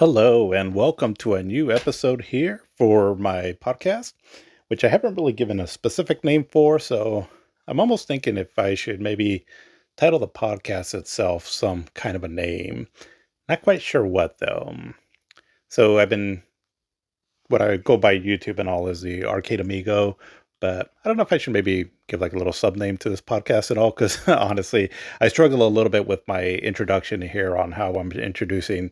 Hello, and welcome to a new episode here for my podcast, which I haven't really given a specific name for. So I'm almost thinking if I should maybe title the podcast itself some kind of a name. Not quite sure what, though. So what I go by YouTube and all is the Arcade Amigo, but I don't know if I should maybe give like a little sub name to this podcast at all, because honestly, I struggle a little bit with my introduction here on how I'm introducing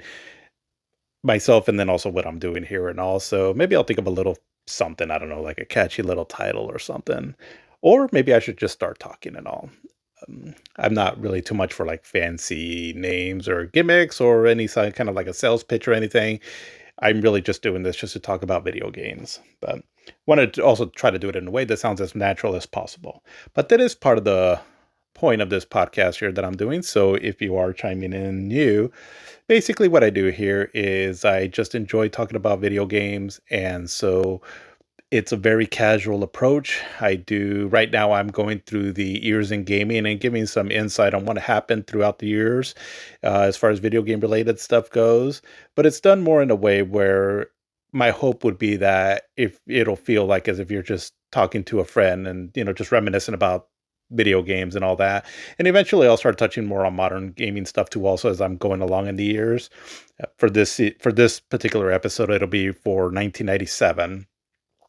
myself and then also what I'm doing here and also maybe I'll think of a little something, I don't know, like a catchy little title or something. Or maybe I should just start talking and all. I'm not really too much for like fancy names or gimmicks or any kind of like a sales pitch or anything. I'm really just doing this just to talk about video games. But wanted to also try to do it in a way that sounds as natural as possible. But that is part of the point of this podcast here that I'm doing. So if you are chiming in new, basically what I do here is I just enjoy talking about video games. And so it's a very casual approach. I do right now, I'm going through the years in gaming and giving some insight on what happened throughout the years as far as video game related stuff goes. But it's done more in a way where my hope would be that if it'll feel like as if you're just talking to a friend and, just reminiscing about video games and all that. And eventually I'll start touching more on modern gaming stuff too also as I'm going along in the years. For this particular episode, it'll be for 1997.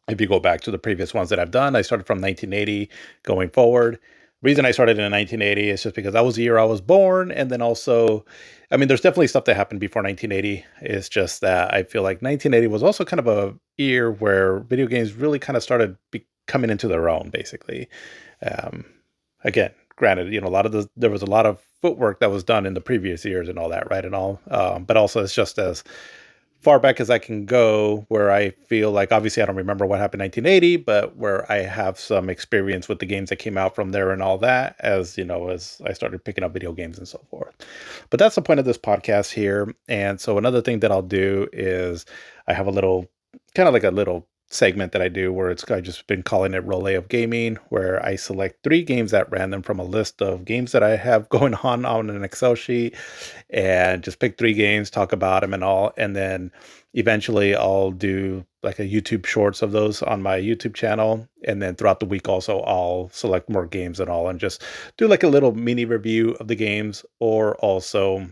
If you go back to the previous ones that I've done, I started from 1980 going forward. Reason I started in 1980 is just because that was the year I was born. And then also, I mean, there's definitely stuff that happened before 1980. It's just that I feel like 1980 was also kind of a year where video games really kind of started coming into their own, basically. Um, Again, granted, there was a lot of footwork that was done in the previous years and all that, right? And all, but also it's just as far back as I can go, where I feel like obviously I don't remember what happened in 1980, but where I have some experience with the games that came out from there and all that, as I started picking up video games and so forth. But that's the point of this podcast here. And so another thing that I'll do is I have a little kind of like a little segment that I do where I just been calling it Relay of Gaming, where I select three games at random from a list of games that I have going on an Excel sheet and just pick three games, talk about them and all. And then eventually I'll do like a YouTube shorts of those on my YouTube channel. And then throughout the week also I'll select more games and all and just do like a little mini review of the games, or also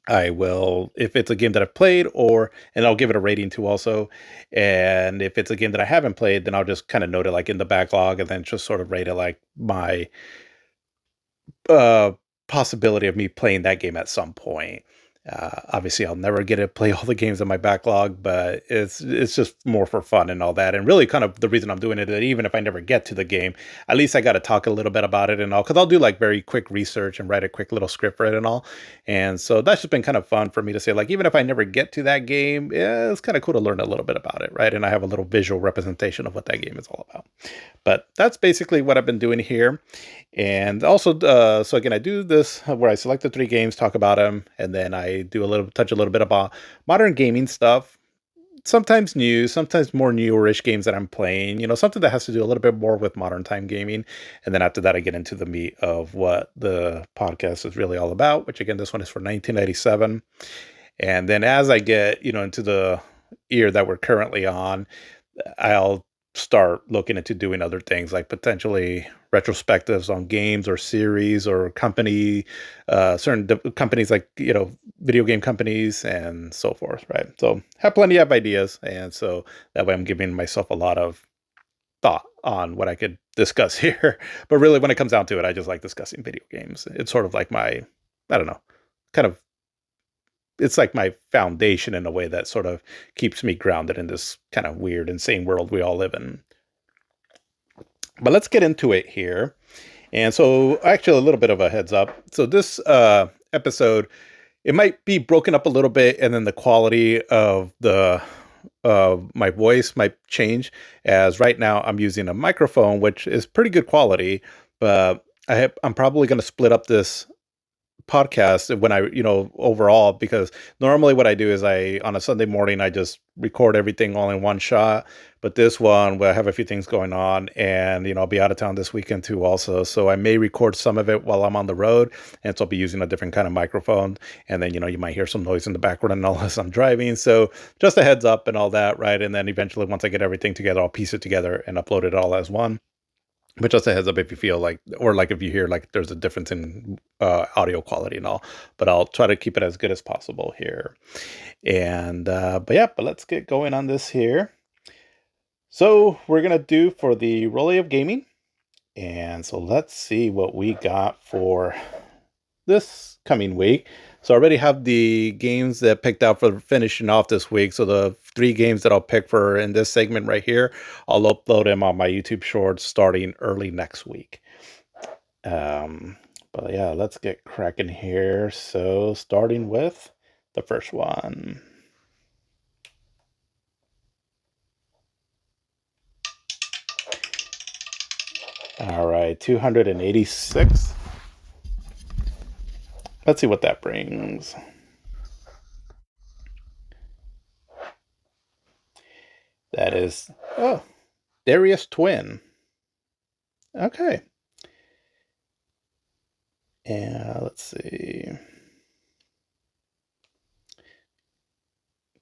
I will, if it's a game that I've played, and I'll give it a rating too also. And if it's a game that I haven't played, then I'll just kind of note it like in the backlog and then just sort of rate it like my uh, possibility of me playing that game at some point. Obviously, I'll never get to play all the games in my backlog, but it's just more for fun and all that. And really, kind of the reason I'm doing it, that even if I never get to the game, at least I got to talk a little bit about it and all, because I'll do like very quick research and write a quick little script for it and all. And so that's just been kind of fun for me to say, like, even if I never get to that game, yeah, it's kind of cool to learn a little bit about it, right? And I have a little visual representation of what that game is all about. But that's basically what I've been doing here. And also, so again, I do this where I select the three games, talk about them, and then I do touch a little bit about modern gaming stuff. Sometimes new, sometimes more newer-ish games that I'm playing. Something that has to do a little bit more with modern time gaming. And then after that, I get into the meat of what the podcast is really all about. Which again, this one is for 1997. And then as I get, into the year that we're currently on, I'll start looking into doing other things like potentially retrospectives on games or series or certain companies like, video game companies and so forth, right? So have plenty of ideas. And so that way I'm giving myself a lot of thought on what I could discuss here. But really, when it comes down to it, I just like discussing video games. It's sort of like I don't know, kind of it's like my foundation in a way that sort of keeps me grounded in this kind of weird, insane world we all live in. But let's get into it here. And so, actually, a little bit of a heads up. So, this episode, it might be broken up a little bit, and then the quality of my voice might change. As right now, I'm using a microphone, which is pretty good quality, but I'm probably going to split up this podcast when I, overall, because normally what I do is on a Sunday morning, I just record everything all in one shot. But this one, well, I have a few things going on, and, I'll be out of town this weekend too also. So I may record some of it while I'm on the road, and so I'll be using a different kind of microphone. And then, you might hear some noise in the background and all as I'm driving. So just a heads up and all that, right? And then eventually, once I get everything together, I'll piece it together and upload it all as one. But just a heads up if you feel like, or like if you hear like there's a difference in audio quality and all. But I'll try to keep it as good as possible here. And but let's get going on this here. So we're gonna do for the Roulette of Gaming, and so let's see what we got for this coming week. So I already have the games that picked out for finishing off this week. So the 3 games that I'll pick for in this segment right here, I'll upload them on my YouTube Shorts starting early next week. But yeah, let's get cracking here. So starting with the first one. All right, 286. Let's see what that brings. That is, Darius Twin. Okay. And let's see.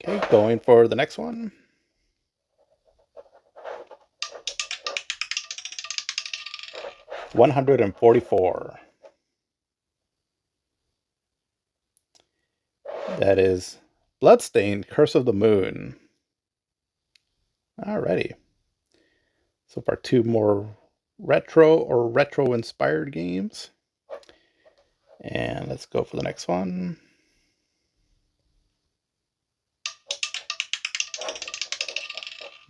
Okay, going for the next one. $144. That is Bloodstained Curse of the Moon. Alrighty. So far, 2 more retro or retro-inspired games. And let's go for the next one.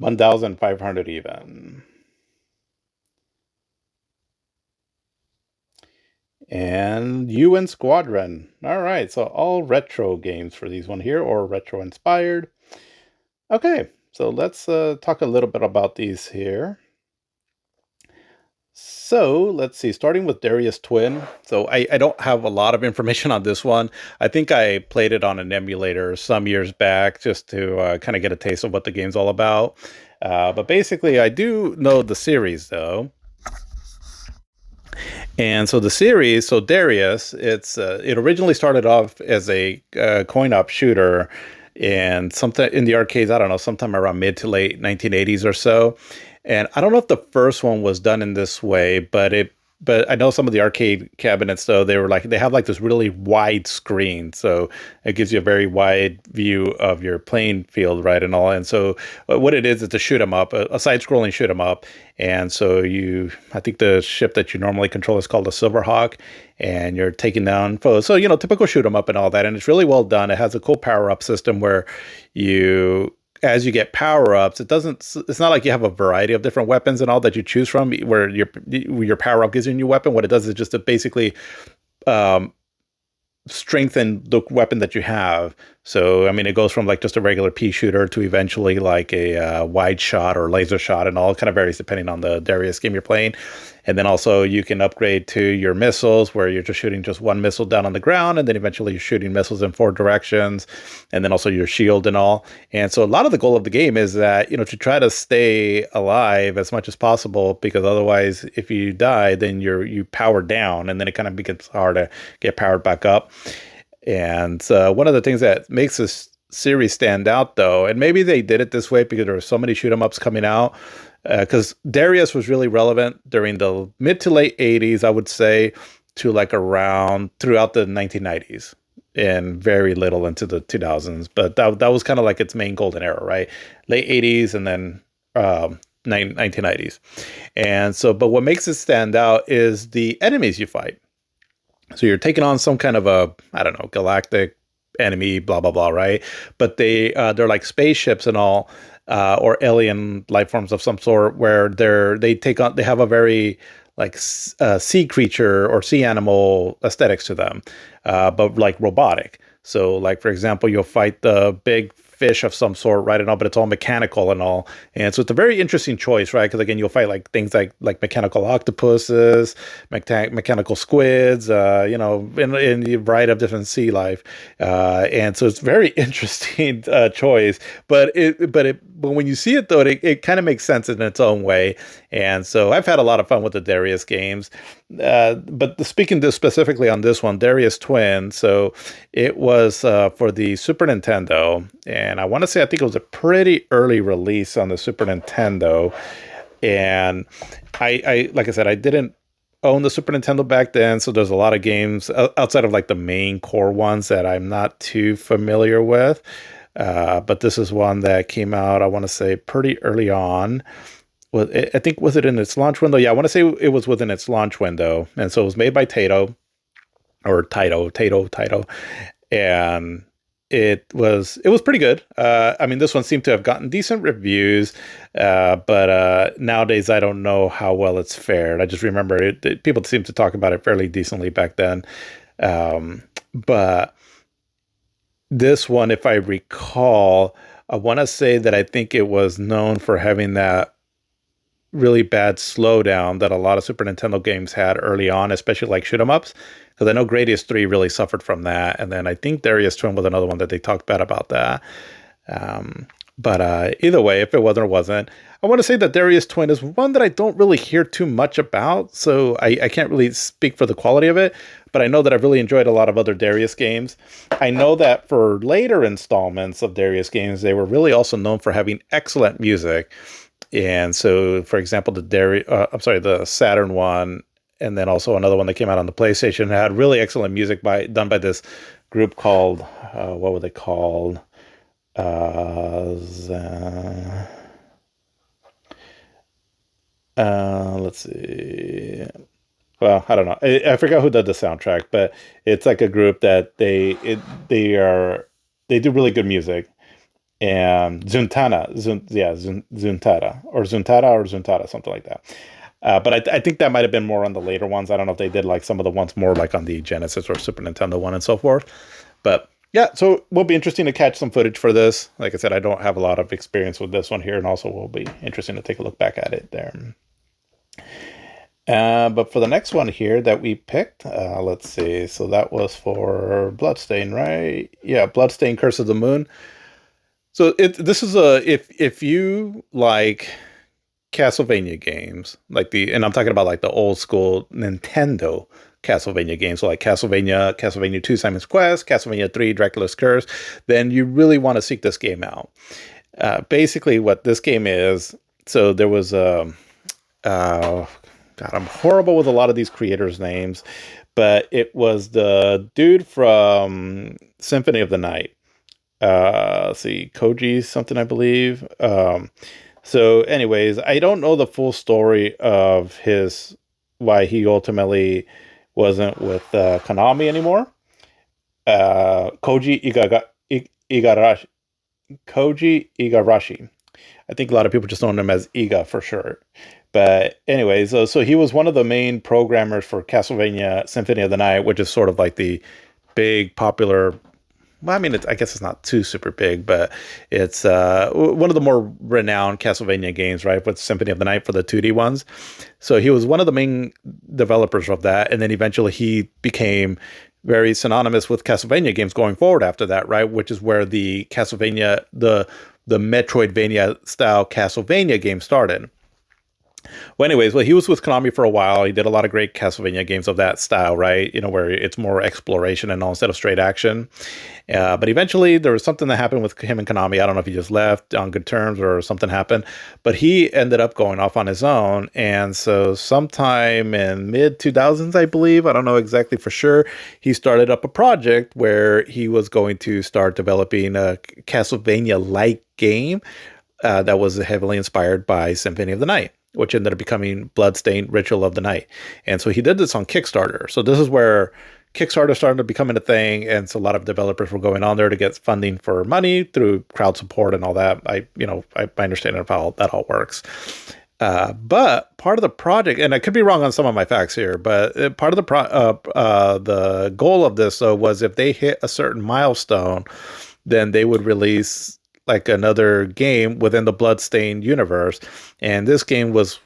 $1,500 even. And UN Squadron. All right, so all retro games for these one here, or retro inspired. Okay, so let's talk a little bit about these here. So let's see, starting with Darius Twin. So I don't have a lot of information on this one. I think I played it on an emulator some years back just to kind of get a taste of what the game's all about. But basically, I do know the series, though. And so the series, so Darius, it originally started off as a coin-op shooter, and sometime in the arcades, I don't know, sometime around mid to late 1980s or so. And I don't know if the first one was done in this way, but I know some of the arcade cabinets, though, they have like this really wide screen. So it gives you a very wide view of your playing field, right? And all. And so what it is, it's a shoot 'em up, a side scrolling shoot 'em up. And so I think the ship that you normally control is called a Silverhawk, and you're taking down foes. So, typical shoot 'em up and all that. And it's really well done. It has a cool power up system where as you get power-ups, it's not like you have a variety of different weapons and all that you choose from where your power-up gives you a new weapon. What it does is just to basically strengthen the weapon that you have. So, I mean, it goes from like just a regular pea shooter to eventually like a wide shot or laser shot, and all kind of varies depending on the Darius game you're playing. And then also you can upgrade to your missiles, where you're just shooting just one missile down on the ground, and then eventually you're shooting missiles in 4 directions, and then also your shield and all. And so a lot of the goal of the game is that, to try to stay alive as much as possible, because otherwise if you die, then you power down, and then it kind of becomes hard to get powered back up. And one of the things that makes this series stand out, though, and maybe they did it this way because there were so many shoot 'em ups coming out, because Darius was really relevant during the mid to late 80s, I would say, to like around throughout the 1990s and very little into the 2000s. But that was kind of like its main golden era, right? Late 80s and then 1990s. And so, but what makes it stand out is the enemies you fight. So you're taking on some kind of galactic enemy, blah, blah, blah, right? But they're like spaceships and all, or alien life forms of some sort, where they have a very like sea creature or sea animal aesthetics to them, but like robotic. So like, for example, you'll fight the big fish of some sort, right? And all, but it's all mechanical and all. And so it's a very interesting choice, right? Because again, you'll fight like things like mechanical octopuses, mechanical squids, in a variety of different sea life. And so it's very interesting choice. But when you see it though, it kind of makes sense in its own way. And so I've had a lot of fun with the Darius games. But speaking specifically on this one, Darius Twin. So it was for the Super Nintendo, and I want to say I think it was a pretty early release on the Super Nintendo. And I like I said, I didn't own the Super Nintendo back then, so there's a lot of games outside of like the main core ones that I'm not too familiar with. But this is one that came out, I want to say, pretty early on. Well, I think, was it in its launch window? Yeah, I want to say it was within its launch window. And so it was made by Taito, and it was pretty good. I mean, this one seemed to have gotten decent reviews, but nowadays I don't know how well it's fared. I just remember people seemed to talk about it fairly decently back then. But this one, if I recall, I want to say that I think it was known for having that really bad slowdown that a lot of Super Nintendo games had early on, especially like shoot 'em ups. Because I know Gradius 3 really suffered from that. And then I think Darius Twin was another one that they talked bad about that. But either way, if it wasn't or wasn't, I want to say that Darius Twin is one that I don't really hear too much about. So I can't really speak for the quality of it. But I know that I've really enjoyed a lot of other Darius games. I know that for later installments of Darius games, they were really also known for having excellent music. And so, for example, the Saturn one, and then also another one that came out on the PlayStation had really excellent music done by this group called what were they called? Let's see. Well, I don't know. I forgot who did the soundtrack, but it's like a group that they do really good music. And Zuntata, something like that. But I think that might have been more on the later ones. I don't know if they did like some of the ones more like on the Genesis or Super Nintendo one and so forth. But yeah, so it will be interesting to catch some footage for this. Like I said, I don't have a lot of experience with this one here, and also will be interesting to take a look back at it there. But for the next one here that we picked, let's see. So that was for Bloodstain, right? Yeah, Bloodstain Curse of the Moon. So this is if you like Castlevania games, and I'm talking about like the old school Nintendo Castlevania games, so like Castlevania 2 Simon's Quest, Castlevania 3 Dracula's Curse, then you really want to seek this game out. Basically what this game is, so there was God, I'm horrible with a lot of these creators' names, but it was the dude from Symphony of the Night. Let's see, Koji something, I believe. So anyways, I don't know the full story of why he ultimately wasn't with Konami anymore. Koji Igarashi. I think a lot of people just know him as Iga for sure. But anyways, so he was one of the main programmers for Castlevania Symphony of the Night, which is sort of like the big popular. Well, I mean, I guess it's not too super big, but it's one of the more renowned Castlevania games, right? With Symphony of the Night for the 2D ones. So he was one of the main developers of that. And then eventually he became very synonymous with Castlevania games going forward after that, right? Which is where the Castlevania, the Metroidvania style Castlevania game started. Well, anyways, he was with Konami for a while. He did a lot of great Castlevania games of that style, right? Where it's more exploration and all instead of straight action. But eventually there was something that happened with him and Konami. I don't know if he just left on good terms or something happened, but he ended up going off on his own. And so sometime in mid 2000s, I believe, I don't know exactly for sure, he started up a project where he was going to start developing a Castlevania-like game that was heavily inspired by Symphony of the Night, which ended up becoming Bloodstained Ritual of the Night. And so he did this on Kickstarter. So this is where Kickstarter started becoming a thing. And so a lot of developers were going on there to get funding for money through crowd support and all that. I understand how that all works. But part of the project, and I could be wrong on some of my facts here, but part of the goal of this was if they hit a certain milestone, then they would release like another game within the Bloodstained universe, and this game was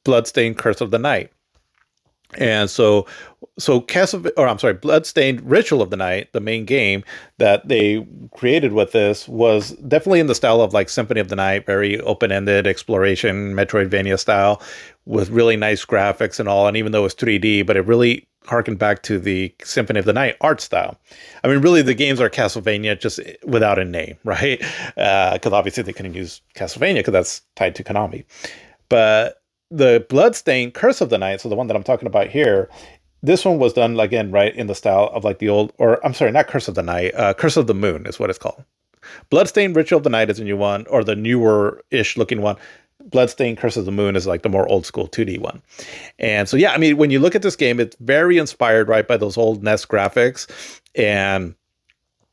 Bloodstained Curse of the Night. And so Bloodstained Ritual of the Night, the main game that they created with this, was definitely in the style of like Symphony of the Night, very open-ended exploration, Metroidvania style, with really nice graphics and all. And even though it was 3D, but it really harkened back to the Symphony of the Night art style. I mean, really, the games are Castlevania just without a name, right? Because obviously they couldn't use Castlevania because that's tied to Konami. But the Bloodstained Curse of the Night, so the one that I'm talking about here, this one was done again, right, in the style of like the old, or I'm sorry, not Curse of the Night, Curse of the Moon is what it's called. Bloodstained Ritual of the Night is a new one, or the newer-ish looking one. Bloodstained Curse of the Moon is like the more old school 2D one. And so, yeah, I mean, when you look at this game, it's very inspired, right, by those old NES graphics. And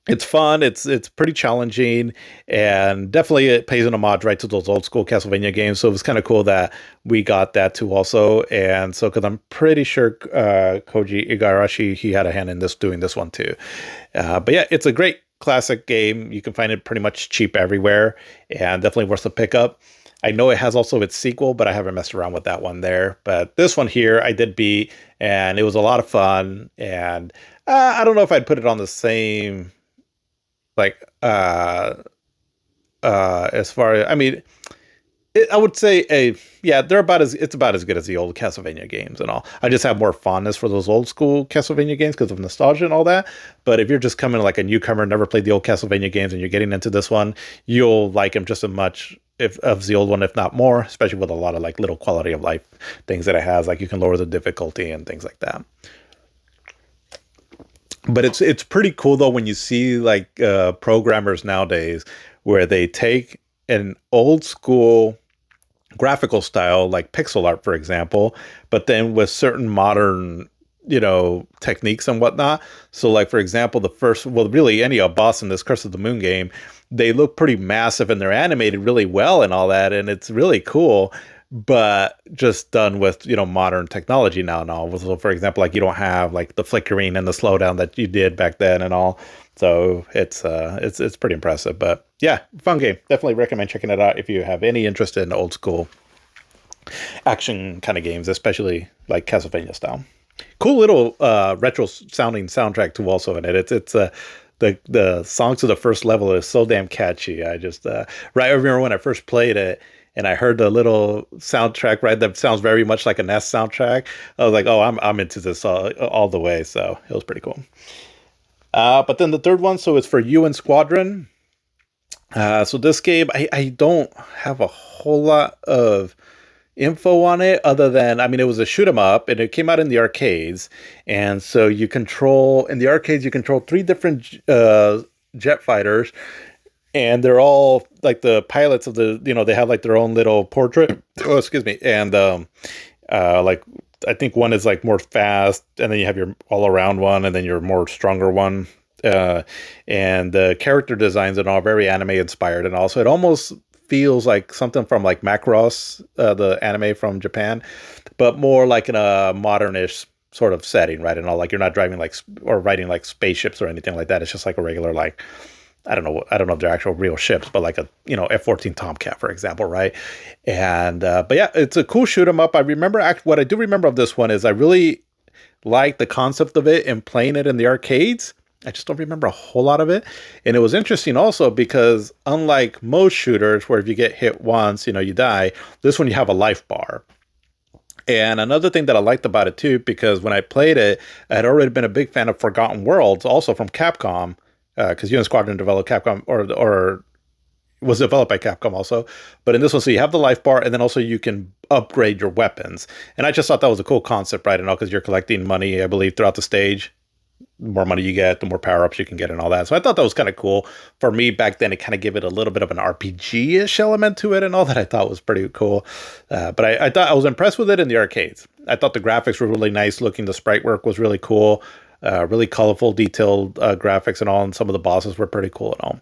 it's fun. It's pretty challenging, and definitely it pays an homage right to those old school Castlevania games. So it was kind of cool that we got that too, also. And so, because I'm pretty sure Koji Igarashi, he had a hand in this, doing this one too. But yeah, it's a great classic game. You can find it pretty much cheap everywhere, and definitely worth the pickup. I know it has also its sequel, but I haven't messed around with that one there. But this one here, I did beat, and it was a lot of fun. And I don't know if I'd put it on the same, like as far as, I mean, I would say it's about as good as the old Castlevania games and all. I just have more fondness for those old school Castlevania games because of nostalgia and all that. But if you're just coming like a newcomer, never played the old Castlevania games, and you're getting into this one, you'll like them just as much of the old one, if not more, especially with a lot of like little quality of life things that it has, like you can lower the difficulty and things like that. But it's pretty cool though when you see like programmers nowadays where they take an old school graphical style like pixel art, for example, but then with certain modern, techniques and whatnot. So like, for example, really any boss in this Curse of the Moon game, they look pretty massive and they're animated really well and all that, and it's really cool, but just done with modern technology now and all. So for example, like you don't have like the flickering and the slowdown that you did back then and all. So it's pretty impressive. But yeah, fun game. Definitely recommend checking it out if you have any interest in old school action kind of games, especially like Castlevania style. Cool little retro sounding soundtrack too also in it. It's the songs of the first level is so damn catchy. I just I remember when I first played it and I heard the little soundtrack, right, that sounds very much like a NES soundtrack. I was like, oh, I'm into this all the way. So it was pretty cool. But then the third one, so it's for UN Squadron. So this game, I don't have a whole lot of info on it other than, I mean, it was a shoot 'em up and it came out in the arcades. And so in the arcades, you control three different jet fighters, and they're all like the pilots of they have like their own little portrait. Oh, excuse me. And like, I think one is like more fast, and then you have your all around one, and then your more stronger one. And the character designs and all very anime inspired, and also it almost feels like something from like Macross, the anime from Japan, but more like in a modernish sort of setting, right? And all, like you're not driving like or riding like spaceships or anything like that. It's just like a regular, like, I don't know if they're actual real ships, but like a F-14 Tomcat, for example, right? And but yeah, it's a cool shoot 'em up. I remember what I do remember of this one is I really like the concept of it and playing it in the arcades. I just don't remember a whole lot of it. And it was interesting also because unlike most shooters where if you get hit once, you die, this one you have a life bar. And another thing that I liked about it too, because when I played it, I had already been a big fan of Forgotten Worlds, also from Capcom, because UN Squadron developed Capcom, or was developed by Capcom also. But in this one, so you have the life bar, and then also you can upgrade your weapons. And I just thought that was a cool concept, right? And all, because you're collecting money, I believe, throughout the stage. The more money you get, the more power-ups you can get and all that. So I thought that was kind of cool. For me back then, it kind of gave it a little bit of an RPG-ish element to it and all that I thought was pretty cool. But I thought I was impressed with it in the arcades. I thought the graphics were really nice looking. The sprite work was really cool. Really colorful, detailed graphics and all. And some of the bosses were pretty cool and all.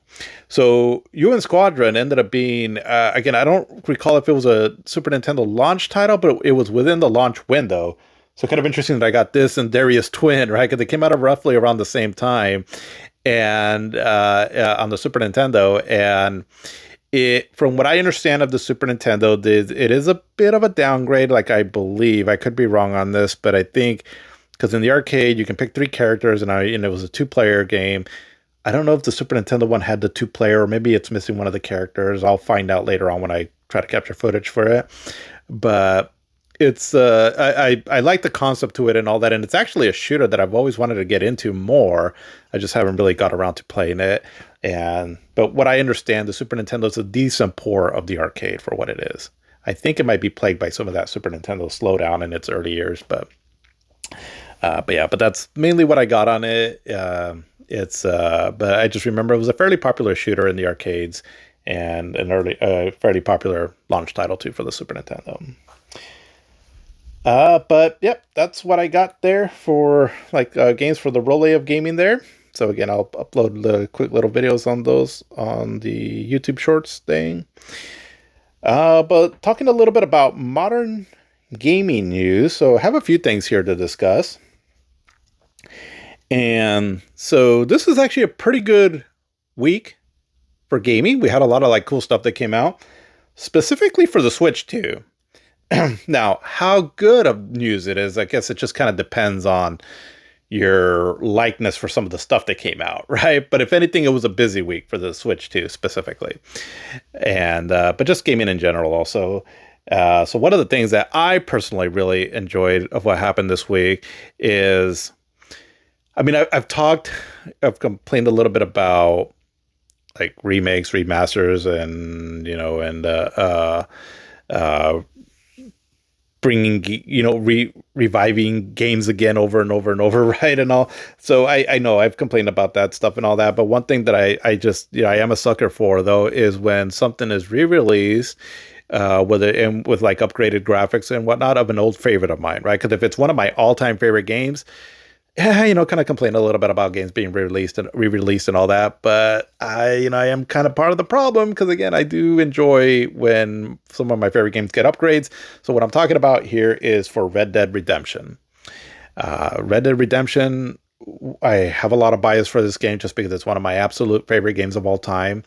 So UN Squadron ended up being, again, I don't recall if it was a Super Nintendo launch title, but it was within the launch window. So kind of interesting that I got this and Darius Twin, right? Because they came out roughly around the same time. and on the Super Nintendo. And it, from what I understand of the Super Nintendo, it is a bit of a downgrade. Like, I believe, I could be wrong on this, but I think because in the arcade you can pick three characters, and it was a two-player game. I don't know if the Super Nintendo one had the two-player, or maybe it's missing one of the characters. I'll find out later on when I try to capture footage for it. But it's I like the concept to it and all that, and it's actually a shooter that I've always wanted to get into more. I just haven't really got around to playing it. And but what I understand, the Super Nintendo is a decent port of the arcade for what it is. I think it might be plagued by some of that Super Nintendo slowdown in its early years, but yeah, but that's mainly what I got on it. But I just remember it was a fairly popular shooter in the arcades, and an early, fairly popular launch title too for the Super Nintendo. But yep, that's what I got there for like games for the Role of Gaming there. So again, I'll upload the quick little videos on those on the YouTube Shorts thing. But talking a little bit about modern gaming news, so I have a few things here to discuss. And so this is actually a pretty good week for gaming. We had a lot of like cool stuff that came out, specifically for the Switch too. Now, how good of news it is, I guess it just kind of depends on your likeness for some of the stuff that came out, right? But if anything, it was a busy week for the Switch too, specifically. And but just gaming in general also. So one of the things that I personally really enjoyed of what happened this week is, I mean, I've complained a little bit about like remakes, remasters, and bringing, reviving games again over and over and over, right? And all. So I know I've complained about that stuff and all that. But one thing that I just, I am a sucker for though, is when something is re-released, with like upgraded graphics and whatnot, of an old favorite of mine, right? Because if it's one of my all-time favorite games, yeah, kind of complain a little bit about games being re-released and all that. But I am kind of part of the problem, because again, I do enjoy when some of my favorite games get upgrades. So what I'm talking about here is for Red Dead Redemption. Red Dead Redemption, I have a lot of bias for this game just because it's one of my absolute favorite games of all time.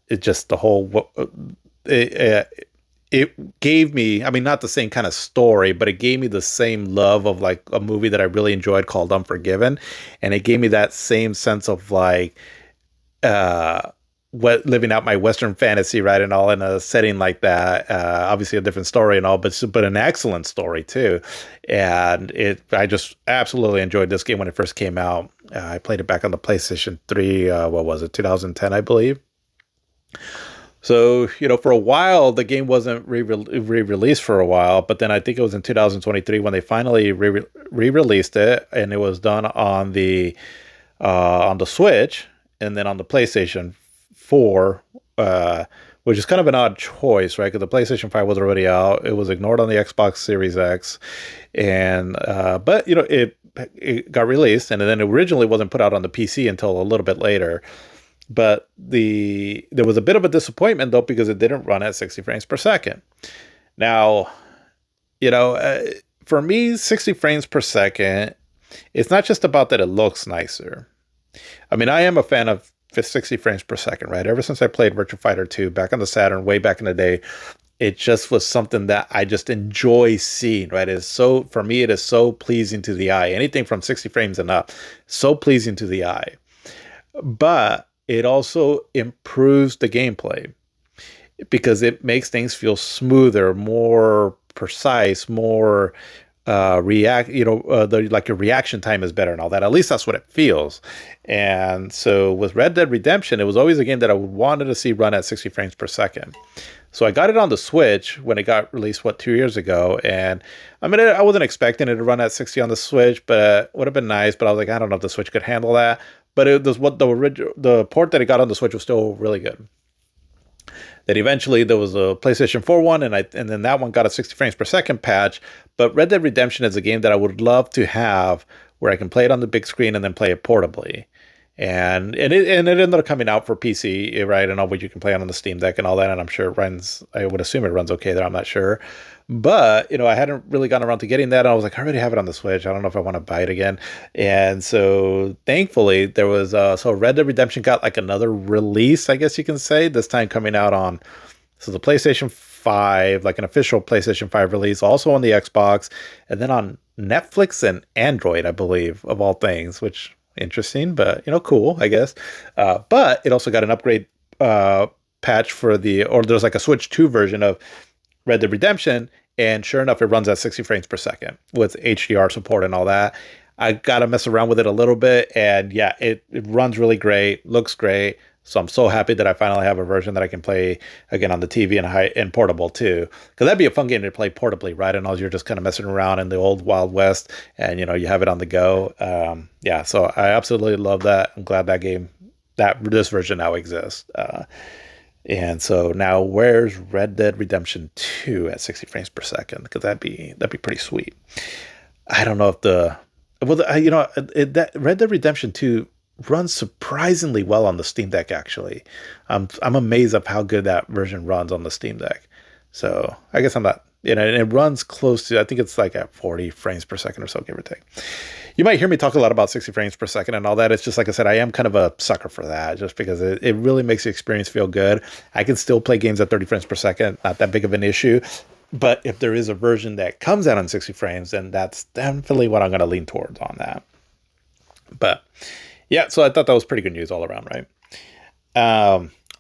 It just the whole it gave me, I mean, not the same kind of story, but it gave me the same love of like a movie that I really enjoyed called Unforgiven. And it gave me that same sense of like, living out my Western fantasy, right? And all in a setting like that. Obviously a different story and all, but an excellent story too. And I just absolutely enjoyed this game when it first came out. I played it back on the PlayStation 3, what was it, 2010, I believe. So, for a while, the game wasn't re-released for a while, but then I think it was in 2023 when they finally re-released it, and it was done on the Switch and then on the PlayStation 4, which is kind of an odd choice, right? Because the PlayStation 5 was already out. It was ignored on the Xbox Series X, and but it got released, and then it originally wasn't put out on the PC until a little bit later. But there was a bit of a disappointment though, because it didn't run at 60 frames per second. Now, for me, 60 frames per second, it's not just about that it looks nicer. I mean, I am a fan of 60 frames per second, right? Ever since I played Virtua Fighter 2 back on the Saturn, way back in the day, it just was something that I just enjoy seeing, right? For me, it is so pleasing to the eye. Anything from 60 frames and up, so pleasing to the eye. But it also improves the gameplay because it makes things feel smoother, more precise, more like your reaction time is better and all that. At least that's what it feels. And so with Red Dead Redemption, it was always a game that I wanted to see run at 60 frames per second. So I got it on the Switch when it got released, 2 years ago. And I mean, I wasn't expecting it to run at 60 on the Switch, but it would have been nice. But I was like, I don't know if the Switch could handle that. But it was the port that it got on the Switch was still really good. Then eventually there was a PlayStation 4 one, and then that one got a 60 frames per second patch. But Red Dead Redemption is a game that I would love to have where I can play it on the big screen and then play it portably. And it ended up coming out for PC, right? And all what you can play on the Steam Deck and all that. And I'm sure it runs. I would assume it runs okay there. I'm not sure, but I hadn't really gotten around to getting that. And I was like, I already have it on the Switch. I don't know if I want to buy it again. And so thankfully there was so Red Dead Redemption got like another release, I guess you can say. This time coming out on the PlayStation 5, like an official PlayStation 5 release, also on the Xbox, and then on Netflix and Android, I believe, of all things, which interesting, but cool, I guess. But it also got an upgrade patch or there's like a Switch 2 version of Red Dead Redemption, and sure enough, it runs at 60 frames per second with HDR support and all that. I got to mess around with it a little bit, and yeah, it runs really great, looks great. So I'm so happy that I finally have a version that I can play again on the TV and portable too. Because that'd be a fun game to play portably, right? And all you're just kind of messing around in the old Wild West, and you have it on the go. Yeah, so I absolutely love that. I'm glad this version now exists. And so now, where's Red Dead Redemption 2 at 60 frames per second? Because that'd be pretty sweet. I don't know if that Red Dead Redemption 2 runs surprisingly well on the Steam Deck. Actually, I'm amazed of how good that version runs on the Steam Deck. So I guess I'm not. And it runs close to, I think it's like at 40 frames per second or so, give or take. You might hear me talk a lot about 60 frames per second and all that. It's just like I said, I am kind of a sucker for that, just because it really makes the experience feel good. I can still play games at 30 frames per second, not that big of an issue. But if there is a version that comes out on 60 frames, then that's definitely what I'm going to lean towards on that. But yeah, so I thought that was pretty good news all around, right?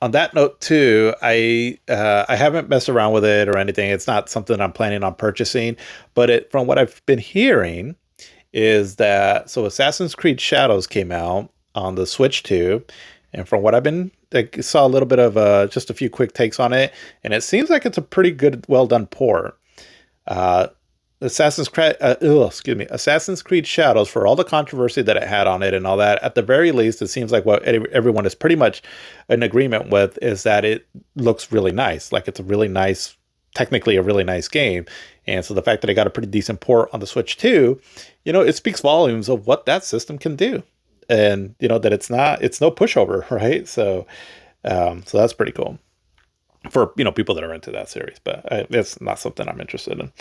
On that note too, I haven't messed around with it or anything. It's not something I'm planning on purchasing, but from what I've been hearing is that Assassin's Creed Shadows came out on the Switch 2, and from what I saw a little bit of just a few quick takes on it, and it seems like it's a pretty good, well done port. Assassin's Creed Shadows, for all the controversy that it had on it and all that, at the very least, it seems like what everyone is pretty much in agreement with is that it looks really nice. Like it's technically a really nice game. And so the fact that it got a pretty decent port on the Switch 2, it speaks volumes of what that system can do. And, that it's no pushover, right? So that's pretty cool for, people that are into that series, but it's not something I'm interested in.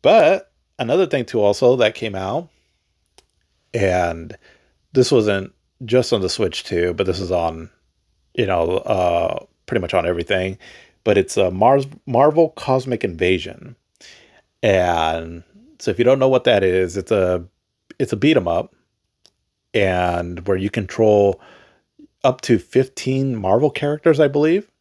But another thing too, also that came out, and this wasn't just on the Switch 2, but this is on, pretty much on everything, but it's a Marvel Cosmic Invasion. And so if you don't know what that is, it's a beat 'em up, and where you control up to 15 Marvel characters, I believe.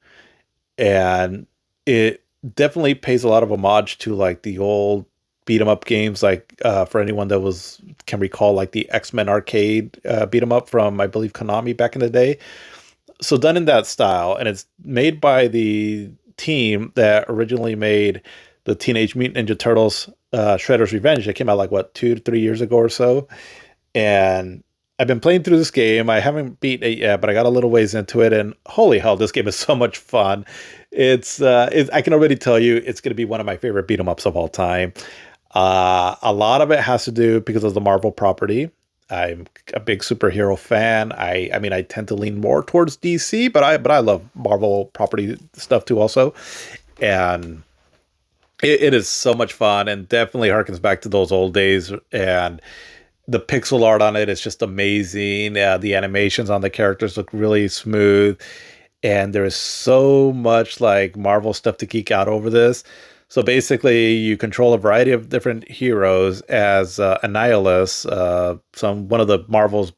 And it definitely pays a lot of homage to like the old beat 'em up games, like for anyone that can recall, like the X-Men arcade beat 'em up from, I believe, Konami back in the day. So done in that style, and it's made by the team that originally made the Teenage Mutant Ninja Turtles Shredder's Revenge. That came out like 2 to 3 years ago or so. And I've been playing through this game. I haven't beat it yet, but I got a little ways into it, and holy hell, this game is so much fun. I can already tell you it's going to be one of my favorite beat 'em ups of all time. A lot of it has to do because of the Marvel property. I'm a big superhero fan. I mean, I tend to lean more towards DC, but I love Marvel property stuff too also. And it is so much fun, and definitely harkens back to those old days. And the pixel art on it is just amazing. The animations on the characters look really smooth. And there is so much like Marvel stuff to geek out over this. So basically, you control a variety of different heroes as Annihilus, one of the Marvel's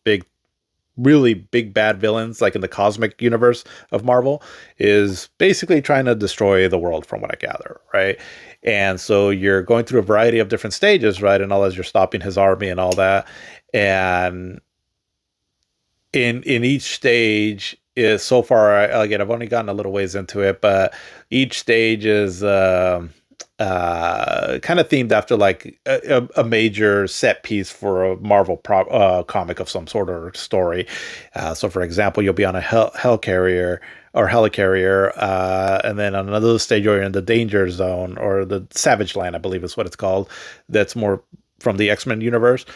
really big bad villains, like in the cosmic universe of Marvel, is basically trying to destroy the world, from what I gather, right? And so you're going through a variety of different stages, right? And all as you're stopping his army and all that. And in each stage is, so far, again, I've only gotten a little ways into it, but each stage is kind of themed after like a major set piece for a Marvel comic of some sort or story. So for example, you'll be on a helicarrier, and then on another stage you're in the danger zone, or the Savage Land, I believe is what it's called. That's more from the X-Men universe.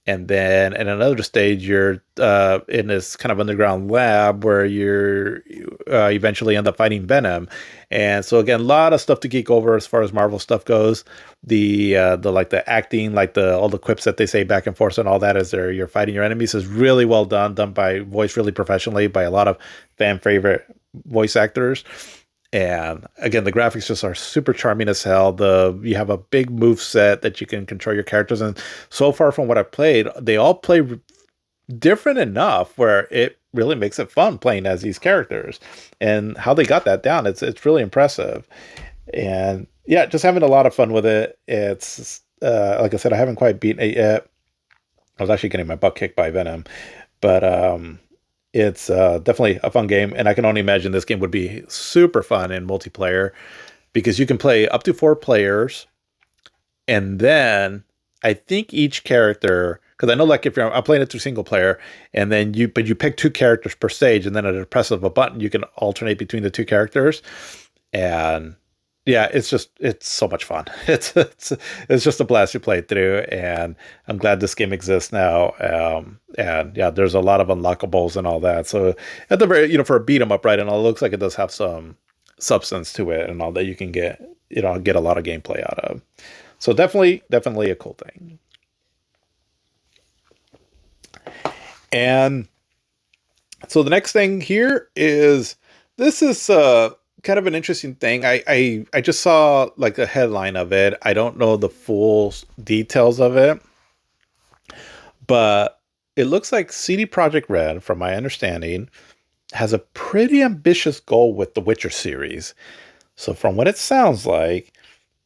And then in another stage, you're in this kind of underground lab where you eventually end up fighting Venom. And so again, a lot of stuff to geek over as far as Marvel stuff goes. The like the acting, like the all the quips that they say back and forth and all that as you're fighting your enemies is really well done by voice really professionally by a lot of fan favorite voice actors. And again, the graphics just are super charming as hell. You have a big move set that you can control your characters, and so far from what I've played, they all play different enough where it really makes it fun playing as these characters. And how they got that down, it's really impressive. And yeah, just having a lot of fun with it. It's like I said, I haven't quite beaten it yet. I was actually getting my butt kicked by Venom, but it's definitely a fun game, and I can only imagine this game would be super fun in multiplayer because you can play up to 4 players, and then I think each character, because I know like if I'm playing it through single player, and then you pick 2 characters per stage, and then at a press of a button you can alternate between the 2 characters, and yeah, it's so much fun. It's just a blast to play through, and I'm glad this game exists now. And yeah, there's a lot of unlockables and all that. So at the very, for a beat 'em up, right? And it looks like it does have some substance to it and all that you can get a lot of gameplay out of. So definitely a cool thing. And so the next thing here is this is kind of an interesting thing. I just saw like a headline of it. I don't know the full details of it, but it looks like CD Projekt Red, from my understanding, has a pretty ambitious goal with the Witcher series. So from what it sounds like,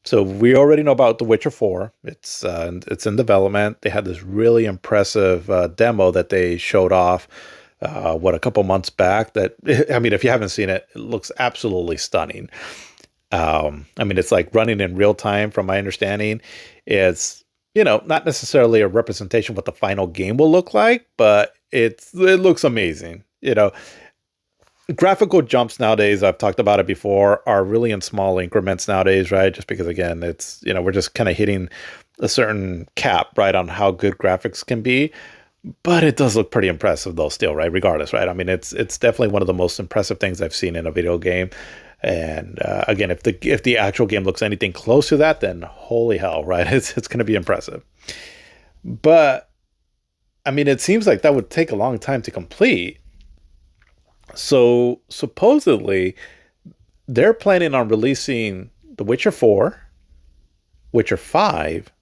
so we already know about The Witcher 4. It's in development. They had this really impressive demo that they showed off a couple months back that, I mean, if you haven't seen it, it looks absolutely stunning. I mean, it's like running in real time from my understanding. It's, not necessarily a representation of what the final game will look like, but it looks amazing. Graphical jumps nowadays, I've talked about it before, are really in small increments nowadays, right? Just because again, it's, we're just kind of hitting a certain cap, right, on how good graphics can be. But it does look pretty impressive though still, right? Regardless, right? I mean, it's definitely one of the most impressive things I've seen in a video game. And again, if the actual game looks anything close to that, then holy hell, right? It's going to be impressive. But I mean, it seems like that would take a long time to complete. So supposedly they're planning on releasing The Witcher 4, Witcher 5,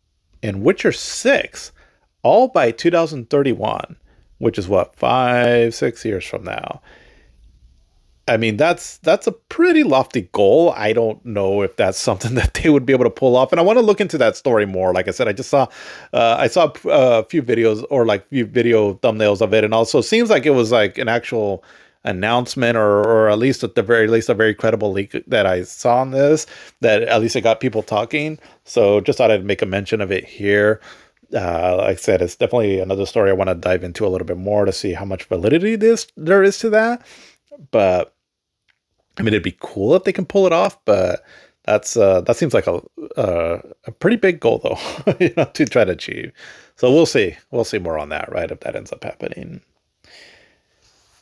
and Witcher 6 all by 2031, which is what, 5-6 years from now. I mean, that's a pretty lofty goal. I don't know if that's something that they would be able to pull off. And I want to look into that story more. Like I said, I saw a few videos or like few video thumbnails of it, and also seems like it was like an actual announcement or at least at the very least a very credible leak that I saw on this. That at least it got people talking. So just thought I'd make a mention of it here. Like I said, it's definitely another story I want to dive into a little bit more to see how much validity there is to that. But I mean, it'd be cool if they can pull it off, but that seems like a pretty big goal though, to try to achieve. So we'll see. We'll see more on that, right? If that ends up happening.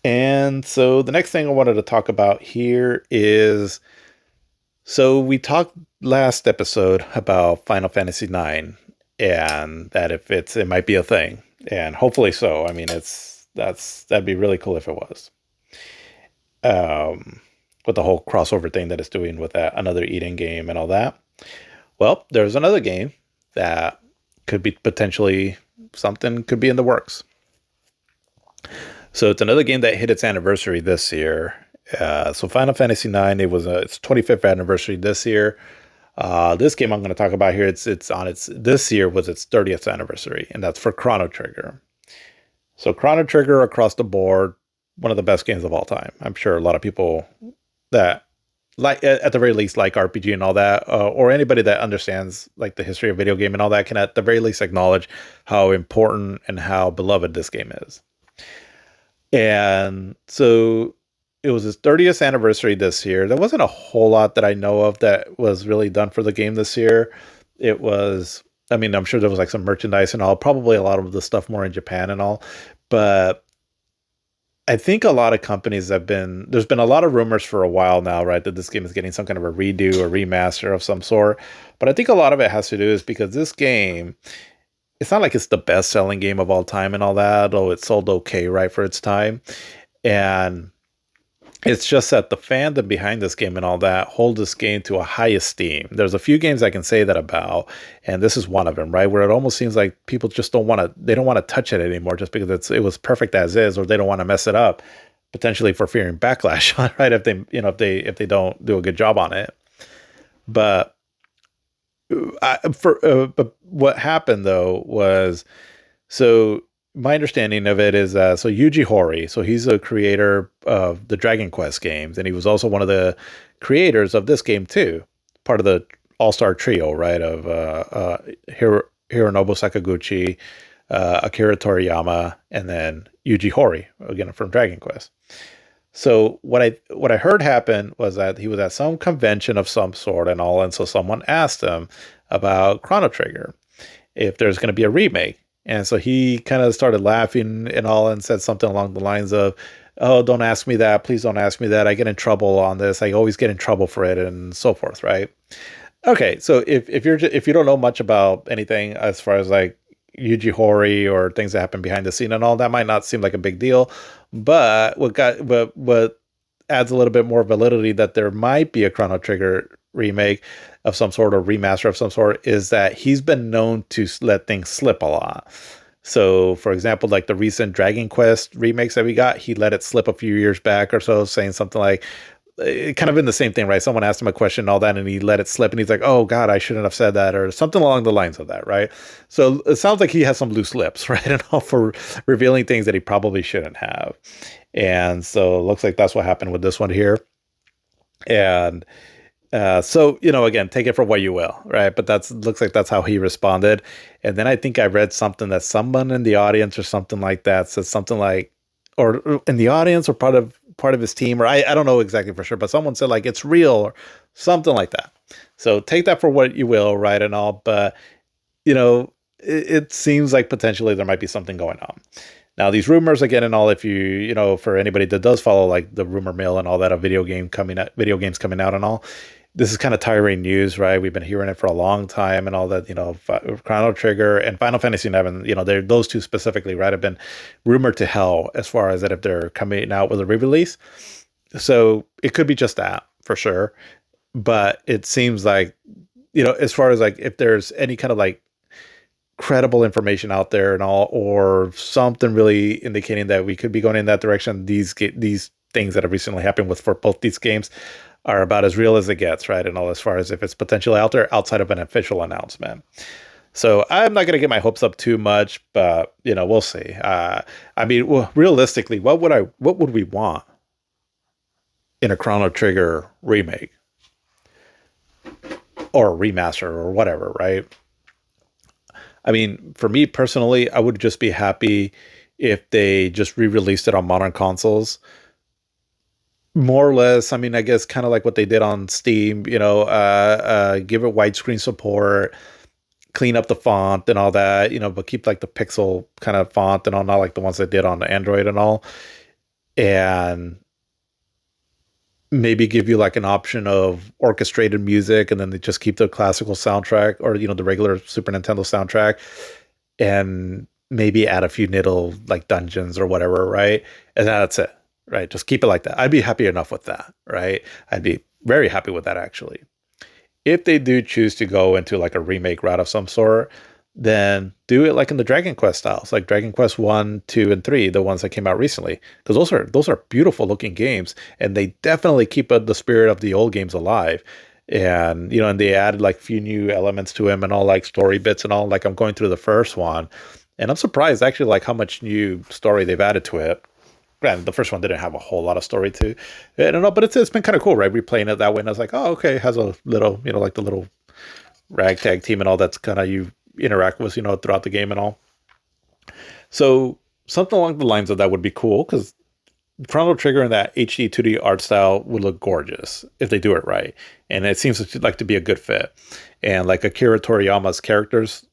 And so the next thing I wanted to talk about here is, so we talked last episode about Final Fantasy IX and that if it might be a thing, and hopefully so. I mean, that'd be really cool if it was. With the whole crossover thing that it's doing with that another Eden game and all that. Well, there's another game that could be potentially something could be in the works. So it's another game that hit its anniversary this year. So Final Fantasy IX, its 25th anniversary this year. This game I'm going to talk about here, this year was its 30th anniversary, and that's for Chrono Trigger. So Chrono Trigger across the board, one of the best games of all time. I'm sure a lot of people that like, at the very least, like RPG and all that, or anybody that understands like the history of video game and all that, can at the very least acknowledge how important and how beloved this game is. And so it was his 30th anniversary this year. There wasn't a whole lot that I know of that was really done for the game this year. It was I mean, I'm sure there was like some merchandise and all, probably a lot of the stuff more in Japan and all. But I think a lot of companies there's been a lot of rumors for a while now, right, that this game is getting some kind of a redo or remaster of some sort. But I think a lot of it has to do is because this game, it's not like it's the best selling game of all time and all that, though it sold okay, right, for its time. And it's just that the fandom behind this game and all that hold this game to a high esteem. There's a few games I can say that about, and this is one of them, right? Where it almost seems like people just they don't want to touch it anymore just because it was perfect as is, or they don't want to mess it up, potentially for fearing backlash, right? If they, if they don't do a good job on it. But but what happened though was, so my understanding of it is so Yuji Horii, so he's a creator of the Dragon Quest games, and he was also one of the creators of this game too, part of the all-star trio, right, of Hironobu Sakaguchi, Akira Toriyama, and then Yuji Horii, again from Dragon Quest. So what I heard happen was that he was at some convention of some sort and all, and so someone asked him about Chrono Trigger, if there's going to be a remake. And so he kind of started laughing and all and said something along the lines of, "Oh, don't ask me that. Please don't ask me that. I get in trouble on this. I always get in trouble for it," and so forth, right? Okay, so if you don't know much about anything as far as like Yuji Horii or things that happen behind the scene and all, that might not seem like a big deal. But what adds a little bit more validity that there might be a Chrono Trigger remake of some sort or remaster of some sort is that he's been known to let things slip a lot. So, for example, like the recent Dragon Quest remakes that we got, he let it slip a few years back or so, saying something like, kind of in the same thing, right? Someone asked him a question and all that, and he let it slip, and he's like, "Oh God, I shouldn't have said that," or something along the lines of that, right? So it sounds like he has some loose lips, right, and all for revealing things that he probably shouldn't have. And so it looks like that's what happened with this one here. And so, again, take it for what you will, right? But looks like that's how he responded. And then I think I read something that someone in the audience or something like that said something like, or in the audience or part of his team, or I don't know exactly for sure, but someone said like it's real or something like that. So take that for what you will, right, and all. But it seems like potentially there might be something going on. Now, these rumors again and all, if for anybody that does follow like the rumor mill and all that, video games coming out and all, this is kind of tiring news, right? We've been hearing it for a long time and all that, Chrono Trigger and Final Fantasy VII, they're those two specifically, right, have been rumored to hell as far as that if they're coming out with a re-release. So it could be just that for sure. But it seems like, as far as like if there's any kind of like credible information out there and all, or something really indicating that we could be going in that direction, these things that have recently happened with for both these games are about as real as it gets, right? And all, as far as if it's potentially out there outside of an official announcement. So I'm not going to get my hopes up too much, but we'll see. Realistically, what would we want in a Chrono Trigger remake or remaster or whatever, right? I mean, for me personally, I would just be happy if they just re-released it on modern consoles. More or less, I mean, I guess kind of like what they did on Steam, give it widescreen support, clean up the font and all that, but keep like the pixel kind of font and all, not like the ones they did on Android and all. And maybe give you like an option of orchestrated music, and then they just keep the classical soundtrack or, the regular Super Nintendo soundtrack, and maybe add a few little like dungeons or whatever, right? And that's it. Right. Just keep it like that. I'd be happy enough with that. Right. I'd be very happy with that, actually. If they do choose to go into like a remake route of some sort, then do it like in the Dragon Quest styles, like Dragon Quest 1, 2, and 3, the ones that came out recently. Because those are beautiful looking games, and they definitely keep the spirit of the old games alive. And, and they added like few new elements to them and all, like story bits and all. Like I'm going through the first one, and I'm surprised actually like how much new story they've added to it. Granted, the first one didn't have a whole lot of story to, I don't know, but it's been kind of cool, right? Replaying it that way, and I was like, oh, okay, it has a little, like the little ragtag team and all that's kind of you interact with, throughout the game and all. So something along the lines of that would be cool, because Chrono Trigger in that HD 2D art style would look gorgeous if they do it right, and it seems like to be a good fit. And like Akira Toriyama's characters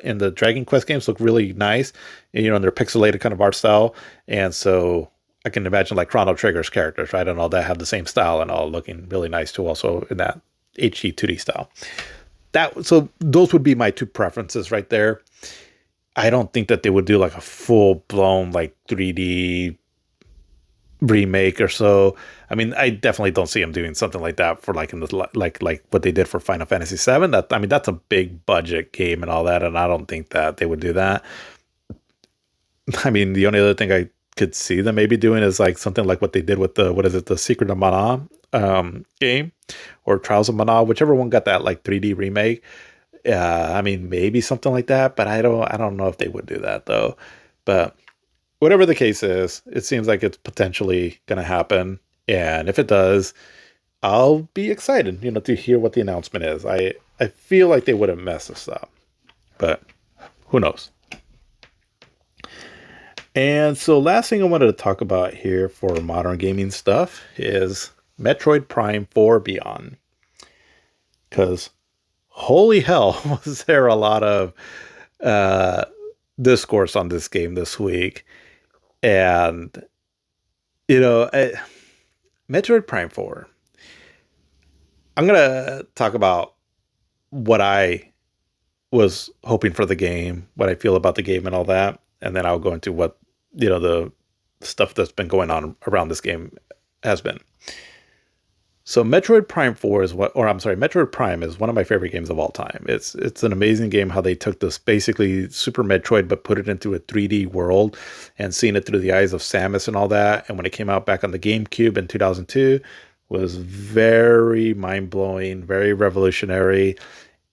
in the Dragon Quest games look really nice, in their pixelated kind of art style. And so I can imagine like Chrono Trigger's characters, right, and all that have the same style and all looking really nice too, also in that HD 2D style. So those would be my two preferences right there. I don't think that they would do like a full blown like 3D remake or so. I mean, I definitely don't see them doing something like that for like in the like what they did for Final Fantasy VII. That's a big budget game and all that, and I don't think that they would do that. I mean, the only other thing I could see them maybe doing is like something like what they did with the Secret of Mana game, or Trials of Mana, whichever one got that like 3D remake. I mean, maybe something like that, but I don't know if they would do that though. But whatever the case is, it seems like it's potentially going to happen. And if it does, I'll be excited, to hear what the announcement is. I feel like they wouldn't mess this up, but who knows? And so last thing I wanted to talk about here for modern gaming stuff is Metroid Prime 4 Beyond. Because holy hell, was there a lot of discourse on this game this week. And, Metroid Prime 4. I'm going to talk about what I was hoping for the game, what I feel about the game and all that. And then I'll go into what, the stuff that's been going on around this game has been. So Metroid Prime 4 is Metroid Prime is one of my favorite games of all time. It's an amazing game how they took this basically Super Metroid but put it into a 3D world and seeing it through the eyes of Samus and all that. And when it came out back on the GameCube in 2002, was very mind-blowing, very revolutionary.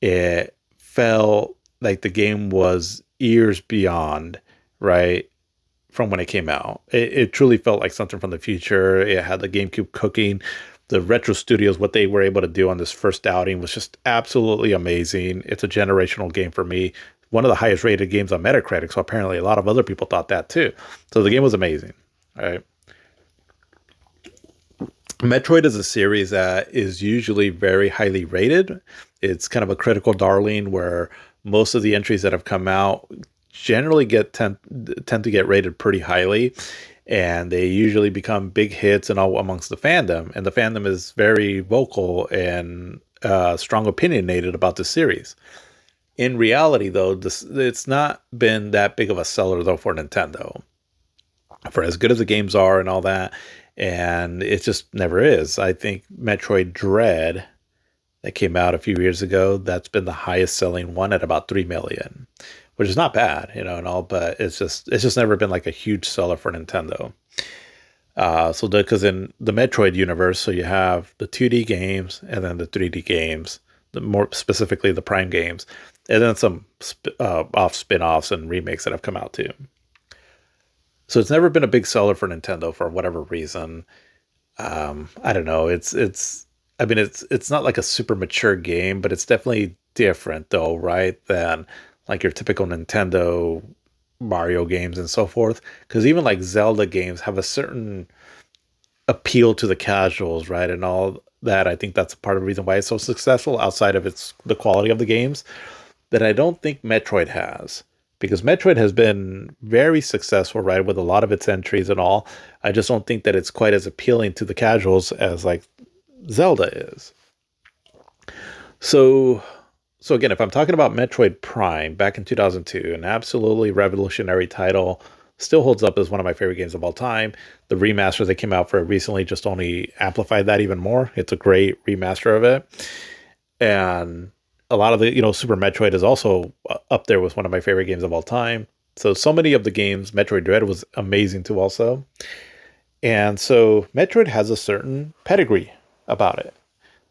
It felt like the game was years beyond, right, from when it came out. It truly felt like something from the future. It had the GameCube cooking. The Retro Studios, what they were able to do on this first outing was just absolutely amazing. It's a generational game for me. One of the highest rated games on Metacritic, so apparently a lot of other people thought that too. So the game was amazing, right? Metroid is a series that is usually very highly rated. It's kind of a critical darling where most of the entries that have come out generally tend to get rated pretty highly, and they usually become big hits and all amongst the fandom. And the fandom is very vocal and strong opinionated about the series. In reality, though, it's not been that big of a seller though for Nintendo, for as good as the games are and all that. And it just never is. I think Metroid Dread that came out a few years ago, that's been the highest selling one at about 3 million, which is not bad, and all, but it's just never been like a huge seller for Nintendo. Because in the Metroid universe, so you have the 2D games and then the 3D games, more specifically the Prime games, and then some spin-offs and remakes that have come out too. So it's never been a big seller for Nintendo for whatever reason. I don't know. It's not like a super mature game, but it's definitely different though, right? Than like your typical Nintendo Mario games and so forth. Because even like Zelda games have a certain appeal to the casuals, right? And all that. I think that's part of the reason why it's so successful outside of the quality of the games that I don't think Metroid has. Because Metroid has been very successful, right, with a lot of its entries and all. I just don't think that it's quite as appealing to the casuals as like Zelda is. So again, if I'm talking about Metroid Prime back in 2002, an absolutely revolutionary title, still holds up as one of my favorite games of all time. The remaster that came out for it recently just only amplified that even more. It's a great remaster of it. And a lot of the, Super Metroid is also up there with one of my favorite games of all time. So many of the games, Metroid Dread was amazing too also. And so Metroid has a certain pedigree about it,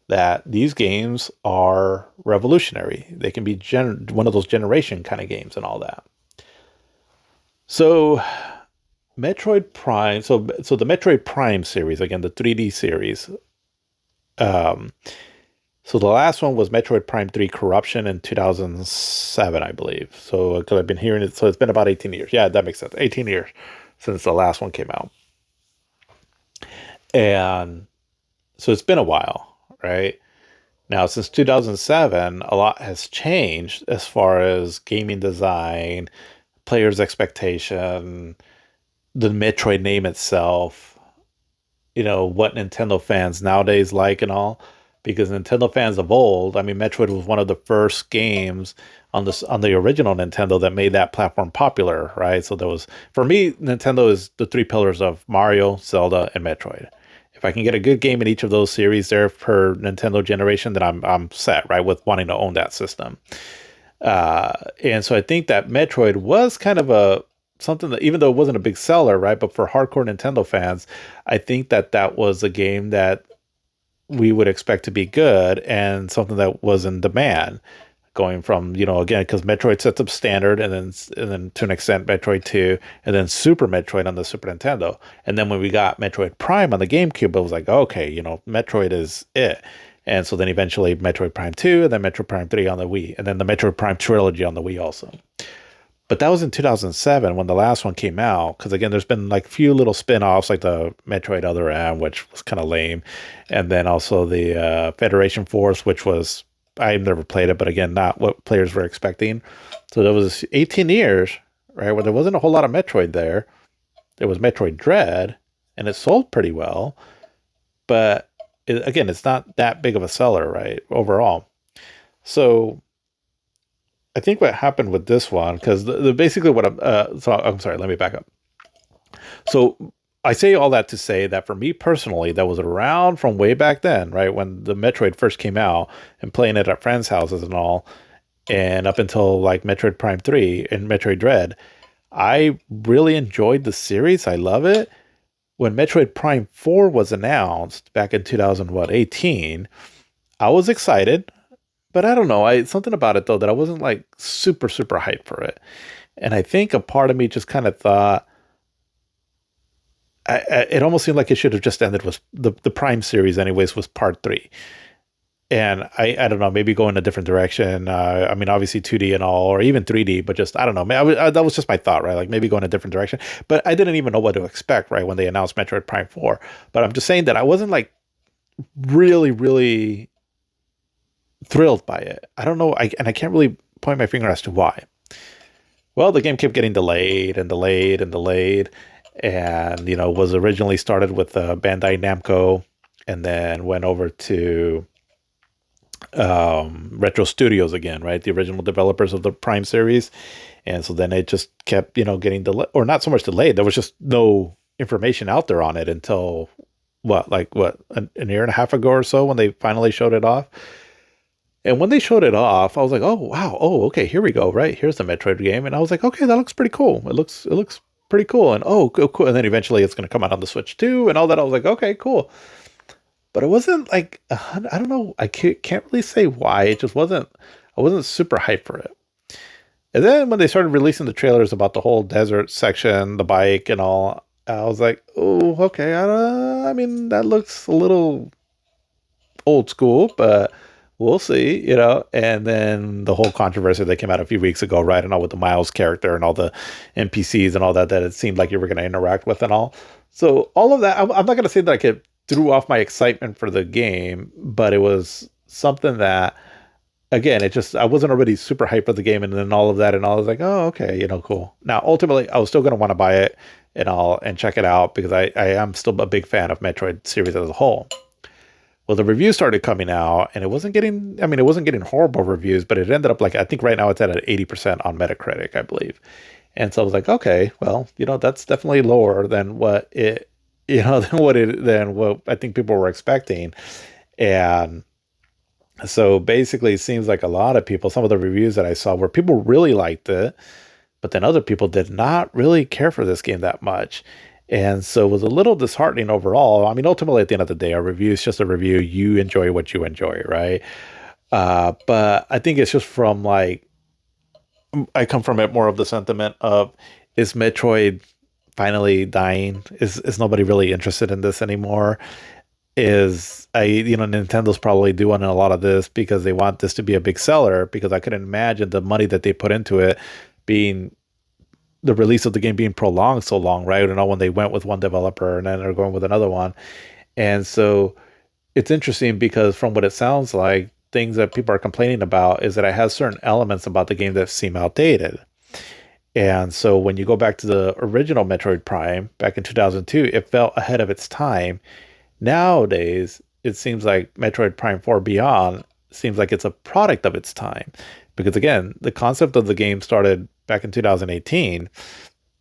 that these games are revolutionary. They can be one of those generation kind of games and all that. So Metroid Prime, so the Metroid Prime series, again, the 3D series, so the last one was Metroid Prime 3 Corruption in 2007, I believe. So because I've been hearing it, so it's been about 18 years. Yeah, that makes sense. 18 years since the last one came out. And so it's been a while, right? Now, since 2007, a lot has changed as far as gaming design, players' expectation, the Metroid name itself, what Nintendo fans nowadays like and all. Because Nintendo fans of old, I mean, Metroid was one of the first games on the original Nintendo that made that platform popular, right? So there was, for me, Nintendo is the three pillars of Mario, Zelda, and Metroid. If I can get a good game in each of those series there per Nintendo generation, then I'm set, right, with wanting to own that system. And so I think that Metroid was kind of a something that, even though it wasn't a big seller, right, but for hardcore Nintendo fans, I think that that was a game that we would expect to be good and something that was in demand. Going from, again, because Metroid sets up standard, and then to an extent Metroid 2, and then Super Metroid on the Super Nintendo. And then when we got Metroid Prime on the GameCube, it was like, okay, Metroid is it. And so then eventually Metroid Prime 2, and then Metroid Prime 3 on the Wii, and then the Metroid Prime trilogy on the Wii also. But that was in 2007 when the last one came out. Because again, there's been like few little spin-offs like the Metroid Other M, which was kind of lame. And then also the Federation Force, which was, I've never played it, but again, not what players were expecting. So there was 18 years, right, where there wasn't a whole lot of Metroid there. There was Metroid Dread, and it sold pretty well. But again, it's not that big of a seller, right, overall. So I think what happened with this one, because basically what I'm sorry, let me back up. So I say all that to say that for me personally, that was around from way back then, right, when the Metroid first came out, and playing it at friends' houses and all, and up until like Metroid Prime 3 and Metroid Dread, I really enjoyed the series. I love it. When Metroid Prime 4 was announced back in 2018, I was excited. But I don't know. Something about it though that I wasn't like super super hyped for it, and I think a part of me just kind of thought it almost seemed like it should have just ended with the Prime series, anyways, was part 3. And I don't know, maybe go in a different direction. I mean, obviously 2D and all, or even 3D, but just I don't know. That was just my thought, right? Like maybe go in a different direction. But I didn't even know what to expect, right, when they announced Metroid Prime 4. But I'm just saying that I wasn't like really really thrilled by it. I don't know, and I can't really point my finger as to why. Well, the game kept getting delayed and delayed and delayed, and was originally started with Bandai Namco, and then went over to Retro Studios again, right? The original developers of the Prime series, and so then it just kept getting delayed, or not so much delayed. There was just no information out there on it until an year and a half ago or so when they finally showed it off. And when they showed it off, I was like, "Oh wow, oh okay, here we go, right? Here's the Metroid game." And I was like, "Okay, that looks pretty cool. It looks pretty cool." And oh, cool. And then eventually, it's going to come out on the Switch too, and all that. I was like, "Okay, cool." But it wasn't like I don't know. I can't really say why. It just wasn't. I wasn't super hyped for it. And then when they started releasing the trailers about the whole desert section, the bike and all, I was like, "Oh, okay. I mean, that looks a little old school, but." We'll see. And then the whole controversy that came out a few weeks ago, right? And all with the Miles character and all the NPCs and all that it seemed like you were going to interact with and all. So all of that, I'm not going to say that it threw off my excitement for the game, but it was something that, again, I wasn't already super hyped for the game, and then all of that and all, I was like, oh, okay, cool. Now, ultimately, I was still going to want to buy it and check it out because I am still a big fan of Metroid series as a whole. Well, the reviews started coming out, and it wasn't getting horrible reviews, but it ended up like, I think right now it's at an 80% on Metacritic, I believe. And so I was like, okay, well, that's definitely lower than what it, than what I think people were expecting. And so basically it seems like a lot of people, some of the reviews that I saw where people really liked it, but then other people did not really care for this game that much. And so it was a little disheartening overall. I mean, ultimately, at the end of the day, a review is just a review. You enjoy what you enjoy, right? But I think it's just from like, I come from it more of the sentiment of, is Metroid finally dying? Is nobody really interested in this anymore? Nintendo's probably doing a lot of this because they want this to be a big seller, because I couldn't imagine the money that they put into it being the release of the game being prolonged so long, right? And all, when they went with one developer and then they're going with another one. And so it's interesting because from what it sounds like, things that people are complaining about is that it has certain elements about the game that seem outdated. And so when you go back to the original Metroid Prime back in 2002, it felt ahead of its time. Nowadays, it seems like Metroid Prime 4 Beyond seems like it's a product of its time. Because again, the concept of the game started back in 2018,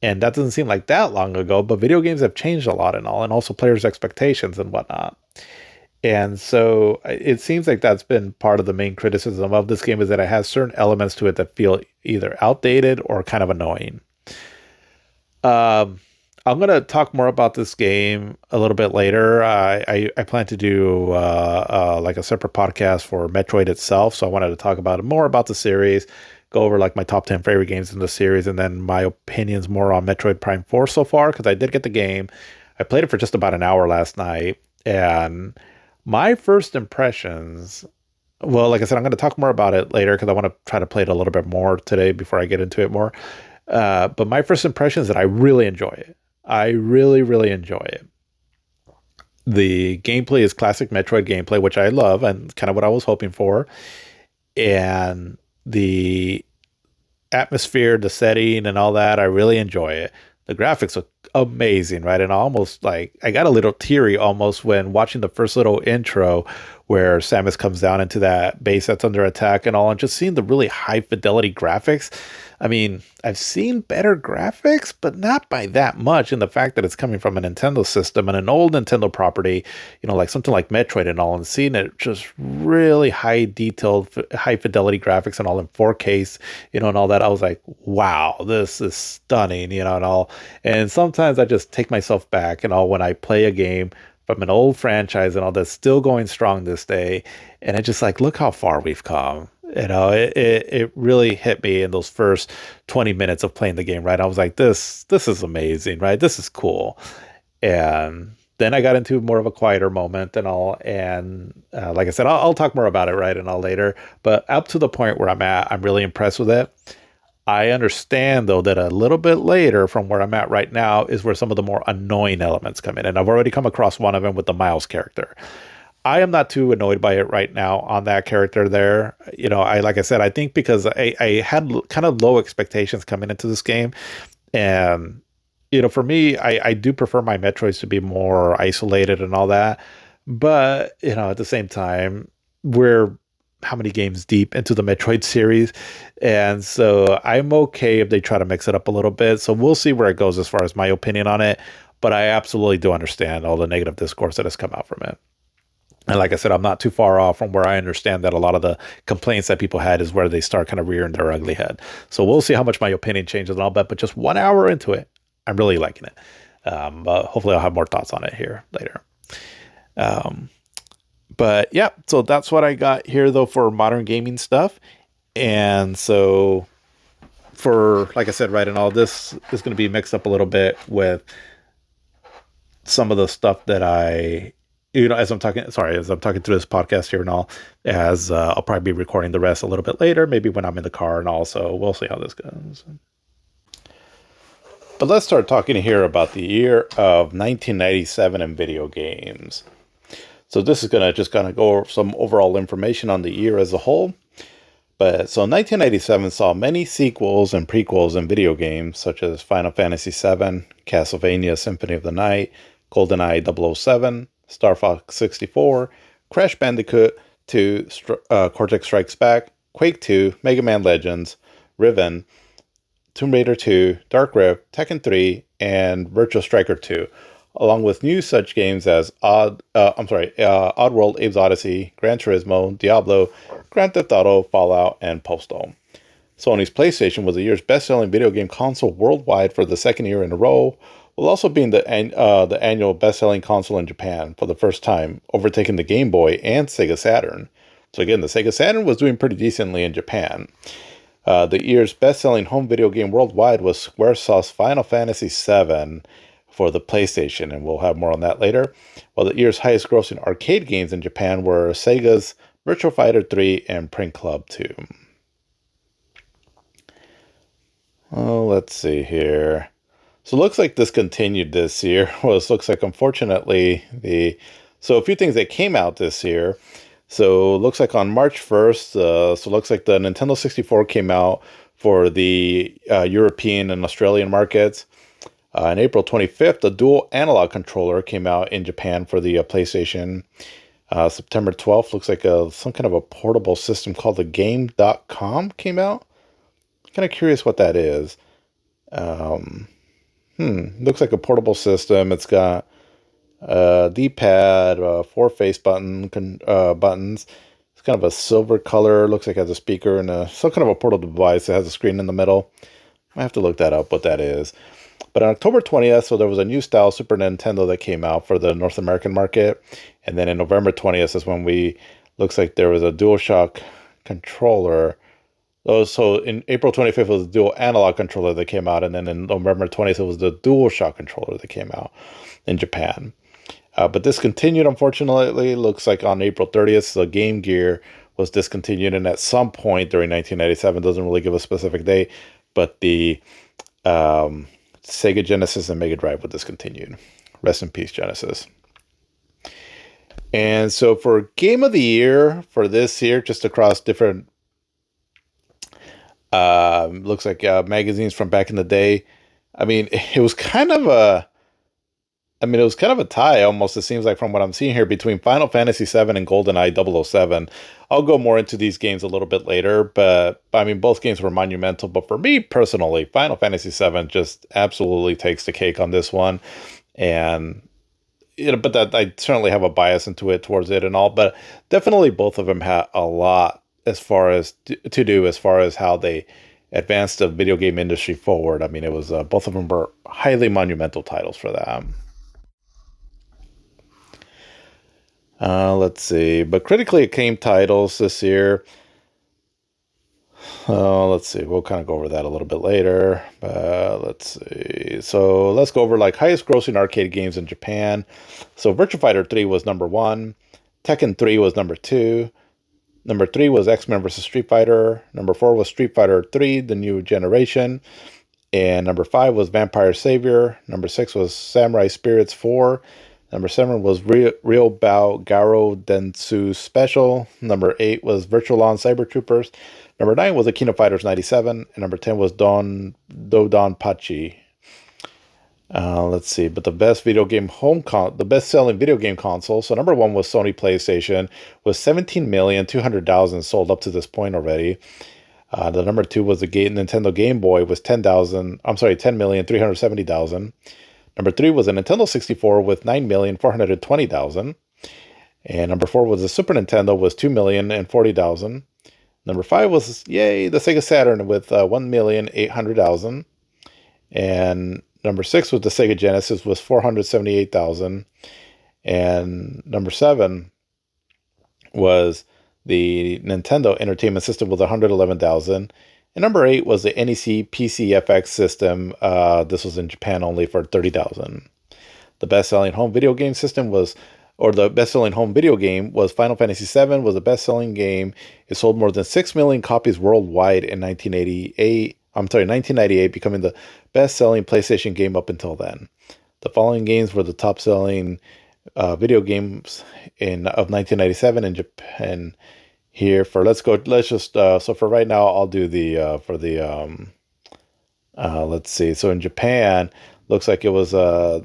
and that doesn't seem like that long ago, but video games have changed a lot and all, and also players' expectations and whatnot. And so it seems like that's been part of the main criticism of this game is that it has certain elements to it that feel either outdated or kind of annoying. Um, I'm going to talk more about this game a little bit later. I plan to do like a separate podcast for Metroid itself. So I wanted to talk about it more about the series, go over like my top 10 favorite games in the series, and then my opinions more on Metroid Prime 4 so far, because I did get the game. I played it for just about an hour last night. And my first impressions, well, like I said, I'm going to talk more about it later because I want to try to play it a little bit more today before I get into it more. But my first impression is that I really enjoy it. I really, really enjoy it. The gameplay is classic Metroid gameplay, which I love and kind of what I was hoping for. And the atmosphere, the setting, and all that, I really enjoy it. The graphics look amazing, right? And almost like I got a little teary almost when watching the first little intro where Samus comes down into that base that's under attack and all, and just seeing the really high fidelity graphics. I mean, I've seen better graphics, but not by that much. And the fact that it's coming from a Nintendo system and an old Nintendo property, like something like Metroid and all, and seeing it just really high detailed, high fidelity graphics and all in 4K, and all that, I was like, wow, this is stunning, and all. And sometimes I just take myself back and all when I play a game from an old franchise and all that's still going strong this day. And I just like, look how far we've come. It really hit me in those first 20 minutes of playing the game, right? I was like, this is amazing, right? This is cool. And then I got into more of a quieter moment and all. And like I said, I'll talk more about it, right? And all later. But up to the point where I'm at, I'm really impressed with it. I understand, though, that a little bit later from where I'm at right now is where some of the more annoying elements come in. And I've already come across one of them with the Miles character. I am not too annoyed by it right now on that character there. Like I said, I think because I had kind of low expectations coming into this game. And, for me, I do prefer my Metroids to be more isolated and all that. But, at the same time, we're how many games deep into the Metroid series. And so I'm okay if they try to mix it up a little bit. So we'll see where it goes as far as my opinion on it. But I absolutely do understand all the negative discourse that has come out from it. And like I said, I'm not too far off from where I understand that a lot of the complaints that people had is where they start kind of rearing their ugly head. So we'll see how much my opinion changes and all that. But just 1 hour into it, I'm really liking it. But hopefully I'll have more thoughts on it here later. But yeah, so that's what I got here though for modern gaming stuff. And so for, like I said, right, and all this is going to be mixed up a little bit with some of the stuff that as I'm talking through this podcast here and all, as I'll probably be recording the rest a little bit later, maybe when I'm in the car and all, so we'll see how this goes. But let's start talking here about the year of 1997 in video games. So this is going to go over some overall information on the year as a whole. But so 1997 saw many sequels and prequels in video games, such as Final Fantasy VII, Castlevania Symphony of the Night, GoldenEye 007, Star Fox 64, Crash Bandicoot 2, Cortex Strikes Back, Quake 2, Mega Man Legends, Riven, Tomb Raider 2, Dark Rift, Tekken 3, and Virtua Striker 2, along with new such games as Oddworld, Abe's Odyssey, Gran Turismo, Diablo, Grand Theft Auto, Fallout, and Postal. Sony's PlayStation was the year's best-selling video game console worldwide for the second year in a row, while also being the annual best-selling console in Japan for the first time, overtaking the Game Boy and Sega Saturn. So again, the Sega Saturn was doing pretty decently in Japan. The year's best-selling home video game worldwide was Squaresoft's Final Fantasy VII for the PlayStation, and we'll have more on that later. While the year's highest-grossing arcade games in Japan were Sega's Virtua Fighter 3 and Print Club 2. Oh, let's see here. So it looks like this continued this year. Well, it looks like, unfortunately, so a few things that came out this year. So it looks like on March 1st, so it looks like the Nintendo 64 came out for the European and Australian markets. On April 25th, the dual analog controller came out in Japan for the PlayStation. September 12th, looks like some kind of a portable system called the Game.com came out. Kind of curious what that is. Looks like a portable system. It's got a D-pad, four face buttons. It's kind of a silver color. Looks like it has a speaker and some kind of a portable device that has a screen in the middle. I have to look that up, what that is. But on October 20th, so there was a new style Super Nintendo that came out for the North American market. And then in November 20th is when looks like there was a DualShock controller. Oh, so in April 25th was the dual analog controller that came out. And then in November 20th, it was the DualShock controller that came out in Japan. But discontinued, unfortunately. Looks like on April 30th, the Game Gear was discontinued. And at some point during 1997, doesn't really give a specific day, but the Sega Genesis and Mega Drive were discontinued. Rest in peace, Genesis. And so for Game of the Year for this year, just across different, looks like magazines from back in the day. I mean, it was kind of a tie almost, it seems like, from what I'm seeing here, between Final Fantasy VII and GoldenEye 007. I'll go more into these games a little bit later, but I mean, both games were monumental. But for me personally, Final Fantasy VII just absolutely takes the cake on this one. And, but that I certainly have a bias towards it and all, but definitely both of them had a lot as far as to do as far as how they advanced the video game industry forward. I mean, it was both of them were highly monumental titles for that. Let's see. But critically acclaimed titles this year. Let's see. We'll kind of go over that a little bit later. Let's see. So let's go over like highest grossing arcade games in Japan. So Virtua Fighter 3 was number 1. Tekken 3 was number 2. Number 3 was X-Men vs. Street Fighter. Number 4 was Street Fighter 3, The New Generation. And number 5 was Vampire Savior. Number 6 was Samurai Spirits 4. Number 7 was Real Bao Garo Densu Special. Number 8 was Virtualon Cyber Troopers. Number 9 was Akino Fighters 97. And number 10 was Dodon Pachi. Let's see. But the the best-selling video game console. So number 1 was Sony PlayStation, with 17,200,000 sold up to this point already. The number 2 was the Nintendo Game Boy, was 10,370,000. Number 3 was a Nintendo 64 with 9,420,000. And number 4 was the Super Nintendo with 2,040,000. Number 5 was, the Sega Saturn with 1,800,000. And number 6 was the Sega Genesis with 478,000. And number 7 was the Nintendo Entertainment System with 111,000. And number 8 was the NEC PCFX system. This was in Japan only for 30,000. The best-selling home video game was Final Fantasy VII. Was the best-selling game. It sold more than 6 million copies worldwide in 1998, becoming the best-selling PlayStation game up until then. The following games were the top-selling video games of 1997 in Japan. Here for so for right now I'll do let's see. So in Japan, looks like it was let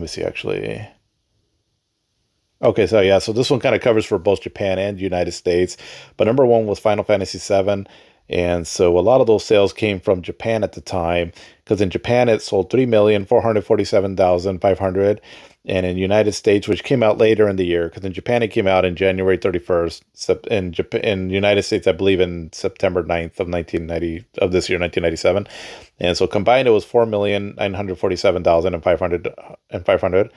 me see actually. Okay, so this one kind of covers for both Japan and United States. But number 1 was Final Fantasy VII. And so a lot of those sales came from Japan at the time, because in Japan it sold 3,447,500. And in United States, which came out later in the year, because in Japan it came out in January 31st. In United States, I believe in September 9th of this year, 1997. And so combined, it was 4,947,500.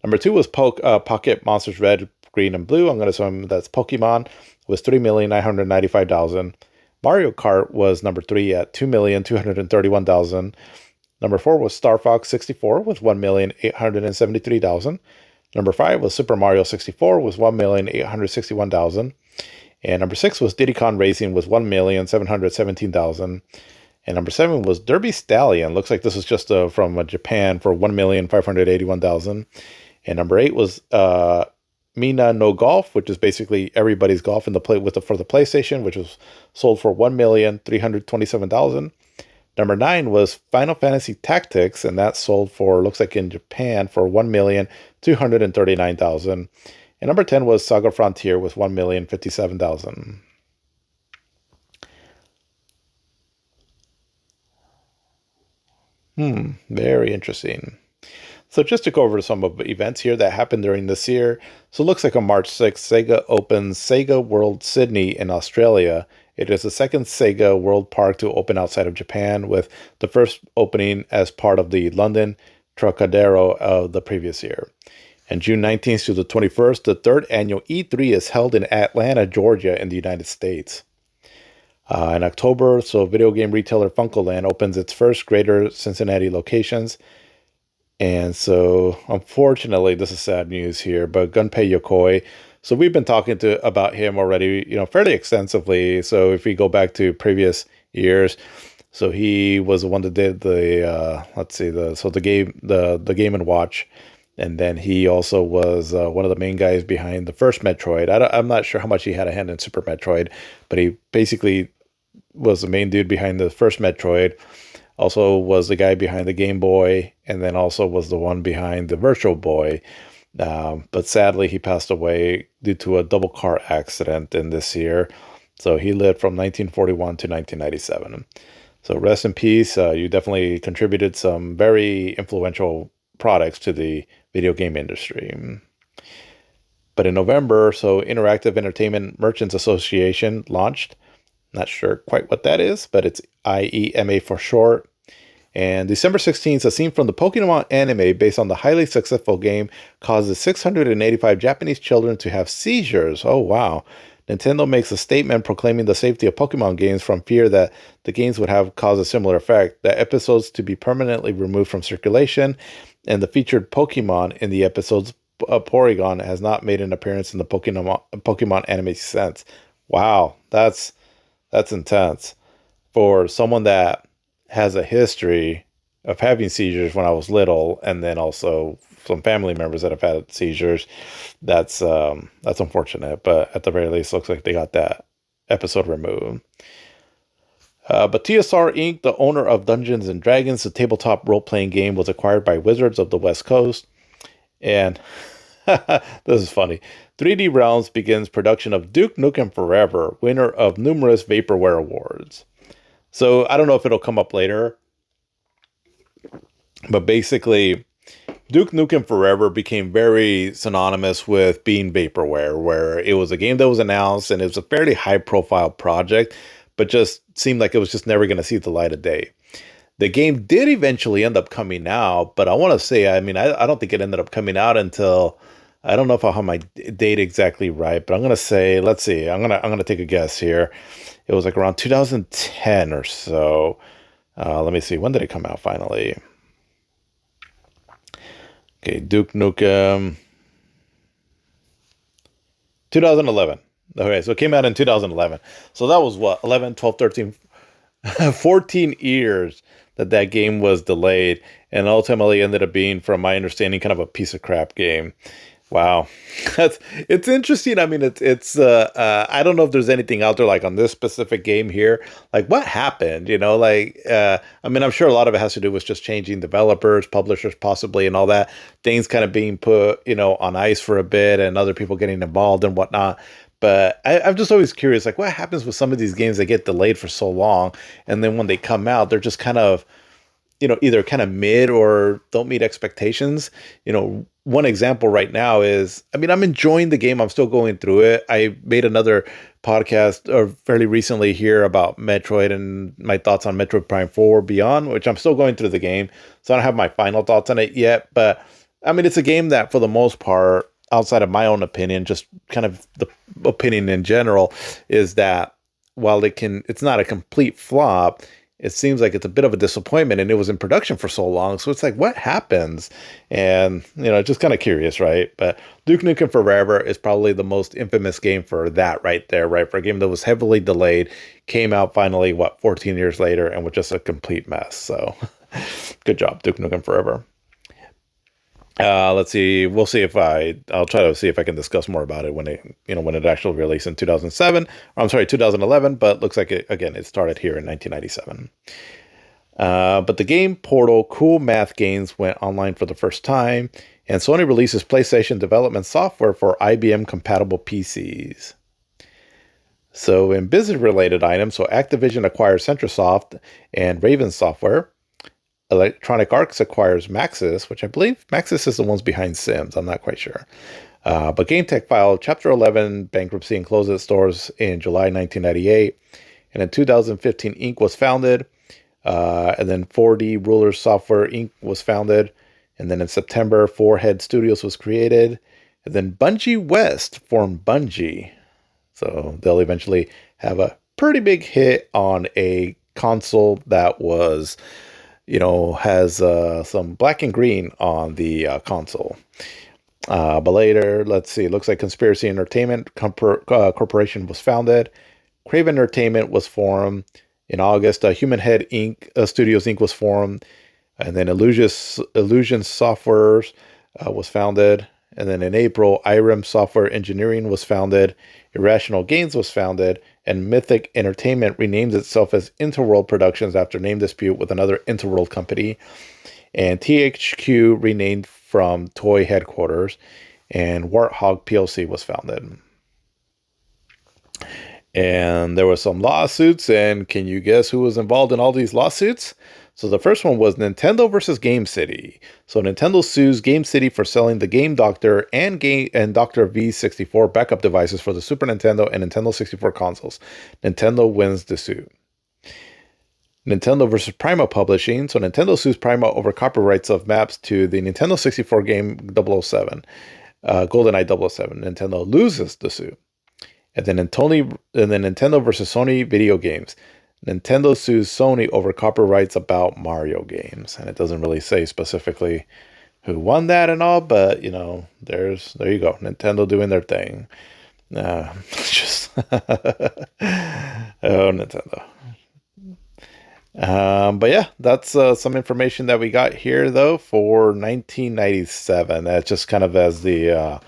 Number 2 was Pocket Monsters Red, Green, and Blue. I'm going to assume that's Pokemon, was 3,995,000. Mario Kart was number 3 at 2,231,000. Number 4 was Star Fox 64 with 1,873,000. Number 5 was Super Mario 64 with 1,861,000. And number 6 was Diddy Kong Racing with 1,717,000. And number 7 was Derby Stallion. Looks like this was just from Japan for 1,581,000. And number 8 was Mina No Golf, which is basically everybody's golf in the play with the for the PlayStation, which was sold for 1,327,000. Number 9 was Final Fantasy Tactics, and that sold for, looks like in Japan, for 1,239,000. And number 10 was Saga Frontier with 1,057,000. Very interesting. So just to go over some of the events here that happened during this year. So it looks like on March 6th, Sega opens Sega World Sydney in Australia. It is the second Sega World Park to open outside of Japan, with the first opening as part of the London Trocadero of the previous year. And June 19th to the 21st, the third annual E3 is held in Atlanta, Georgia in the United States. In October, so video game retailer FuncoLand opens its first Greater Cincinnati locations. And so, unfortunately, this is sad news here, but Gunpei Yokoi. So we've been talking about him already, fairly extensively. So if we go back to previous years, so he was the one that did the the Game and Watch, and then he also was one of the main guys behind the first Metroid. I'm not sure how much he had a hand in Super Metroid, but he basically was the main dude behind the first Metroid. Also was the guy behind the Game Boy, and then also was the one behind the Virtual Boy. But sadly, he passed away due to a double car accident in this year. So he lived from 1941 to 1997. So rest in peace. You definitely contributed some very influential products to the video game industry. But in November, so Interactive Entertainment Merchants Association launched. Not sure quite what that is, but it's IEMA for short. And December 16th, a scene from the Pokemon anime based on the highly successful game causes 685 Japanese children to have seizures. Oh, wow. Nintendo makes a statement proclaiming the safety of Pokemon games from fear that the games would have caused a similar effect. The episodes to be permanently removed from circulation, and the featured Pokemon in the episodes, Porygon, has not made an appearance in the Pokemon anime since. Wow, that's intense. For someone that has a history of having seizures when I was little, and then also some family members that have had seizures, that's unfortunate. But at the very least, looks like they got that episode removed. But TSR Inc., the owner of Dungeons and Dragons, the tabletop role-playing game, was acquired by Wizards of the West Coast. And this is funny. 3D Realms begins production of Duke Nukem Forever, winner of numerous Vaporware awards. So I don't know if it'll come up later, but basically Duke Nukem Forever became very synonymous with being Vaporware, where it was a game that was announced and it was a fairly high profile project, but just seemed like it was just never going to see the light of day. The game did eventually end up coming out, but I want to say, I don't think it ended up coming out until, I don't know if I'll have my date exactly right, but I'm going to say, let's see, I'm going to take a guess here. It was like around 2010 or so. Let me see. When did it come out finally? Okay, Duke Nukem. 2011. Okay, so it came out in 2011. So that was what? 11, 12, 13, 14 years that game was delayed, and ultimately ended up being, from my understanding, kind of a piece of crap game. Wow, it's interesting. I mean, it's I don't know if there's anything out there like on this specific game here, like what happened, I'm sure a lot of it has to do with just changing developers, publishers, possibly, and all that, things kind of being put, on ice for a bit, and other people getting involved and whatnot. But I'm just always curious, like what happens with some of these games that get delayed for so long, and then when they come out, they're just kind of, either kind of mid or don't meet expectations. One example right now is, I'm enjoying the game. I'm still going through it. I made another podcast fairly recently here about Metroid and my thoughts on Metroid Prime 4 Beyond, which I'm still going through the game. So I don't have my final thoughts on it yet. But it's a game that for the most part, outside of my own opinion, just kind of the opinion in general, is that while it's not a complete flop, it seems like it's a bit of a disappointment, and it was in production for so long. So it's like, what happens? And, just kind of curious, right? But Duke Nukem Forever is probably the most infamous game for that right there, right? For a game that was heavily delayed, came out finally, 14 years later, and was just a complete mess. So good job, Duke Nukem Forever. Let's see. We'll see if I'll try to see if I can discuss more about it when it actually released in 2007. Or, I'm sorry, 2011. But looks like it started here in 1997. But the game portal Cool Math Games went online for the first time, and Sony releases PlayStation development software for IBM compatible PCs. So in business-related items, so Activision acquires Centrosoft and Raven Software. Electronic Arts acquires Maxis, which I believe Maxis is the ones behind Sims. I'm not quite sure. But GameTech filed Chapter 11 bankruptcy and closed its stores in July 1998. And in 2015, Inc. was founded. And then 4D Ruler Software Inc. was founded. And then in September, Forehead Studios was created. And then Bungie West formed Bungie. So they'll eventually have a pretty big hit on a console that was, has some black and green on the console. But later, let's see, it looks like Conspiracy Entertainment Corporation was founded. Craven Entertainment was formed. In August, Human Head Inc. Studios Inc. was formed. And then Illusion Software was founded. And then in April, IREM Software Engineering was founded. Irrational Games was founded. And Mythic Entertainment renamed itself as Interworld Productions after name dispute with another Interworld company. And THQ renamed from Toy Headquarters. And Warthog PLC was founded. And there were some lawsuits, and can you guess who was involved in all these lawsuits? So the first one was Nintendo versus Game City. So Nintendo sues Game City for selling the Game Doctor and Doctor V64 backup devices for the Super Nintendo and Nintendo 64 consoles. Nintendo wins the suit. Nintendo versus Prima Publishing. So Nintendo sues Prima over copyrights of maps to the Nintendo 64 game 007, GoldenEye 007. Nintendo loses the suit. And then Nintendo versus Sony video games. Nintendo sues Sony over copyrights about Mario games. And it doesn't really say specifically who won that and all, but, there you go. Nintendo doing their thing. Just oh, Nintendo. But yeah, that's some information that we got here, though, for 1997. That's just kind of as the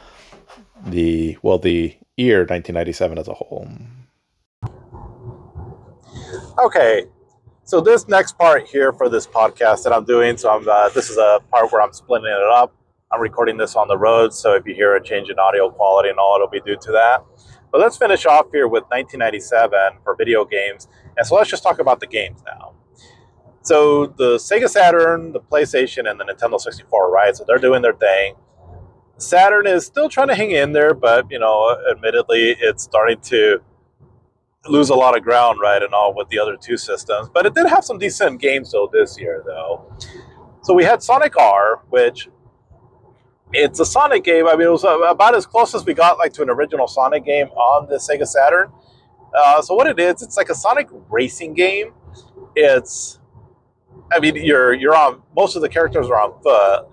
year 1997 as a whole. Okay, so this next part here for this podcast that I'm doing, this is a part where I'm splitting it up. I'm recording this on the road, so if you hear a change in audio quality and all, it'll be due to that. But let's finish off here with 1997 for video games, and so let's just talk about the games now. So the Sega Saturn, the PlayStation, and the Nintendo 64, right? So they're doing their thing. Saturn is still trying to hang in there, but, admittedly, it's starting to lose a lot of ground, right, and all with the other two systems. But it did have some decent games, though, this year, though. So we had Sonic R, which it's a Sonic game. I mean, it was about as close as we got, like, to an original Sonic game on the Sega Saturn. So what it is, it's like a Sonic racing game. You're on, most of the characters are on foot.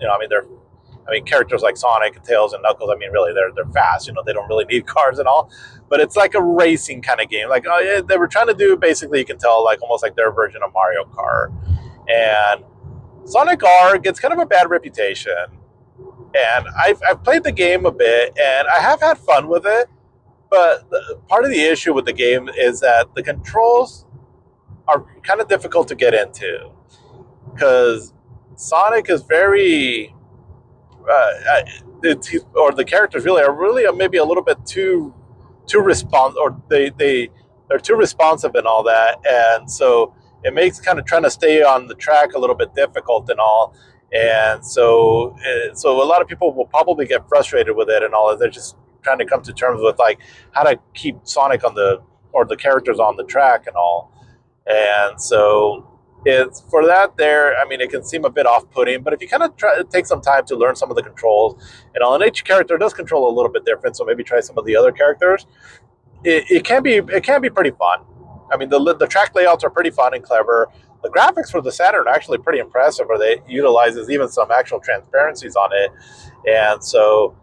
Characters like Sonic and Tails and Knuckles, really, they're fast. They don't really need cars and all. But it's like a racing kind of game. Like, they were trying to do, basically, you can tell, like, almost like their version of Mario Kart. And Sonic R gets kind of a bad reputation. And I've played the game a bit, and I have had fun with it. But part of the issue with the game is that the controls are kind of difficult to get into. Because Sonic is very... the characters are maybe a little bit too responsive, or they're too responsive and all that, and so it makes kind of trying to stay on the track a little bit difficult and all, and so a lot of people will probably get frustrated with it and all. They're just trying to come to terms with, like, how to keep Sonic the characters on the track and all, and so. It's for that there. It can seem a bit off-putting, but if you kind of take some time to learn some of the controls, and each character does control a little bit different, so maybe try some of the other characters. It can be pretty fun. The track layouts are pretty fun and clever. The graphics for the Saturn are actually pretty impressive, where they utilizes even some actual transparencies on it, and so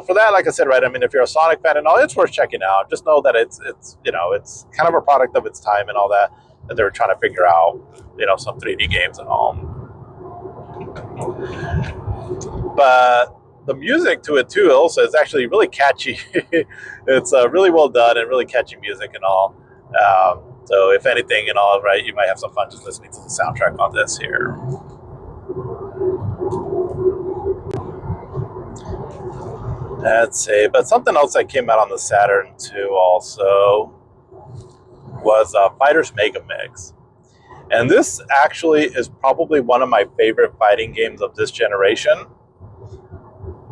for that, like I said, right, if you're a Sonic fan and all, it's worth checking out. Just know that it's kind of a product of its time and all that they were trying to figure out, some 3D games and all. But the music to it too also is actually really catchy. It's really well done and really catchy music and all. So if anything and all, right, you might have some fun just listening to the soundtrack on this here. Let's see. But something else that came out on the Saturn too also was Fighters Mega Mix. And this actually is probably one of my favorite fighting games of this generation.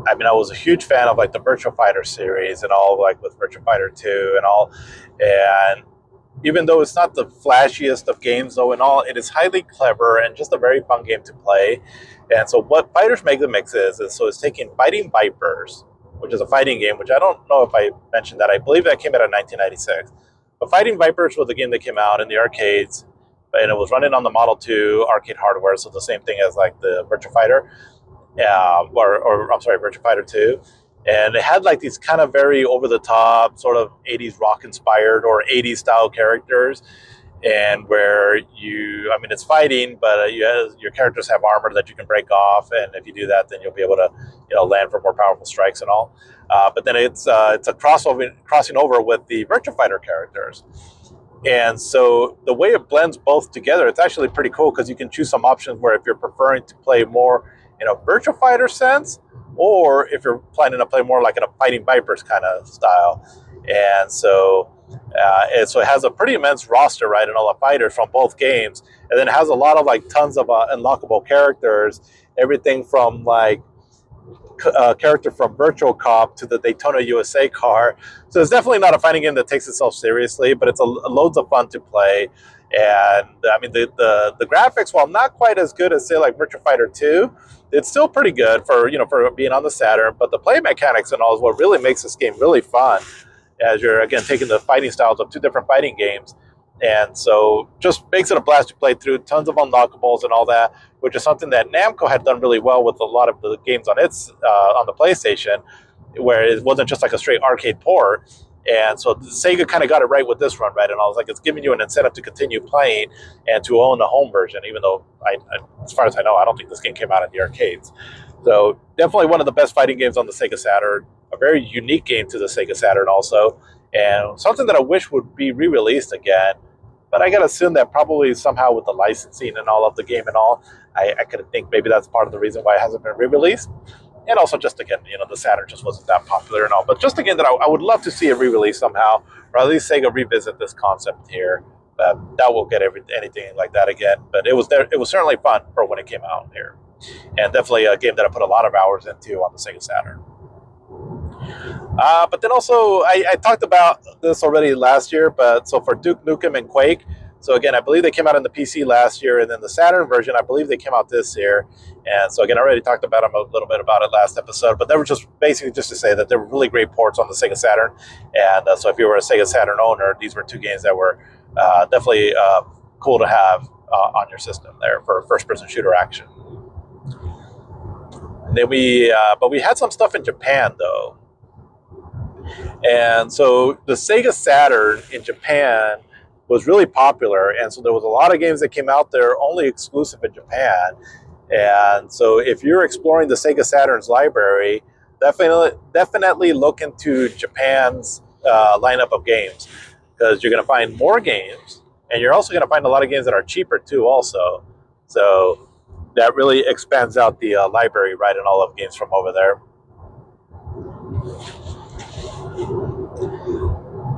I mean, I was a huge fan of like the Virtua Fighter series and all, like with Virtua Fighter 2 and all. And even though it's not the flashiest of games, though, and all, it is highly clever and just a very fun game to play. And so, what Fighters Mega Mix is so it's taking Fighting Vipers, which is a fighting game, which I don't know if I mentioned that. I believe that came out in 1996. But Fighting Vipers was a game that came out in the arcades, and it was running on the Model 2 arcade hardware, so the same thing as like the Virtua Fighter, or I'm sorry, Virtua Fighter 2. And it had like these kind of very over the top, sort of 80s rock inspired or 80s style characters. And where I mean, it's fighting, but your characters have armor that you can break off. And if you do that, then you'll be able to, land for more powerful strikes and all. But then it's a crossing over with the Virtua Fighter characters. And so the way it blends both together, it's actually pretty cool because you can choose some options where if you're preferring to play more in a Virtua Fighter sense, or if you're planning to play more like in a Fighting Vipers kind of style. And so, it has a pretty immense roster, right, and all the fighters from both games, and then it has a lot of like tons of unlockable characters, everything from like character from Virtual Cop to the Daytona USA car. So it's definitely not a fighting game that takes itself seriously, but it's loads of fun to play. And I mean, the graphics, while not quite as good as say like Virtua Fighter 2, it's still pretty good for for being on the Saturn. But the play mechanics and all is what really makes this game really fun, as you're again taking the fighting styles of two different fighting games. And so just makes it a blast to play through, tons of unlockables and all that, which is something that Namco had done really well with a lot of the games on on the PlayStation, where it wasn't just like a straight arcade port. And so Sega kind of got it right with this run, right? And I was like, it's giving you an incentive to continue playing and to own a home version, even though, as far as I know, I don't think this game came out in the arcades. So definitely one of the best fighting games on the Sega Saturn, a very unique game to the Sega Saturn also, and something that I wish would be re-released again. But I gotta assume that probably somehow with the licensing and all of the game and all, I could think maybe that's part of the reason why it hasn't been re-released. And also, just again, the Saturn just wasn't that popular and all. But just again, that I would love to see it re-released somehow, or at least Sega revisit this concept here. That will get anything like that again. But it was there. It was certainly fun for when it came out here, and definitely a game that I put a lot of hours into on the Sega Saturn. But then also, I talked about this already last year, but so for Duke Nukem and Quake, so again, I believe they came out in the PC last year, and then the Saturn version, I believe they came out this year. And so again, I already talked about them a little bit about it last episode, but they were just basically just to say that they were really great ports on the Sega Saturn. And so if you were a Sega Saturn owner, these were two games that were definitely cool to have on your system there for first-person shooter action. And then but we had some stuff in Japan though. And so the Sega Saturn in Japan was really popular, and so there was a lot of games that came out there only exclusive in Japan. And so if you're exploring the Sega Saturn's library, definitely look into Japan's lineup of games, because you're going to find more games, and you're also going to find a lot of games that are cheaper too also. So that really expands out the library, right, and all of games from over there.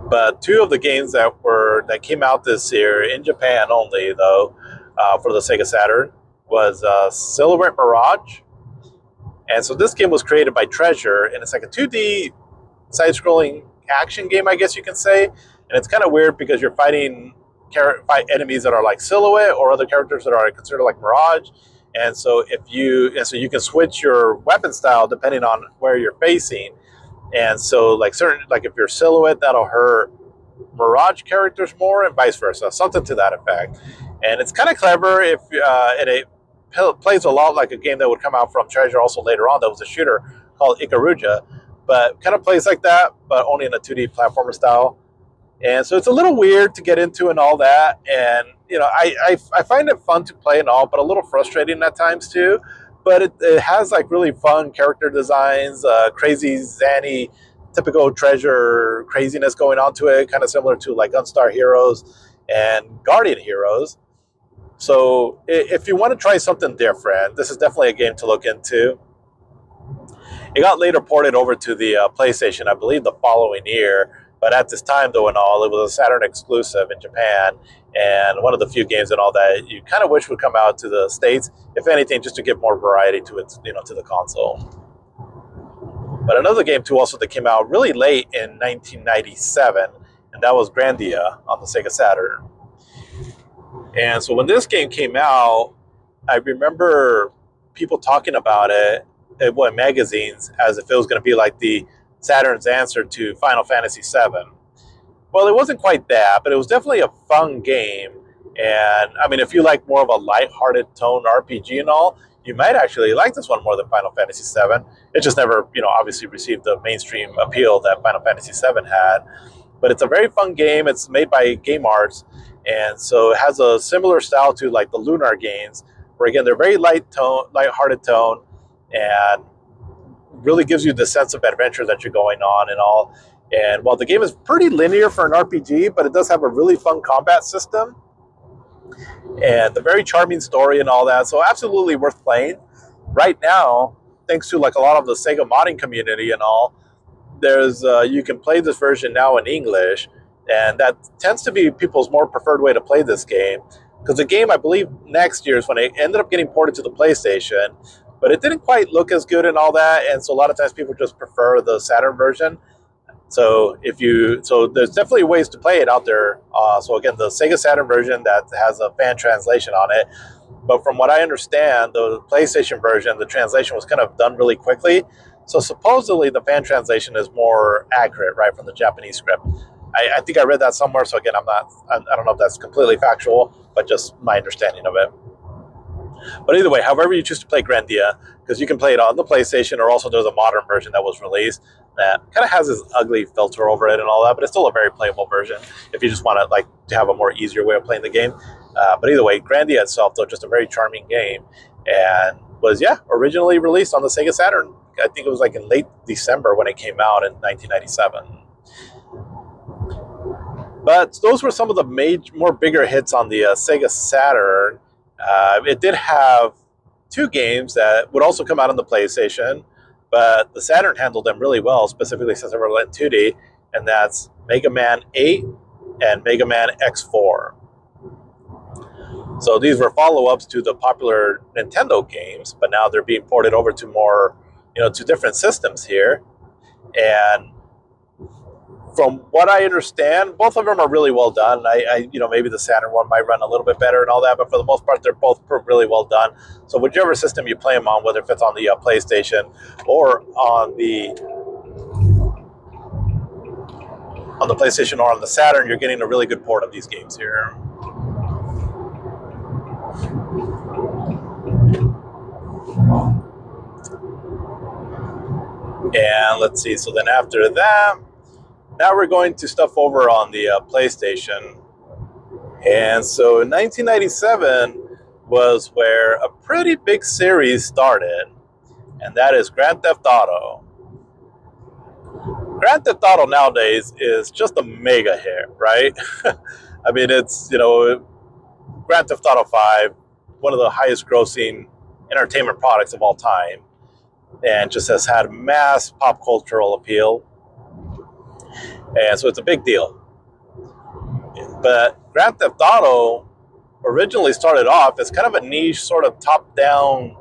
But two of the games that came out this year in Japan only, though, for the Sega Saturn, was Silhouette Mirage. And so this game was created by Treasure, and it's like a 2D side-scrolling action game, I guess you can say. And it's kind of weird because you're fighting enemies that are like Silhouette or other characters that are considered like Mirage. And so you can switch your weapon style depending on where you're facing. And so, like if you're Silhouette, that'll hurt Mirage characters more, and vice versa, something to that effect. And it's kind of clever and it plays a lot like a game that would come out from Treasure also later on. That was a shooter called Ikaruga, but kind of plays like that, but only in a 2D platformer style. And so it's a little weird to get into and all that. And I find it fun to play and all, but a little frustrating at times too. but it has like really fun character designs, crazy zany, typical treasure craziness going on to it, kind of similar to like Gunstar Heroes and Guardian Heroes. So if you want to try something different, this is definitely a game to look into. It got later ported over to the PlayStation, I believe, the following year. But at this time, though, and all, it was a Saturn exclusive in Japan, and one of the few games and all that you kind of wish would come out to the States, if anything, just to give more variety to its, to the console. But another game too, also that came out really late in 1997, and that was Grandia on the Sega Saturn. And so when this game came out, I remember people talking about it in magazines as if it was going to be like the Saturn's answer to Final Fantasy VII. Well, it wasn't quite that, but it was definitely a fun game. And I mean, if you like more of a light-hearted tone RPG and all, you might actually like this one more than Final Fantasy VII. It just never, obviously received the mainstream appeal that Final Fantasy VII had. But it's a very fun game. It's made by Game Arts, and so it has a similar style to like the Lunar games, where again they're very light-hearted tone, and really gives you the sense of adventure that you're going on and all. And while the game is pretty linear for an RPG, but it does have a really fun combat system and a very charming story and all that. So absolutely worth playing. Right now, thanks to like a lot of the Sega modding community and all, there's you can play this version now in English, and that tends to be people's more preferred way to play this game. Because the game, I believe, next year is when it ended up getting ported to the PlayStation, but it didn't quite look as good and all that, and so a lot of times people just prefer the Saturn version. So there's definitely ways to play it out there. So again, the Sega Saturn version that has a fan translation on it. But from what I understand, the PlayStation version, the translation was kind of done really quickly. So supposedly the fan translation is more accurate, right, from the Japanese script. I think I read that somewhere. So again, I don't know if that's completely factual, but just my understanding of it. But either way, however you choose to play Grandia, because you can play it on the PlayStation, or also there's a modern version that was released that kind of has this ugly filter over it and all that, but it's still a very playable version if you just want to have a more easier way of playing the game. But either way, Grandia itself, though, just a very charming game, and was originally released on the Sega Saturn. I think it was like in late December when it came out in 1997. But those were some of the more bigger hits on the Sega Saturn. It did have two games that would also come out on the PlayStation, but the Saturn handled them really well, specifically since they were in 2D, and that's Mega Man 8 and Mega Man X4. So these were follow-ups to the popular Nintendo games, but now they're being ported over to more, to different systems here. And from what I understand, both of them are really well done. Maybe the Saturn one might run a little bit better and all that, but for the most part, they're both really well done. So whichever system you play them on, whether if it's on the PlayStation or on the PlayStation or on the Saturn, you're getting a really good port of these games here. And let's see. So then after that, now we're going to stuff over on the PlayStation. And so 1997 was where a pretty big series started, and that is Grand Theft Auto. Grand Theft Auto nowadays is just a mega hit, right? I mean, it's, Grand Theft Auto 5, one of the highest grossing entertainment products of all time, and just has had mass pop cultural appeal. And so it's a big deal. But Grand Theft Auto originally started off as kind of a niche sort of top-down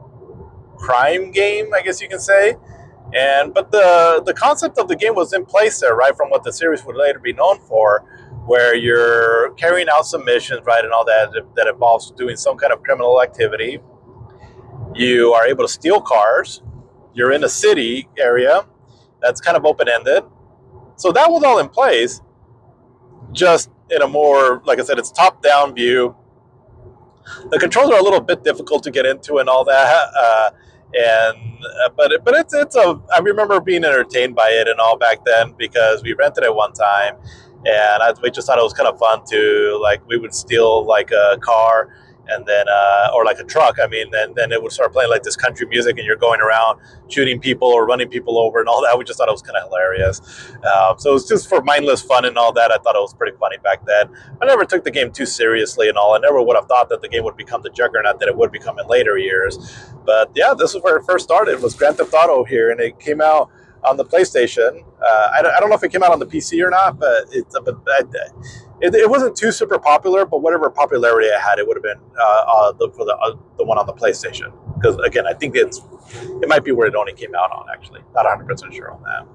crime game, I guess you can say. But the concept of the game was in place there, right, from what the series would later be known for, where you're carrying out some missions, right, and all that involves doing some kind of criminal activity. You are able to steal cars. You're in a city area that's kind of open-ended. So that was all in place, just in a more, like I said, it's top-down view. The controls are a little bit difficult to get into and all that, but it's I remember being entertained by it and all back then because we rented it one time, and we just thought it was kind of fun to, like, we would steal like a car and then or like a truck. I mean, and then it would start playing like this country music, and you're going around shooting people or running people over and all that. We just thought it was kind of hilarious. So it was just for mindless fun and all that. I thought it was pretty funny back then. I never took the game too seriously and all. I never would have thought that the game would become the juggernaut that it would become in later years. But yeah, this is where it first started. It was Grand Theft Auto here, and it came out on the PlayStation. I don't know if it came out on the PC or not, but it wasn't too super popular. But whatever popularity it had, it would have been for the one on the PlayStation. Because again, I think it might be where it only came out on. Actually, not 100% sure on that.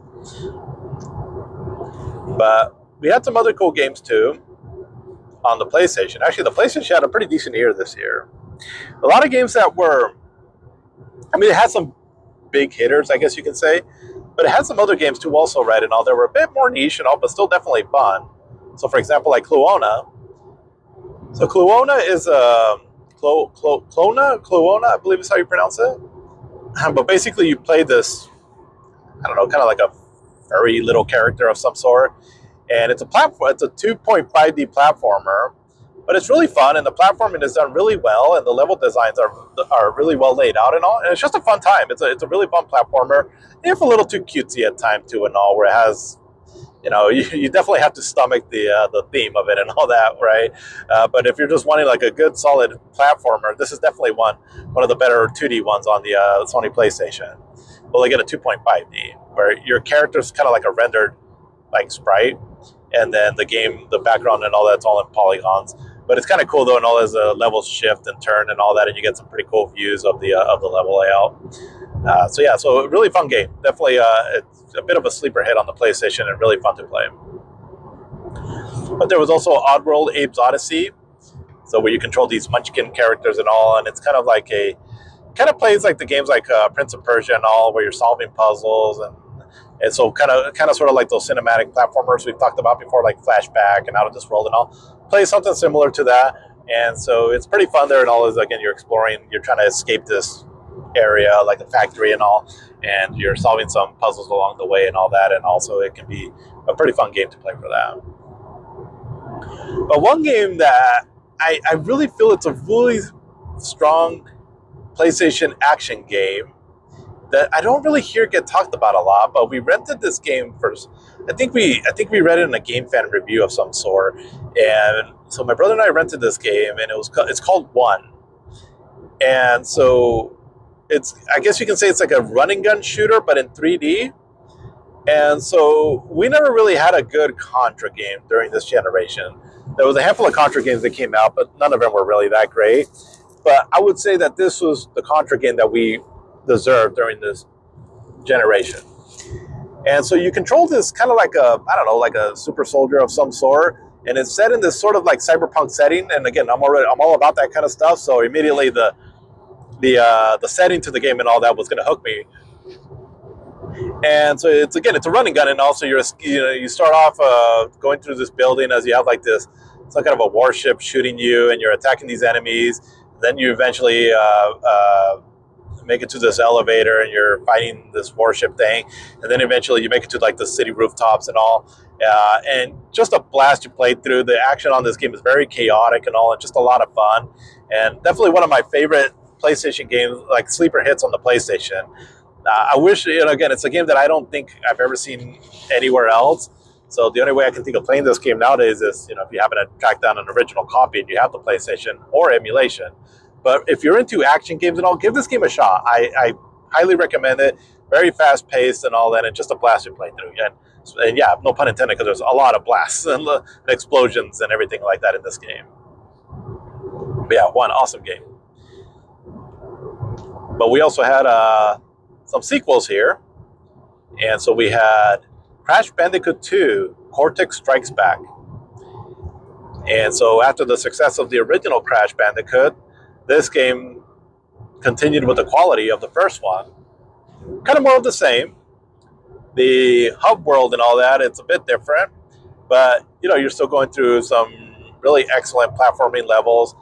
But we had some other cool games too on the PlayStation. Actually, the PlayStation had a pretty decent year this year. A lot of games that were, I mean, it had some big hitters, I guess you can say, but it had some other games too also, right, and all that were a bit more niche and all, but still definitely fun. So, for example, like Cluona. So Cluona is Cluona, I believe is how you pronounce it. But basically, you play this, I don't know, kind of like a furry little character of some sort, and it's a platform. It's a 2.5D platformer, but it's really fun, and the platforming is done really well, and the level designs are really well laid out and all, and it's just a fun time. It's a really fun platformer, if a little too cutesy at time too and all, where it has, you definitely have to stomach the theme of it and all that, right? But if you're just wanting like a good solid platformer, this is definitely one of the better 2D ones on the Sony PlayStation. Well, they get a 2.5D, where your character's kind of like a rendered like sprite, and then the background and all that's all in polygons. But it's kind of cool though, and all as the levels shift and turn and all that, and you get some pretty cool views of the level layout. So a really fun game. Definitely, it's a bit of a sleeper hit on the PlayStation and really fun to play. But there was also Oddworld Abe's Odyssey, so where you control these Munchkin characters and all, and it's kind of plays like the games like Prince of Persia and all, where you're solving puzzles and so kind of sort of like those cinematic platformers we've talked about before, like Flashback and Out of This World and all. Play something similar to that, and so it's pretty fun there. And all is, again, you're exploring, you're trying to escape this area, like a factory and all, and you're solving some puzzles along the way and all that. And also, it can be a pretty fun game to play for that. But one game that I really feel it's a really strong PlayStation action game that I don't really hear get talked about a lot, but we rented this game first. I think we read it in a Game Fan review of some sort, and so my brother and I rented this game, and it's called One, and so I guess you can say it's like a running gun shooter, but in 3D. And so we never really had a good Contra game during this generation. There was a handful of Contra games that came out, but none of them were really that great. But I would say that this was the Contra game that we deserved during this generation. And so you control this kind of like like a super soldier of some sort, and it's set in this sort of like cyberpunk setting. And again, I'm all about that kind of stuff. So immediately the setting to the game and all that was going to hook me. And so it's a running gun, and also you start off going through this building as you have like this some kind of a warship shooting you, and you're attacking these enemies. Then you eventually make it to this elevator, and you're fighting this warship thing, and then eventually you make it to like the city rooftops and all. And just a blast to play through. The action on this game is very chaotic and all, and just a lot of fun, and definitely one of my favorite PlayStation games, like sleeper hits on the PlayStation. I wish, again, it's a game that I don't think I've ever seen anywhere else. So the only way I can think of playing this game nowadays is, if you happen to track down an original copy and you have the PlayStation or emulation. But if you're into action games and all, give this game a shot. I highly recommend it. Very fast paced and all that, and just a blast to play through. And yeah, no pun intended, because there's a lot of blasts and explosions and everything like that in this game. But yeah, one awesome game. But we also had some sequels here. And so we had Crash Bandicoot 2, Cortex Strikes Back. And so after the success of the original Crash Bandicoot, this game continued with the quality of the first one. Kind of more of the same. The hub world and all that, it's a bit different. But, you're still going through some really excellent platforming levels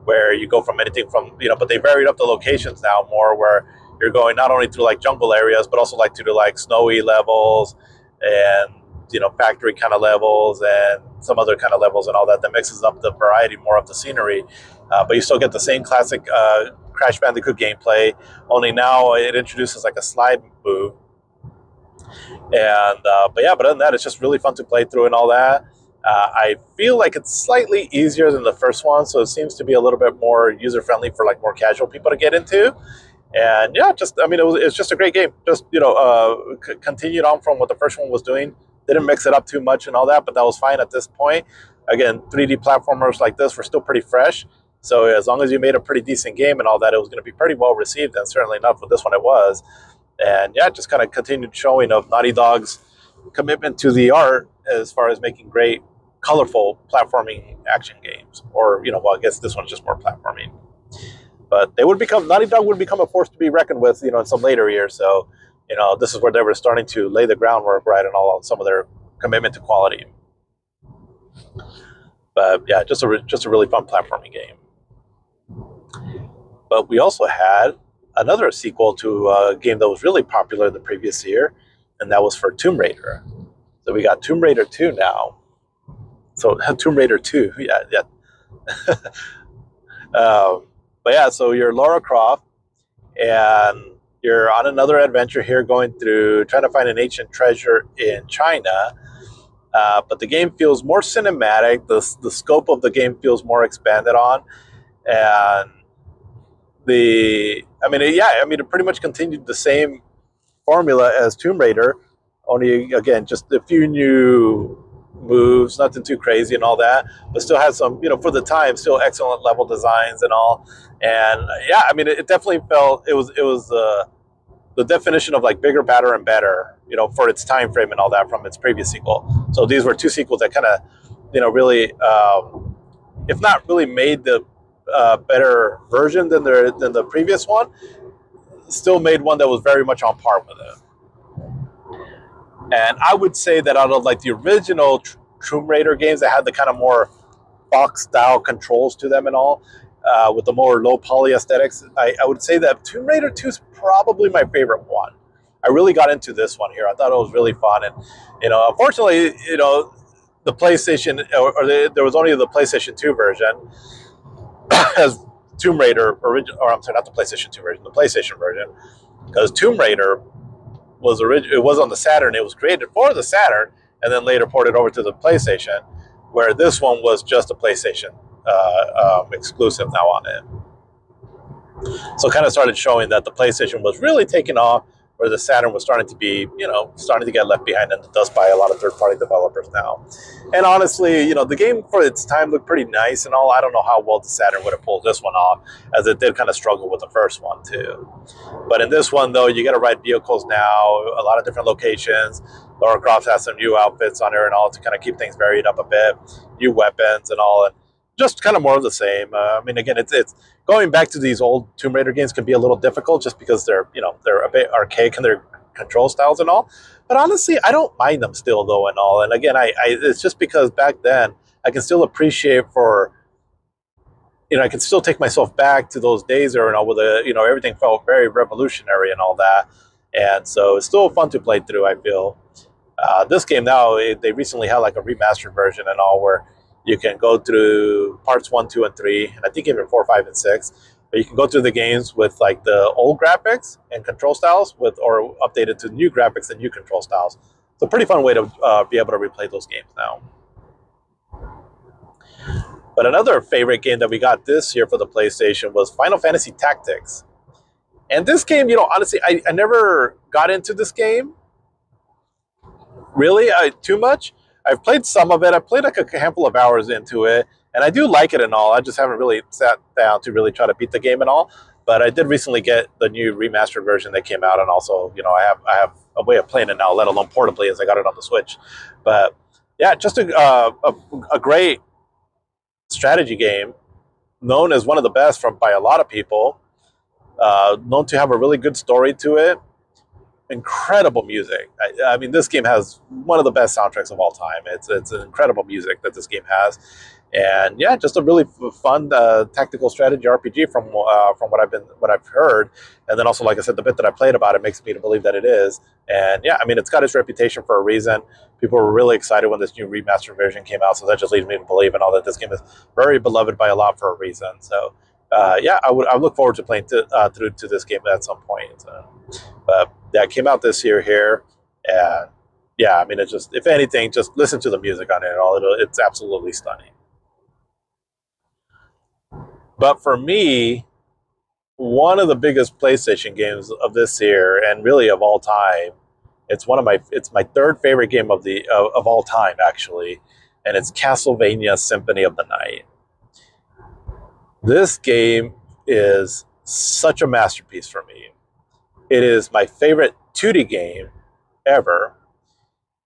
where you go from anything from, but they varied up the locations now more, where you're going not only through like jungle areas, but also like to do like snowy levels and, factory kind of levels and some other kind of levels and all that mixes up the variety more of the scenery. but you still get the same classic Crash Bandicoot gameplay. Only now it introduces like a slide move. And but yeah, but other than that, it's just really fun to play through and all that. I feel like it's slightly easier than the first one, so it seems to be a little bit more user friendly for like more casual people to get into. And yeah, just I mean, it's just a great game. Just continued on from what the first one was doing. Didn't mix it up too much and all that, but that was fine at this point. Again, 3D platformers like this were still pretty fresh. So as long as you made a pretty decent game and all that, it was going to be pretty well received, and certainly enough with this one it was. And yeah, just kind of continued showing of Naughty Dog's commitment to the art as far as making great, colorful platforming action games. Or well, I guess this one's just more platforming. But they would become Naughty Dog would become a force to be reckoned with, in some later years. So, this is where they were starting to lay the groundwork, right, and all on some of their commitment to quality. But yeah, just a really fun platforming game. But we also had another sequel to a game that was really popular the previous year, and that was for Tomb Raider. So we got Tomb Raider 2 now. So Tomb Raider 2, yeah. But yeah, so you're Lara Croft, and you're on another adventure here, going through trying to find an ancient treasure in China. But the game feels more cinematic. The scope of the game feels more expanded on, and it pretty much continued the same formula as Tomb Raider, only again just a few new moves, nothing too crazy and all that, but still has some, for the time, still excellent level designs and all. And yeah, it definitely felt it was the definition of like bigger, badder, and better, for its time frame and all that from its previous sequel. So these were two sequels that kind of, really, if not really made the better version than the previous one, still made one that was very much on par with it. And I would say that out of like the original Tomb Raider games that had the kind of more box style controls to them and all, with the more low poly aesthetics, I would say that Tomb Raider 2 is probably my favorite one. I really got into this one here. I thought it was really fun. And, unfortunately, the PlayStation, there was only the PlayStation 2 version as Tomb Raider original, or I'm sorry, not the PlayStation 2 version, the PlayStation version, because Tomb Raider it was on the Saturn. It was created for the Saturn and then later ported over to the PlayStation, where this one was just a PlayStation exclusive now on it. So it kind of started showing that the PlayStation was really taking off, where the Saturn was starting to be, starting to get left behind in the dust by a lot of third-party developers now. And honestly, the game for its time looked pretty nice and all. I don't know how well the Saturn would have pulled this one off, as it did kind of struggle with the first one too. But in this one, though, you get to ride vehicles now, a lot of different locations. Lara Croft has some new outfits on her and all to kind of keep things varied up a bit, new weapons and all, and just kind of more of the same. Again, it's going back to these old Tomb Raider games can be a little difficult just because they're a bit archaic in their control styles and all. But honestly, I don't mind them still though and all. And again, I it's just because back then I can still appreciate for. I can still take myself back to those days, or with everything felt very revolutionary and all that, and so it's still fun to play through. I feel this game now, they recently had like a remastered version and all, where you can go through parts 1, 2, and 3, and I think even 4, 5, and 6. But you can go through the games with like the old graphics and control styles, or updated to new graphics and new control styles. It's a pretty fun way to be able to replay those games now. But another favorite game that we got this year for the PlayStation was Final Fantasy Tactics. And this game, honestly, I never got into this game really too much. I've played some of it. I played like a handful of hours into it, and I do like it and all. I just haven't really sat down to really try to beat the game and all. But I did recently get the new remastered version that came out, and also, I have a way of playing it now, let alone portably, as I got it on the Switch. But yeah, just a great strategy game, known as one of the best by a lot of people, known to have a really good story to it, incredible music. I mean, this game has one of the best soundtracks of all time. It's an incredible music that this game has, and yeah, just a really fun tactical strategy RPG from what I've heard, and then also, like I said, the bit that I played about it makes me to believe that it is. And yeah, I mean, it's got its reputation for a reason. People were really excited when this new remastered version came out, so that just leads me to believe and all that this game is very beloved by a lot for a reason. So yeah, I look forward to playing through to this game at some point. But yeah, it came out this year here, and yeah, I mean, it's just if anything, just listen to the music on it and all. It's absolutely stunning. But for me, one of the biggest PlayStation games of this year and really of all time, it's my third favorite game of all time actually, and it's Castlevania Symphony of the Night. This game is such a masterpiece for me. It is my favorite 2D game ever.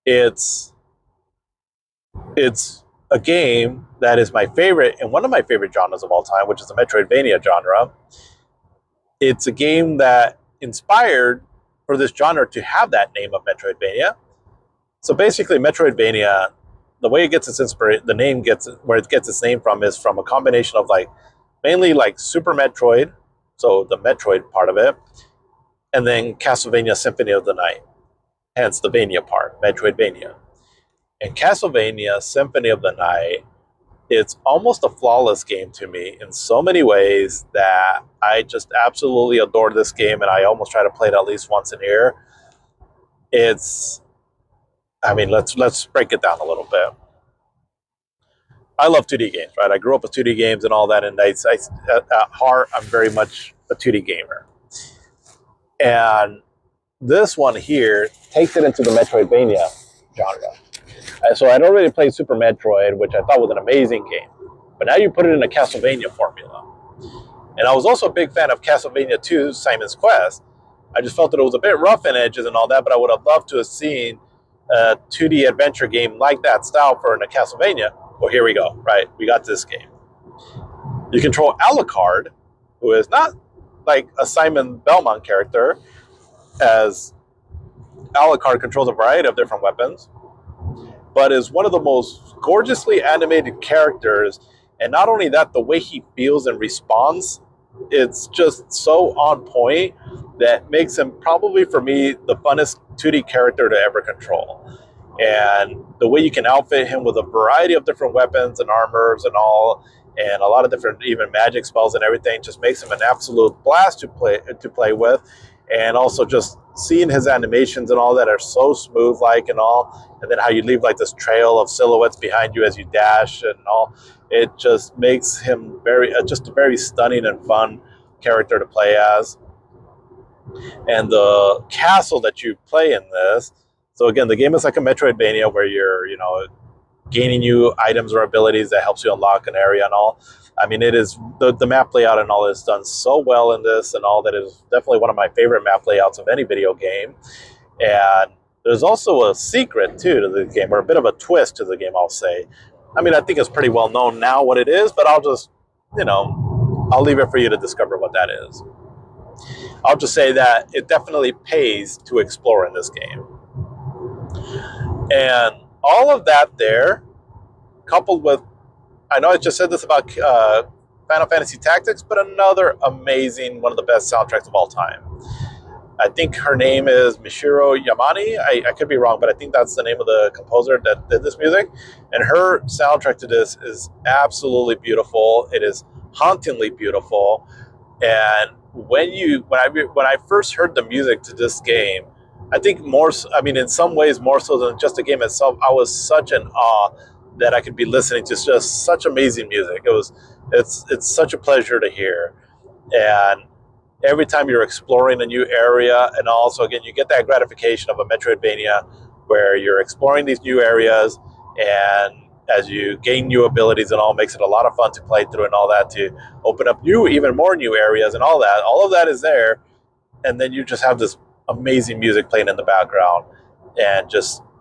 It's it's a game that is my favorite and one of my favorite genres of all time, which is the Metroidvania genre. It's a game that inspired for this genre to have that name of Metroidvania. So basically, Metroidvania, the way it gets its inspiration, the name gets where it gets its name from is from a combination of like mainly like Super Metroid, so the Metroid part of it, and then Castlevania Symphony of the Night, hence the Vania part, Metroidvania. And Castlevania Symphony of the Night, it's almost a flawless game to me in so many ways that I just absolutely adore this game, and I almost try to play it at least once a year. It's, I mean, let's break it down a little bit. I love 2D games, right? I grew up with 2D games and all that, and at heart, I'm very much a 2D gamer. And this one here takes it into the Metroidvania genre. So I'd already played Super Metroid, which I thought was an amazing game. But now you put it in a Castlevania formula. And I was also a big fan of Castlevania 2, Simon's Quest. I just felt that it was a bit rough in edges and all that, but I would have loved to have seen a 2D adventure game like that style for a Castlevania. Well, here we go, right? We got this game. You control Alucard, who is not like a Simon Belmont character, as Alucard controls a variety of different weapons, but is one of the most gorgeously animated characters. And not only that, the way he feels and responds, it's just so on point that makes him probably for me the funnest 2D character to ever control. And the way you can outfit him with a variety of different weapons and armors and all, and a lot of different even magic spells and everything, just makes him an absolute blast to play with. And also just seeing his animations and all that are so smooth like and all, and then how you leave like this trail of silhouettes behind you as you dash and all, it just makes him just a very stunning and fun character to play as. And the castle that you play in this, so again, the game is like a Metroidvania where you're, gaining new items or abilities that helps you unlock an area and all. I mean, it is the map layout and all is done so well in this and all that is definitely one of my favorite map layouts of any video game. And there's also a secret too to the game, or a bit of a twist to the game, I'll say. I mean, I think it's pretty well known now what it is, but I'll leave it for you to discover what that is. I'll just say that it definitely pays to explore in this game. And all of that there, coupled with, I know I just said this about Final Fantasy Tactics, but another amazing, one of the best soundtracks of all time. I think her name is Michiru Yamane. I could be wrong, but I think that's the name of the composer that did this music. And her soundtrack to this is absolutely beautiful. It is hauntingly beautiful. And when I first heard the music to this game, I think more. I mean, in some ways, more so than just the game itself, I was such in awe that I could be listening to just such amazing music. It's such a pleasure to hear, and every time you're exploring a new area, and also again you get that gratification of a Metroidvania where you're exploring these new areas, and as you gain new abilities and all, makes it a lot of fun to play through and all that, to open up even more new areas and all of that is there. And then you just have this amazing music playing in the background, and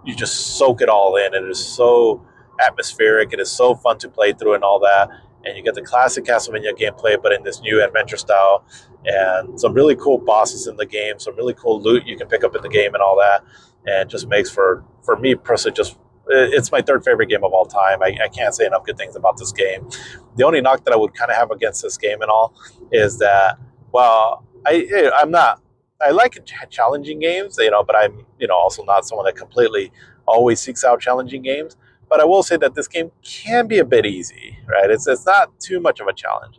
you just soak it all in. It is so atmospheric. It is so fun to play through and all that. and you get the classic Castlevania gameplay, but in this new adventure style, and some really cool bosses in the game, some really cool loot you can pick up in the game, and all that, and just makes for me personally just it's my third favorite game of all time. I can't say enough good things about this game. The only knock that I would kind of have against this game and all is that, well, I'm not. I like challenging games, but I'm also not someone that completely always seeks out challenging games. But I will say that this game can be a bit easy, right? It's not too much of a challenge,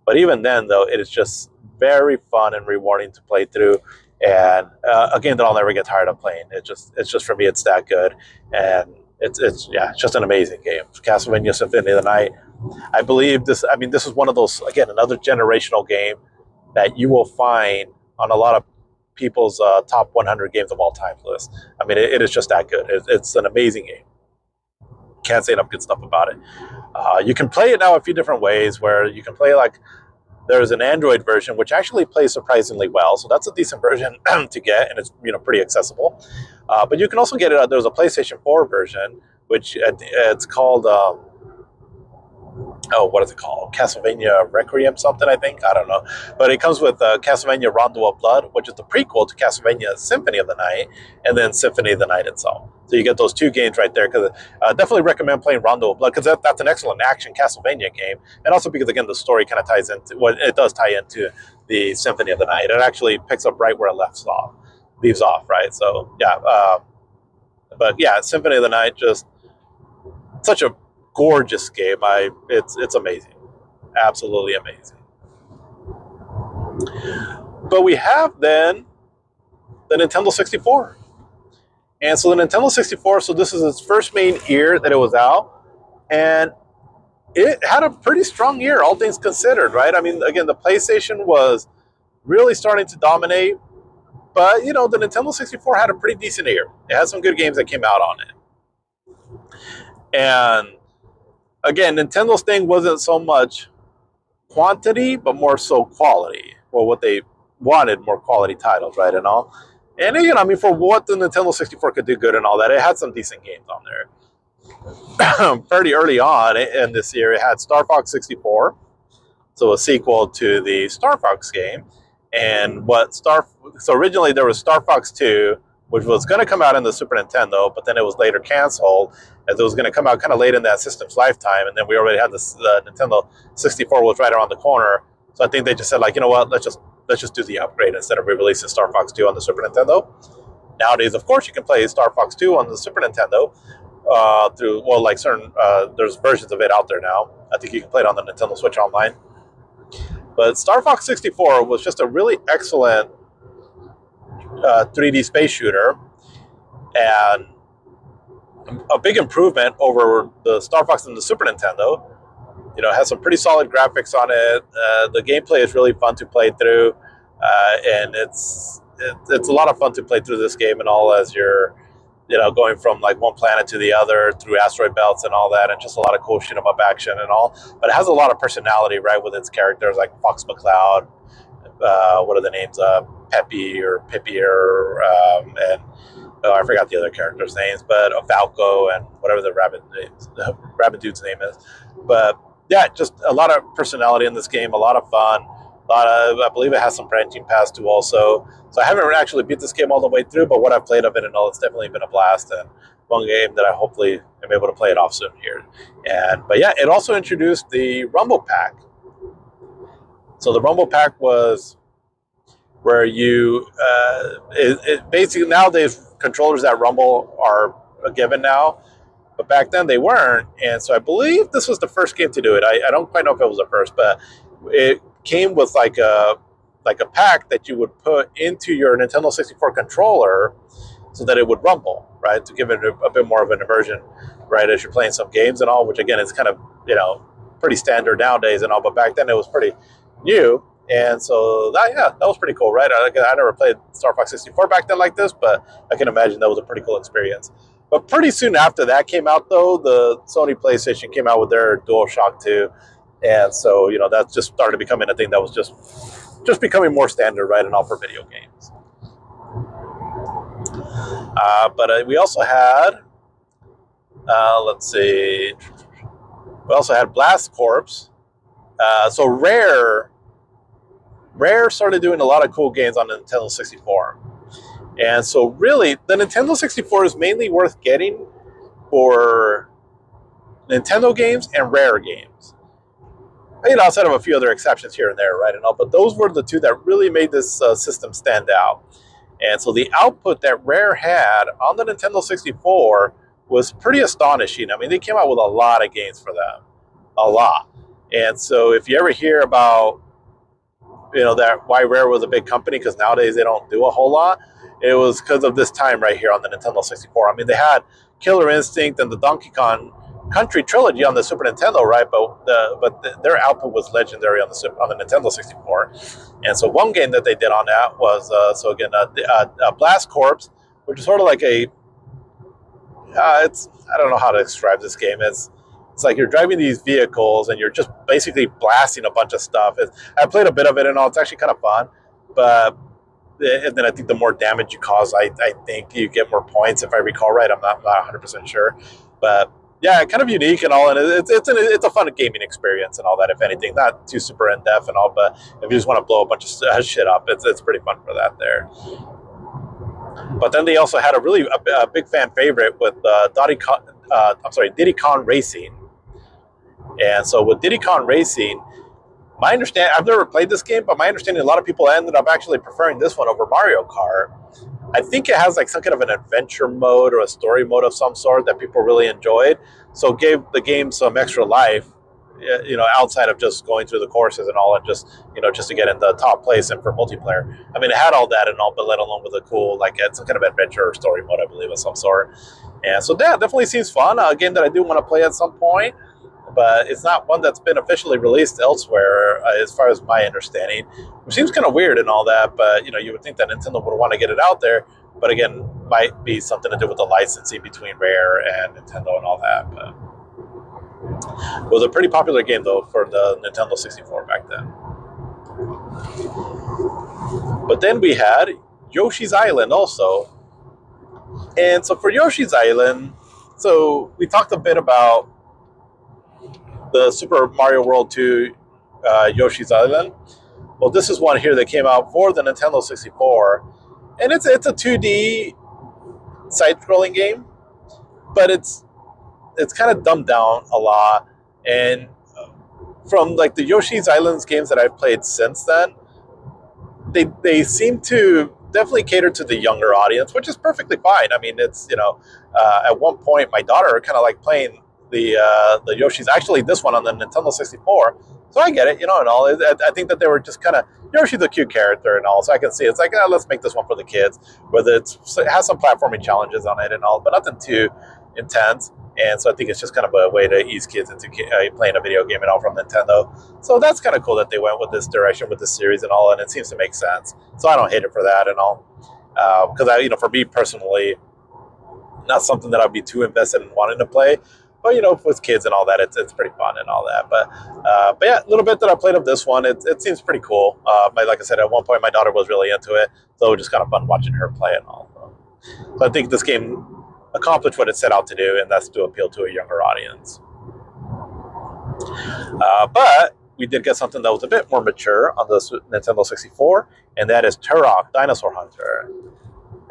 but even then, though, it is just very fun and rewarding to play through. And a game that I'll never get tired of playing. It's just for me, it's that good, and it's just an amazing game. Castlevania Symphony of the Night. I believe this. I mean, this is one of those, again, another generational game that you will find on a lot of people's top 100 games of all time list. I mean, it is just that good. It's an amazing game. Can't say enough good stuff about it. You can play it now a few different ways. Where you can play, like, there's an Android version which actually plays surprisingly well, so that's a decent version to get, and it's pretty accessible. But you can also get it. There's a PlayStation 4 version, which it's called. What is it called? Castlevania Requiem something, I think. I don't know. But it comes with Castlevania Rondo of Blood, which is the prequel to Castlevania Symphony of the Night, and then Symphony of the Night itself. So you get those two games right there. Because definitely recommend playing Rondo of Blood, because that's an excellent action Castlevania game. And also because, again, the story kind of ties into, well, it does tie into the Symphony of the Night. It actually picks up right where it leaves off, right? So, yeah. But yeah, Symphony of the Night, just such a gorgeous game. It's amazing, absolutely amazing. But we have then the Nintendo 64, and so the Nintendo 64. So this is its first main year that it was out, and it had a pretty strong year, all things considered, right? I mean, again, the PlayStation was really starting to dominate, but the Nintendo 64 had a pretty decent year. It had some good games that came out on it, and again, Nintendo's thing wasn't so much quantity, but more so quality. Well, what they wanted, more quality titles, right, and all. And I mean, for what the Nintendo 64 could do good and all that, it had some decent games on there. Pretty early on in this year, it had Star Fox 64, so a sequel to the Star Fox game. And so originally there was Star Fox 2, which was going to come out in the Super Nintendo, but then it was later canceled, as it was going to come out kind of late in that system's lifetime, and then we already had the Nintendo 64 was right around the corner. So I think they just said, like, you know what, let's just do the upgrade instead of re-releasing Star Fox 2 on the Super Nintendo. Nowadays, of course, you can play Star Fox 2 on the Super Nintendo through, well, like certain there's versions of it out there now. I think you can play it on the Nintendo Switch Online. But Star Fox 64 was just a really excellent 3D space shooter, and a big improvement over the Star Fox in the Super Nintendo. It has some pretty solid graphics on it. The gameplay is really fun to play through, and it's a lot of fun to play through this game and all, as you're going from like one planet to the other through asteroid belts and all that, and just a lot of cool shoot 'em up action and all. But it has a lot of personality, right, with its characters, like Fox McCloud. What are the names? Peppy or Pippi, or and I forgot the other characters' names, but Falco and whatever the rabbit dude's name is. But yeah, just a lot of personality in this game, a lot of fun. I believe it has some branching paths too, also. So I haven't actually beat this game all the way through, but what I've played of it and all, it's definitely been a blast, and one game that I hopefully am able to play it off soon here. But yeah, it also introduced the Rumble Pack. So the Rumble Pack was where it basically, nowadays controllers that rumble are a given now, but back then they weren't. And so I believe this was the first game to do it. I don't quite know if it was the first, but it came with like a pack that you would put into your Nintendo 64 controller so that it would rumble, right, to give it a bit more of an immersion, right, as you're playing some games and all, which again is kind of pretty standard nowadays and all, but back then it was pretty new. And so that was pretty cool, right? I never played Star Fox 64 back then like this, but I can imagine that was a pretty cool experience. But pretty soon after that came out, though, the Sony PlayStation came out with their DualShock 2, and so that just started becoming a thing that was just becoming more standard, right, and all for video games. But we also had, let's see, we also had Blast Corps, So Rare started doing a lot of cool games on the Nintendo 64. And so really, the Nintendo 64 is mainly worth getting for Nintendo games and Rare games. Outside of a few other exceptions here and there, right? And all, but those were the two that really made this system stand out. And so the output that Rare had on the Nintendo 64 was pretty astonishing. I mean, they came out with a lot of games for them, a lot. And so if you ever hear about, that why Rare was a big company, because nowadays they don't do a whole lot, it was because of this time right here on the Nintendo 64. I mean, they had Killer Instinct and the Donkey Kong Country trilogy on the Super Nintendo, right? But their output was legendary on the Nintendo 64. And so one game that they did on that was Blast Corps, which is sort of like it's I don't know how to describe this game. It's like you're driving these vehicles and you're just basically blasting a bunch of stuff. I played a bit of it and all. It's actually kind of fun, but and then I think the more damage you cause, I think you get more points if I recall right. I'm not 100% sure, but yeah, kind of unique and all, and it's a fun gaming experience and all that. If anything, not too super in depth and all, but if you just want to blow a bunch of shit up, it's pretty fun for that there. But then they also had a big fan favorite with Diddy Kong Racing, and so with Diddy Kong Racing, my understanding, I've never played this game, but my understanding, a lot of people ended up actually preferring this one over Mario Kart. I think it has like some kind of an adventure mode or a story mode of some sort that people really enjoyed. So it gave the game some extra life, outside of just going through the courses and all, and just to get in the top place and for multiplayer. I mean, it had all that and all, but let alone with a cool, like, some kind of adventure or story mode, I believe, of some sort. And so that definitely seems fun. A game that I do want to play at some point, but it's not one that's been officially released elsewhere, as far as my understanding, which seems kind of weird and all that. But you would think that Nintendo would want to get it out there, but again, might be something to do with the licensing between Rare and Nintendo and all that. But it was a pretty popular game though for the Nintendo 64 back then. But then we had Yoshi's Island also, and so for Yoshi's Island, so we talked a bit about the Super Mario World 2 Yoshi's Island. Well, this is one here that came out for the Nintendo 64, and it's a 2D side-scrolling game, but it's kind of dumbed down a lot. And from like the Yoshi's Islands games that I've played since then, they seem to definitely cater to the younger audience, which is perfectly fine. I mean, it's at one point my daughter kind of like playing the Yoshi's, actually this one on the Nintendo 64. So I get it, and all. I think that they were just kind of, Yoshi's a cute character and all, so I can see it's like, let's make this one for the kids. Whether it has some platforming challenges on it and all, but nothing too intense. And so I think it's just kind of a way to ease kids into playing a video game and all from Nintendo. So that's kind of cool that they went with this direction with this series and all, and it seems to make sense. So I don't hate it for that and all. Because for me personally, not something that I'd be too invested in wanting to play. But with kids and all that, it's pretty fun and all that. But yeah, a little bit that I played of this one, it seems pretty cool. Like I said, at one point my daughter was really into it, so it was just kind of fun watching her play and all. So I think this game accomplished what it set out to do, and that's to appeal to a younger audience. But we did get something that was a bit more mature on the Nintendo 64, and that is Turok Dinosaur Hunter.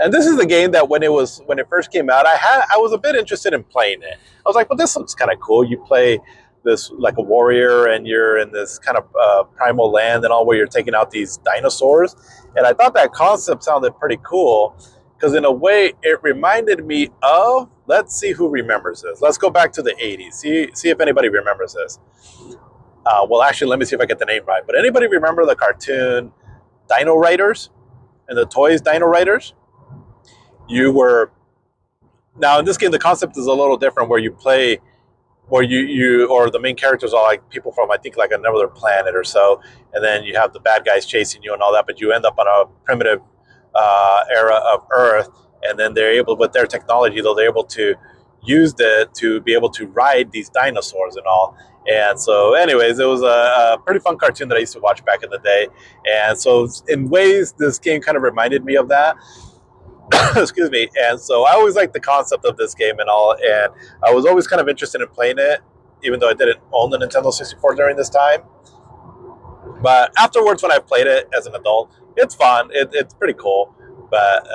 And this is the game that when it first came out, I was a bit interested in playing it. I was like, well, this looks kind of cool. You play this like a warrior, and you're in this kind of primal land and all, where you're taking out these dinosaurs. And I thought that concept sounded pretty cool, because in a way it reminded me of, let's see who remembers this. Let's go back to the 80s. See if anybody remembers this. Well, actually, let me see if I get the name right. But anybody remember the cartoon Dino Riders and the toys Dino Riders? Now in this game the concept is a little different, where you play, where you or the main characters are like people from, I think, like another planet or so, and then you have the bad guys chasing you and all that, but you end up on a primitive era of Earth, and then they're able, with their technology though, they're able to use it to be able to ride these dinosaurs and all. And so anyways, it was a pretty fun cartoon that I used to watch back in the day, and so in ways this game kind of reminded me of that. Excuse me. And so I always liked the concept of this game and all, and I was always kind of interested in playing it, even though I didn't own the Nintendo 64 during this time. But afterwards, when I played it as an adult, it's fun. It's pretty cool. But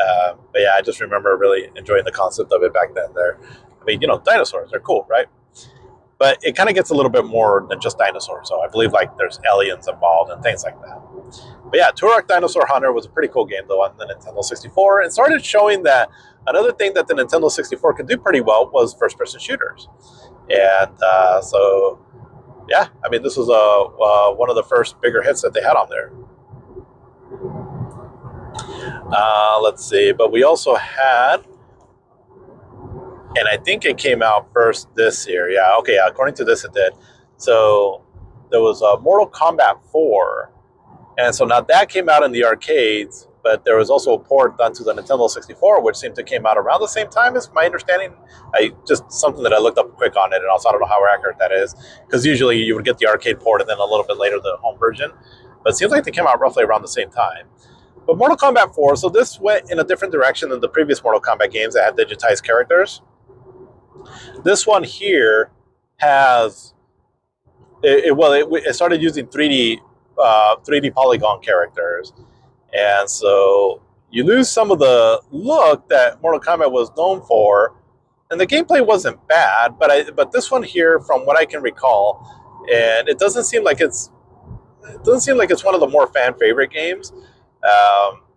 yeah, I just remember really enjoying the concept of it back then. There, I mean, dinosaurs are cool, right? But it kind of gets a little bit more than just dinosaurs. So I believe like there's aliens involved and things like that. But yeah, Turok Dinosaur Hunter was a pretty cool game though on the Nintendo 64, and started showing that another thing that the Nintendo 64 could do pretty well was first-person shooters. And so yeah, I mean this was one of the first bigger hits that they had on there. Let's see, but we also had, and I think it came out first this year. Yeah, okay, yeah, according to this it did. So there was Mortal Kombat 4. And so now that came out in the arcades, but there was also a port done to the Nintendo 64, which seemed to came out around the same time, is my understanding. I just something that I looked up quick on it, and also I don't know how accurate that is, because usually you would get the arcade port and then a little bit later the home version. But it seems like they came out roughly around the same time. But Mortal Kombat 4, so this went in a different direction than the previous Mortal Kombat games that had digitized characters. This one here has it started using 3D polygon characters, and so you lose some of the look that Mortal Kombat was known for, and the gameplay wasn't bad, but this one here, from what I can recall, and it doesn't seem like it's one of the more fan favorite games.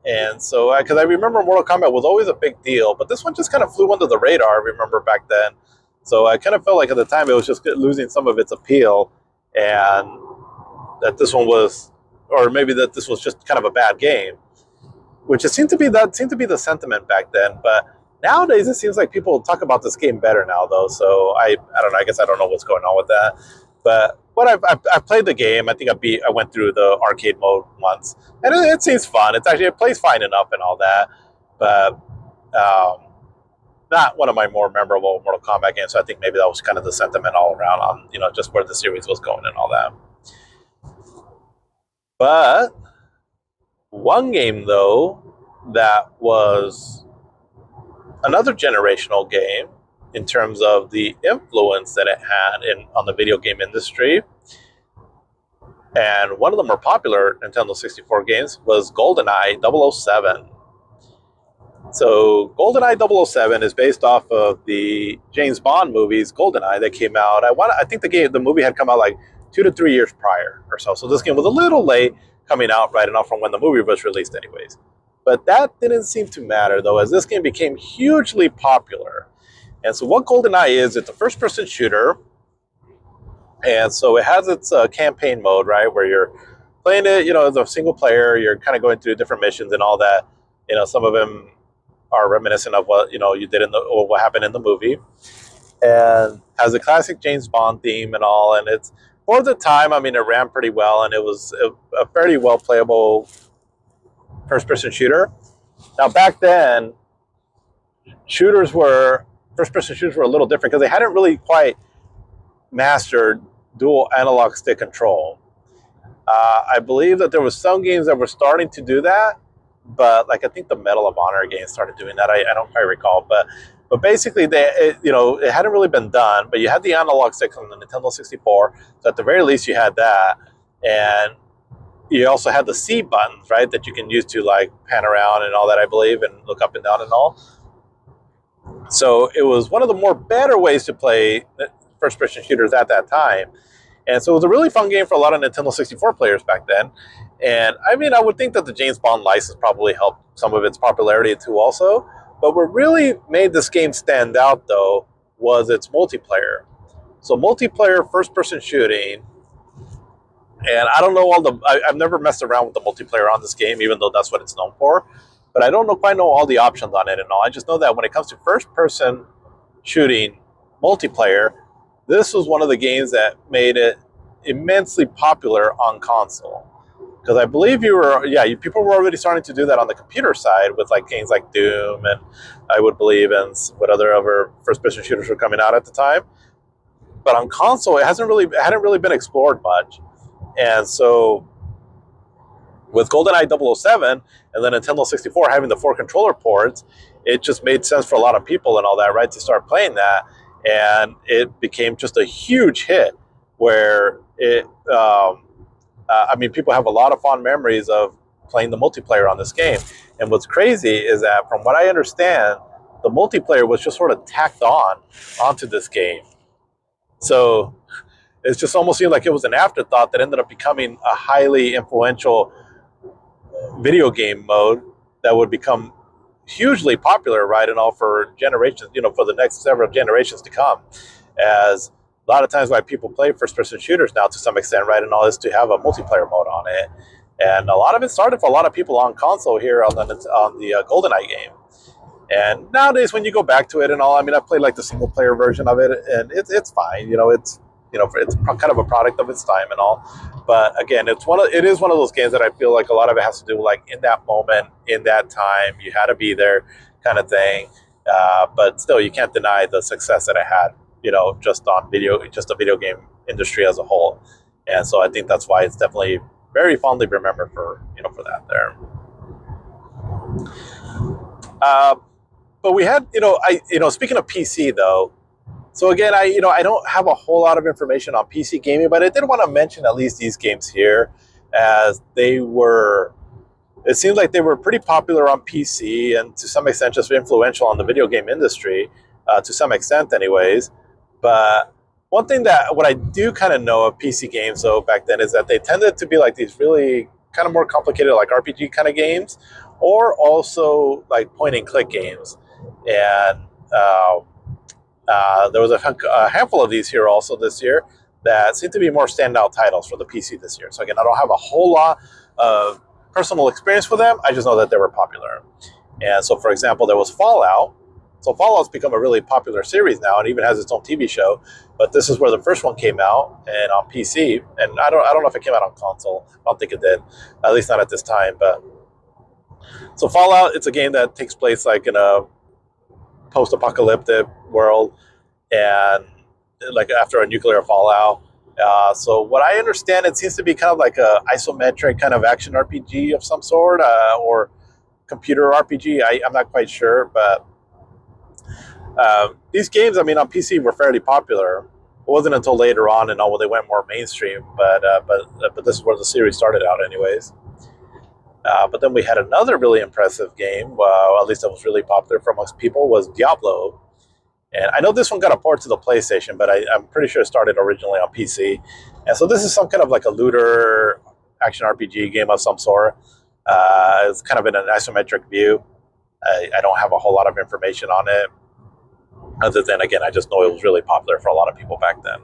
And so, because I remember Mortal Kombat was always a big deal, but this one just kind of flew under the radar. I remember back then, so I kind of felt like at the time it was just losing some of its appeal, and that this one was, or maybe that this was just kind of a bad game, which it seemed to be the sentiment back then. But nowadays, it seems like people talk about this game better now, though. So I don't know. I guess I don't know what's going on with that. But I've played the game. I think I went through the arcade mode once, and it seems fun. It plays fine enough and all that, but not one of my more memorable Mortal Kombat games. So I think maybe that was kind of the sentiment all around on just where the series was going and all that. But one game though that was another generational game in terms of the influence that it had on the video game industry. And one of the more popular Nintendo 64 games was GoldenEye 007. So GoldenEye 007 is based off of the James Bond movies GoldenEye that came out. I think the movie had come out like 2 to 3 years prior or so. So this game was a little late coming out right enough from when the movie was released anyways. But that didn't seem to matter though, as this game became hugely popular. And so what GoldenEye is, it's a first-person shooter. And so it has its campaign mode, right, where you're playing it, as a single player. You're kind of going through different missions and all that. Some of them are reminiscent of what you did or what happened in the movie, and has a classic James Bond theme and all. And it's, for the time, I mean, it ran pretty well, and it was a fairly well playable first-person shooter. Now back then, first-person shooters were a little different because they hadn't really quite mastered dual analog stick control. I believe that there was some games that were starting to do that, but like I think the Medal of Honor game started doing that. I don't quite recall, but basically it hadn't really been done. But you had the analog stick on the Nintendo 64, so at the very least you had that, and you also had the C buttons, right, that you can use to like pan around and all that, I believe, and look up and down and all. So it was one of the more better ways to play first-person shooters at that time. And so it was a really fun game for a lot of Nintendo 64 players back then. And I mean, I would think that the James Bond license probably helped some of its popularity too also. But what really made this game stand out, though, was its multiplayer. So multiplayer first-person shooting. And I don't know I've never messed around with the multiplayer on this game, even though that's what it's known for. But I don't quite know all the options on it and all. I just know that when it comes to first-person shooting multiplayer, this was one of the games that made it immensely popular on console. Because I believe people were already starting to do that on the computer side with like games like Doom, and I would believe, and what other first-person shooters were coming out at the time. But on console, it hadn't really been explored much. And so with GoldenEye 007 and then Nintendo 64 having the 4 controller ports, it just made sense for a lot of people and all that, right, to start playing that. And it became just a huge hit where I mean, people have a lot of fond memories of playing the multiplayer on this game. And what's crazy is that, from what I understand, the multiplayer was just sort of tacked on onto this game. So it just almost seemed like it was an afterthought that ended up becoming a highly influential video game mode that would become hugely popular, right, and all for generations, for the next several generations to come. As a lot of times why people play first-person shooters now to some extent, right, and all is to have a multiplayer mode on it. And a lot of it started for a lot of people on console here on the GoldenEye game. And nowadays, when you go back to it and all, I mean, I've played like the single player version of it, and it's fine. It's kind of a product of its time and all. But again, it is one of those games that I feel like a lot of it has to do like in that moment, in that time, you had to be there, kind of thing. But still, you can't deny the success that it had. Just the video game industry as a whole. And so I think that's why it's definitely very fondly remembered for that there. Uh, but we had, speaking of PC though, so again, I don't have a whole lot of information on PC gaming, but I did want to mention at least these games here, as they were. It seems like they were pretty popular on PC and to some extent just influential on the video game industry, to some extent, anyways. But one thing that what I do kind of know of PC games though back then is that they tended to be like these really kind of more complicated like RPG kind of games, or also like point and click games, and. There was a handful of these here also this year that seem to be more standout titles for the PC this year. So again, I don't have a whole lot of personal experience with them. I just know that they were popular. And so, for example, there was Fallout. So Fallout's become a really popular series now, and even has its own TV show. But this is where the first one came out, and on PC. And I don't know if it came out on console. I don't think it did, at least not at this time. But so Fallout, it's a game that takes place like in a post-apocalyptic world, and like after a nuclear fallout. So what I understand, it seems to be kind of like a isometric kind of action RPG of some sort, or computer RPG. I'm not quite sure, but these games, I mean, on PC were fairly popular. It wasn't until later on and all when they went more mainstream, but this is where the series started out, anyways. But then we had another really impressive game, at least that was really popular for most people, was Diablo. And I know this one got a port to the PlayStation, but I'm pretty sure it started originally on PC. And so this is some kind of like a looter action RPG game of some sort. It's kind of in an isometric view. I don't have a whole lot of information on it, other than, again, I just know it was really popular for a lot of people back then.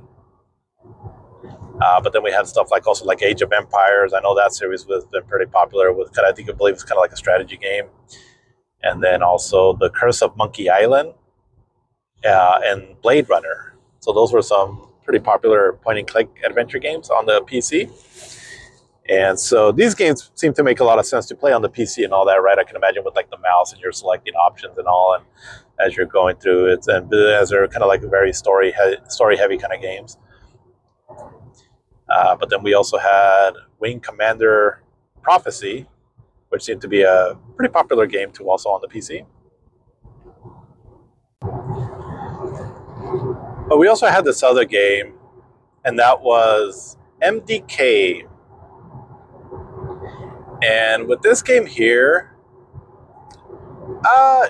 But then we had stuff like also like Age of Empires. I know that series was been pretty popular with I believe it's kind of like a strategy game. And then also The Curse of Monkey Island, and Blade Runner. So those were some pretty popular point and click adventure games on the PC. And so these games seem to make a lot of sense to play on the PC and all that, right? I can imagine with like the mouse and you're selecting options and all, and as you're going through it, and as they're kind of like very story heavy kind of games. But then we also had Wing Commander Prophecy, which seemed to be a pretty popular game too, also on the PC. But we also had this other game, and that was MDK. And with this game here, I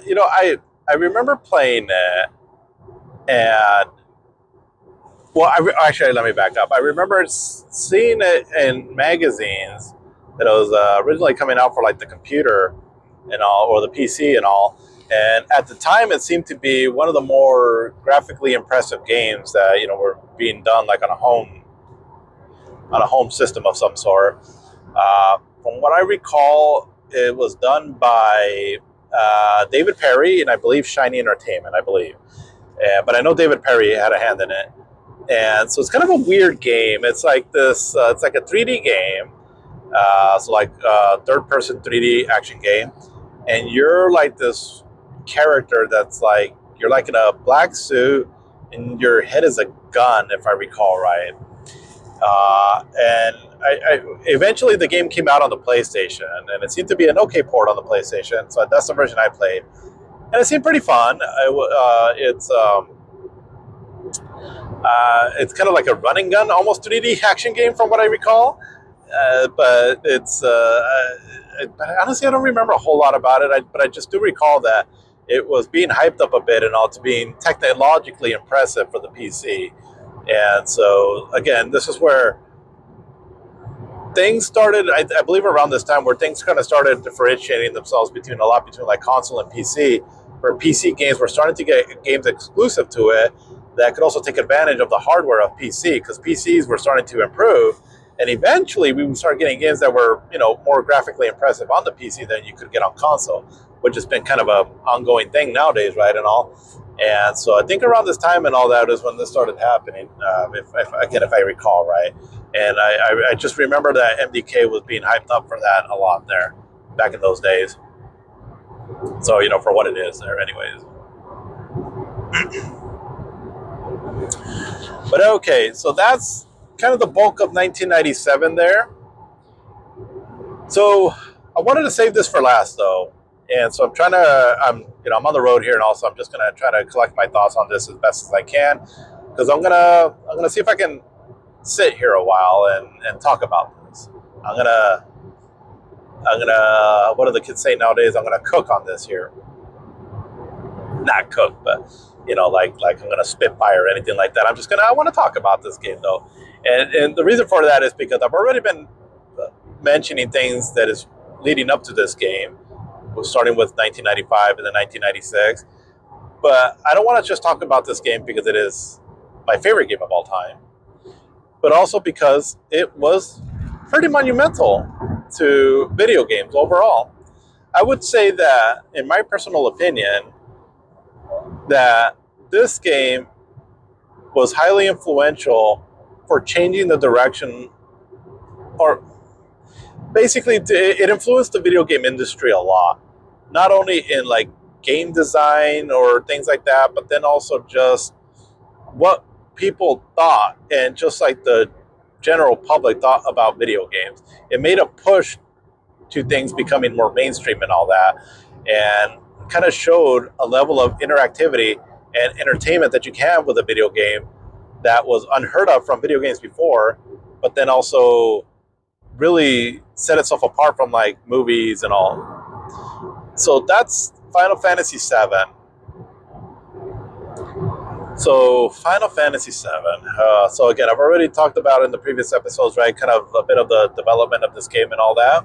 remember playing it, and actually, let me back up. I remember seeing it in magazines that it was originally coming out for like the computer and all, or the PC and all. And at the time, it seemed to be one of the more graphically impressive games that were being done like on a home system of some sort. From what I recall, it was done by David Perry and I believe Shiny Entertainment. I believe, but I know David Perry had a hand in it. And so it's kind of a weird game. It's like this. It's like a 3D game. So like third-person 3D action game, and you're like this character that's like you're like in a black suit, and your head is a gun, if I recall right. And eventually the game came out on the PlayStation, and it seemed to be an okay port on the PlayStation. So that's the version I played, and it seemed pretty fun. It's kind of like a running gun, almost 3D action game from what I recall. but honestly, I don't remember a whole lot about it. But I just do recall that it was being hyped up a bit and all to being technologically impressive for the PC. And so again, this is where things started. I believe around this time where things kind of started differentiating themselves between like console and PC, where PC games were starting to get games exclusive to it that could also take advantage of the hardware of PC, because PCs were starting to improve, and eventually we would start getting games that were more graphically impressive on the PC than you could get on console, which has been kind of a ongoing thing nowadays, right? And all. And so I think around this time and all that is when this started happening, if I recall right. And I just remember that MDK was being hyped up for that a lot there back in those days. So, for what it is there, anyways. But okay, so that's kind of the bulk of 1997 there. So I wanted to save this for last, though. And so I'm on the road here, and also I'm just gonna try to collect my thoughts on this as best as I can, because I'm gonna see if I can sit here a while and talk about this. I'm gonna what do the kids say nowadays? I'm gonna cook on this here. Not cook, but like I'm gonna spitfire or anything like that. I want to talk about this game though, and the reason for that is because I've already been mentioning things that is leading up to this game, starting with 1995 and then 1996. But I don't want to just talk about this game because it is my favorite game of all time, but also because it was pretty monumental to video games overall. I would say that, in my personal opinion, that this game was highly influential for changing the direction, or basically it influenced the video game industry a lot, not only in like game design or things like that, but then also just what people thought, and just like the general public thought about video games. It made a push to things becoming more mainstream and all that, and kind of showed a level of interactivity and entertainment that you can have with a video game that was unheard of from video games before, but then also really set itself apart from like movies and all. So that's Final Fantasy VII. So Final Fantasy VII. So again, I've already talked about in the previous episodes, right? Kind of a bit of the development of this game and all that.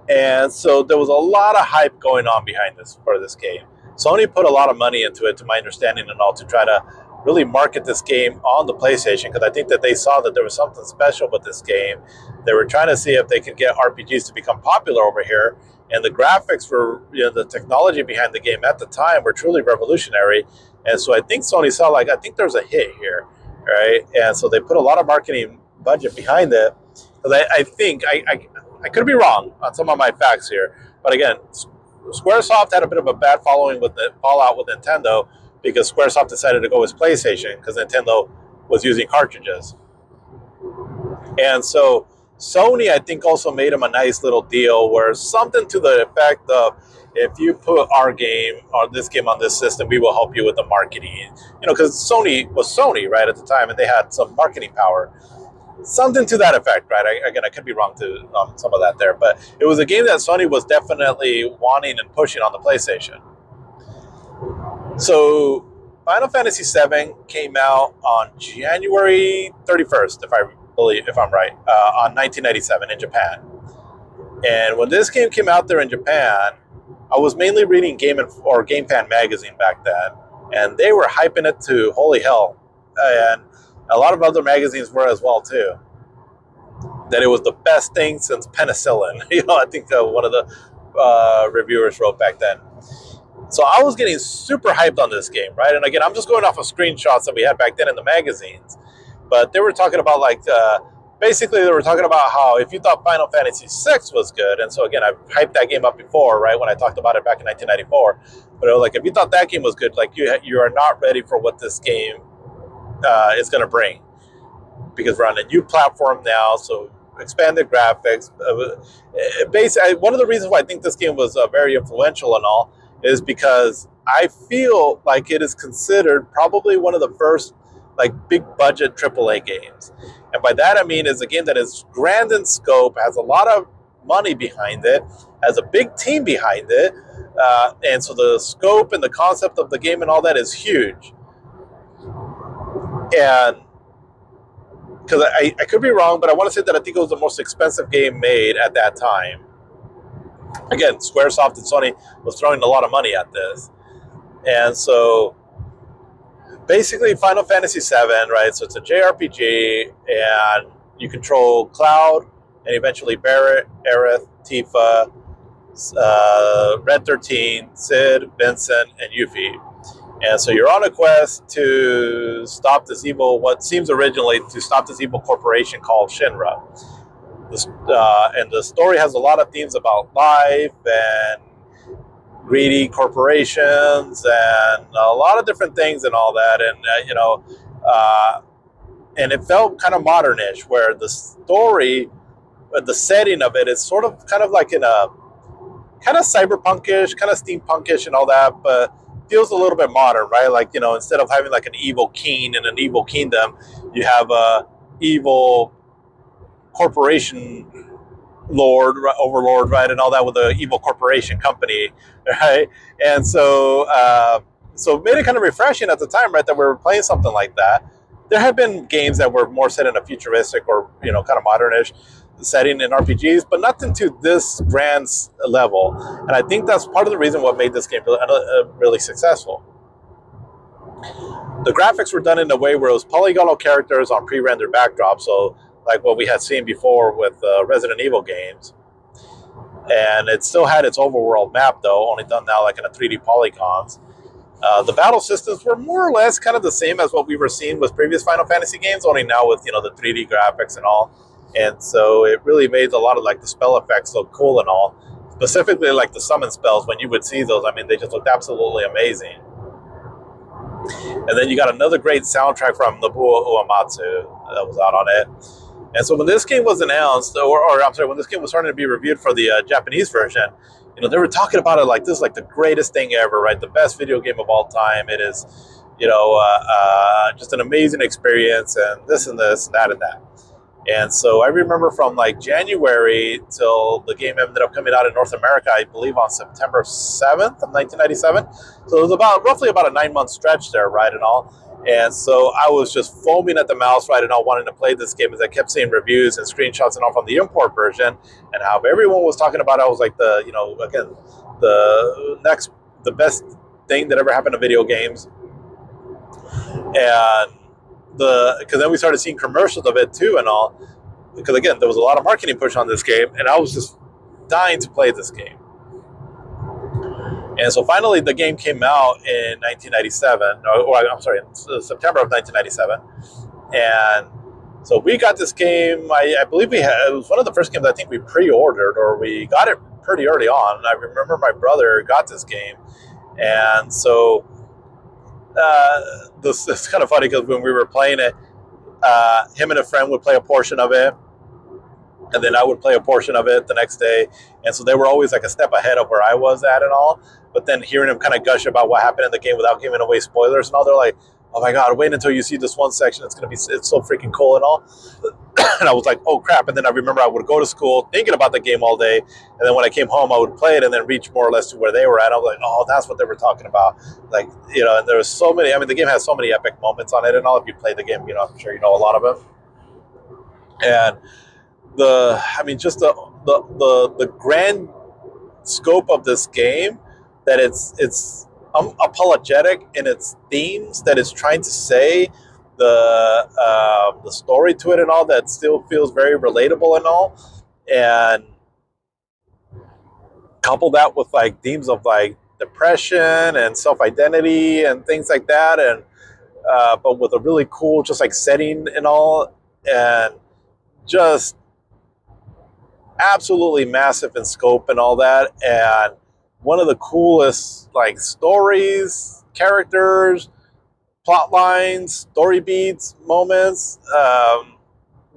And so there was a lot of hype going on behind this for this game. Sony put a lot of money into it, to my understanding and all, to try to really market this game on the PlayStation, because I think that they saw that there was something special with this game. They were trying to see if they could get RPGs to become popular over here, and the graphics were, the technology behind the game at the time were truly revolutionary. And so I think Sony saw, like, I think there's a hit here, right? And so they put a lot of marketing budget behind it. Because I think I could be wrong on some of my facts here, but again, Squaresoft had a bit of a bad following with the fallout with Nintendo, because Squaresoft decided to go with PlayStation because Nintendo was using cartridges. And so Sony, I think, also made them a nice little deal where something to the effect of, if you put our game or this game on this system, we will help you with the marketing. Because Sony was Sony, right, at the time, and they had some marketing power. Something to that effect, right? I could be wrong to some of that there, but it was a game that Sony was definitely wanting and pushing on the PlayStation. So Final Fantasy VII came out on January 31st, if I'm right, on 1997 in Japan. And when this game came out there in Japan, I was mainly reading Game Fan magazine back then, and they were hyping it to holy hell. And a lot of other magazines were as well too. That it was the best thing since penicillin. I think one of the reviewers wrote back then. So I was getting super hyped on this game, right? And again, I'm just going off of screenshots that we had back then in the magazines. But they were talking about basically they were talking about how if you thought Final Fantasy VI was good, and so again, I've hyped that game up before, right, when I talked about it back in 1994. But it was like, if you thought that game was good, like you are not ready for what this game is going to bring, because we're on a new platform now, so expanded graphics. Basically, one of the reasons why I think this game was very influential and all is because I feel like it is considered probably one of the first like big budget AAA games. And by that I mean is a game that is grand in scope, has a lot of money behind it, has a big team behind it, and so the scope and the concept of the game and all that is huge. And because I could be wrong, but I want to say that I think it was the most expensive game made at that time. Again, Squaresoft and Sony was throwing a lot of money at this. And so basically Final Fantasy VII, right? So it's a JRPG, and you control Cloud and eventually Barrett, Aerith, Tifa, Red 13, Sid, Vincent, and Yuffie. And so you're on a quest to stop this evil, what seems originally to stop this evil corporation called Shinra. And the story has a lot of themes about life and greedy corporations and a lot of different things and all that. And, and it felt kind of modernish, where the story, the setting of it is sort of kind of like in a kind of cyberpunkish, kind of steampunkish and all that, but feels a little bit modern, right? Like, instead of having like an evil king and an evil kingdom, you have a evil corporation overlord, right, and all that with an evil corporation company, right? And so, so it made it kind of refreshing at the time, right, that we were playing something like that. There have been games that were more set in a futuristic or kind of modernish setting in RPGs, but nothing to this grand level. And I think that's part of the reason what made this game really successful. The graphics were done in a way where it was polygonal characters on pre-rendered backdrops, so like what we had seen before with Resident Evil games. And it still had its overworld map, though, only done now like in a 3D polygons. The battle systems were more or less kind of the same as what we were seeing with previous Final Fantasy games, only now with the 3D graphics and all. And so it really made a lot of like the spell effects look cool and all. Specifically like the summon spells, when you would see those, I mean, they just looked absolutely amazing. And then you got another great soundtrack from Nobuo Uematsu that was out on it. And so when this game was announced, or I'm sorry, when this game was starting to be reviewed for the Japanese version, they were talking about it like this is like the greatest thing ever, right? The best video game of all time. It is, just an amazing experience, and this and this and that and that. And so I remember from like January till the game ended up coming out in North America, I believe on September 7th of 1997. So it was roughly about a 9-month stretch there, right, and all. And so I was just foaming at the mouth, right, and all wanting to play this game as I kept seeing reviews and screenshots and all from the import version, and how everyone was talking about it. I was like again, the best thing that ever happened to video games. And because then we started seeing commercials of it too and all, because again, there was a lot of marketing push on this game, and I was just dying to play this game. And so finally the game came out in 1997, or I'm sorry, in September of 1997. And so we got this game, I believe it was one of the first games I think we pre-ordered, or we got it pretty early on. I remember my brother got this game. And so this is kind of funny, because when we were playing it, him and a friend would play a portion of it, and then I would play a portion of it the next day. And so they were always like a step ahead of where I was at and all. But then hearing him kind of gush about what happened in the game without giving away spoilers and all, they're like, oh my God, wait until you see this one section. It's so freaking cool and all. And I was like, oh crap. And then I remember I would go to school thinking about the game all day. And then when I came home, I would play it and then reach more or less to where they were at. I was like, oh, that's what they were talking about. Like, and there was so many, the game has so many epic moments on it and all. If you play the game, I'm sure you know a lot of them. And just the grand scope of this game, that it's apologetic in its themes, that it's trying to say, the story to it and all, that still feels very relatable and all, and couple that with like themes of like depression and self-identity and things like that, and but with a really cool just like setting and all, and just absolutely massive in scope and all that, and one of the coolest like stories, characters, plot lines, story beats, moments,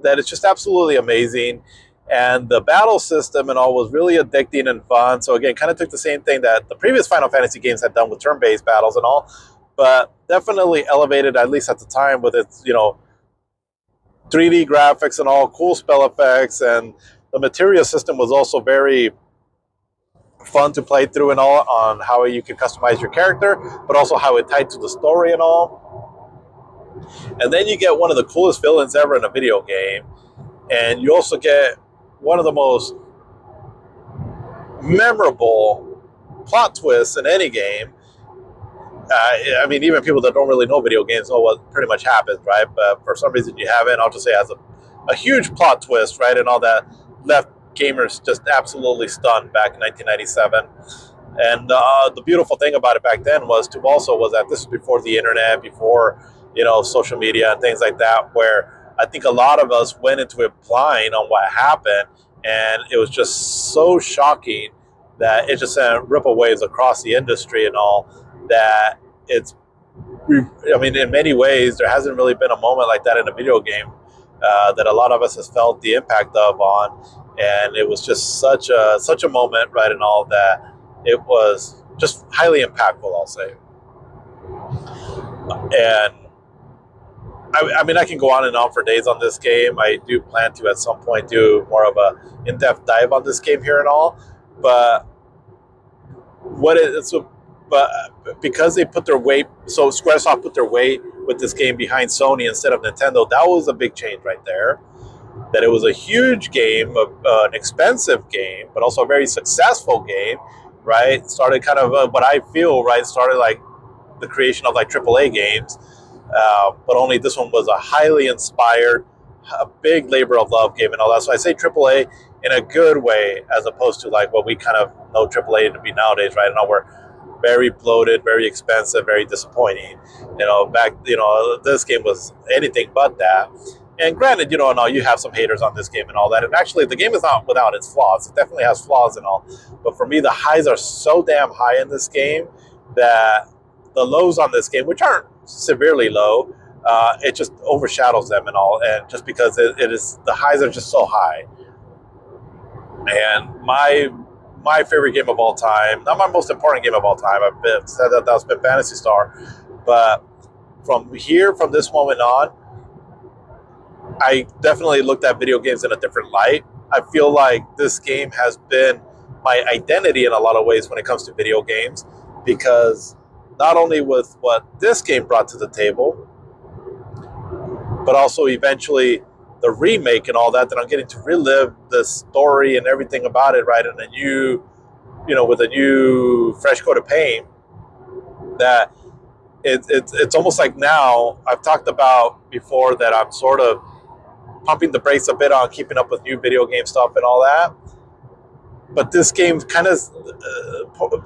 that it's just absolutely amazing. And the battle system and all was really addicting and fun. So again, kind of took the same thing that the previous Final Fantasy games had done with turn-based battles and all, but definitely elevated, at least at the time, with its 3D graphics and all, cool spell effects, and the materia system was also very fun to play through and all, on how you could customize your character, but also how it tied to the story and all. And then you get one of the coolest villains ever in a video game, and you also get one of the most memorable plot twists in any game. I mean, even people that don't really know video games know what pretty much happens, right? But for some reason you haven't. I'll just say it has a huge plot twist, right? And all that left gamers just absolutely stunned back in 1997. And the beautiful thing about it back then was that this was before the internet, before social media and things like that, where I think a lot of us went into it blind on what happened, and it was just so shocking that it just sent ripple waves across the industry and all that. it's I mean, in many ways, there hasn't really been a moment like that in a video game that a lot of us has felt the impact of on, and it was just such a moment, right? And all that, it was just highly impactful, I'll say. And I mean, I can go on and on for days on this game. I do plan to at some point do more of a in-depth dive on this game here and all, but what it so but because they put their weight, so Squaresoft put their weight with this game behind Sony instead of Nintendo, that was a big change right there. That it was a huge game, an expensive game, but also a very successful game, right? Started kind of what I feel, right? Started like the creation of like AAA games, but only this one was a highly inspired, a big labor of love game and all that. So I say AAA in a good way, as opposed to like what we kind of know AAA to be nowadays, right? Now we're very bloated, very expensive, very disappointing. This game was anything but that. And granted, now you have some haters on this game and all that. And actually, the game is not without its flaws. It definitely has flaws and all. But for me, the highs are so damn high in this game that the lows on this game, which aren't severely low, it just overshadows them and all. And just because it is, the highs are just so high. And my favorite game of all time, not my most important game of all time, I've said that's been Phantasy Star, but from this moment on, I definitely looked at video games in a different light. I feel like this game has been my identity in a lot of ways when it comes to video games, because not only with what this game brought to the table, but also eventually the remake and all that, that I'm getting to relive the story and everything about it, right? And a new, with a new fresh coat of paint, that it's almost like now I've talked about before that I'm sort of pumping the brakes a bit on keeping up with new video game stuff and all that. But this game kind of,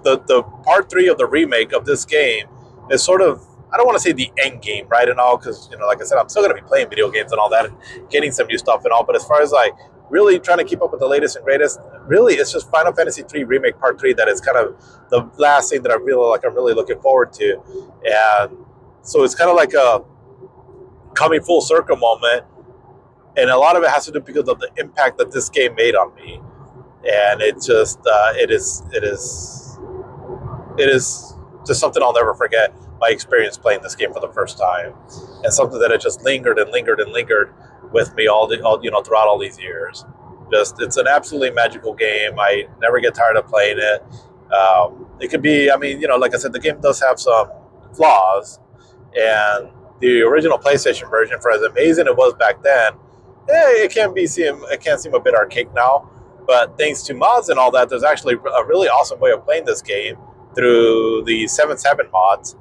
the part 3 of the remake of this game is sort of, I don't want to say the end game, right, and all, because, like I said, I'm still going to be playing video games and all that and getting some new stuff and all. But as far as like really trying to keep up with the latest and greatest, really, it's just Final Fantasy 3 Remake Part 3 that is kind of the last thing that I'm really looking forward to. And so it's kind of like a coming full circle moment. And a lot of it has to do because of the impact that this game made on me. And it just, it is just something I'll never forget, my experience playing this game for the first time, and something that it just lingered and lingered and lingered with me throughout all these years. It's an absolutely magical game. I never get tired of playing it. It could be, I mean, like I said, the game does have some flaws, and the original PlayStation version, for as amazing it was back then, it can seem a bit archaic now. But thanks to mods and all that, there's actually a really awesome way of playing this game through the 7/7 mods.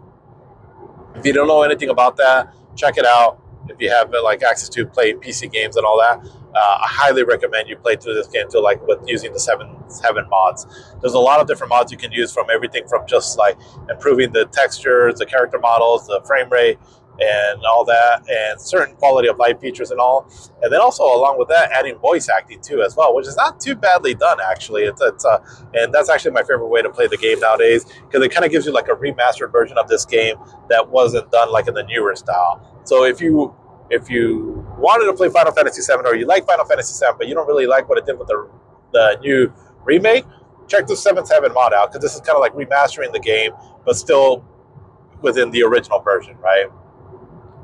If you don't know anything about that, check it out. If you have like access to play PC games and all that, I highly recommend you play through this game too, like with using the 7/7 mods. There's a lot of different mods you can use, from everything from just like improving the textures, the character models, the frame rate, and all that, and certain quality of life features and all. And then also along with that, adding voice acting too as well, which is not too badly done actually. And that's actually my favorite way to play the game nowadays, because it kind of gives you like a remastered version of this game that wasn't done like in the newer style. So if you wanted to play Final Fantasy VII, or you like Final Fantasy VII, but you don't really like what it did with the new remake, check the 7/7 mod out, because this is kind of like remastering the game, but still within the original version, right?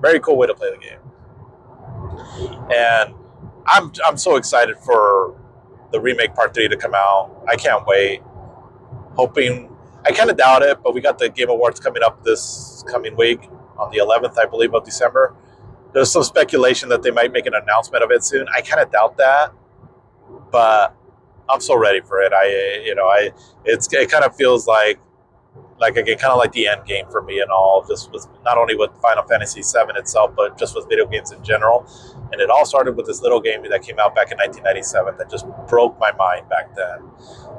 Very cool way to play the game. And I'm so excited for the remake part 3 to come out. I can't wait. Hoping, I kind of doubt it, but we got the Game Awards coming up this coming week on the 11th, I believe, of December. There's some speculation that they might make an announcement of it soon. I kind of doubt that, but I'm so ready for it. It kind of feels like again, kind of like the end game for me and all. Just with not only with Final Fantasy VII itself, but just with video games in general. And it all started with this little game that came out back in 1997 that just broke my mind back then.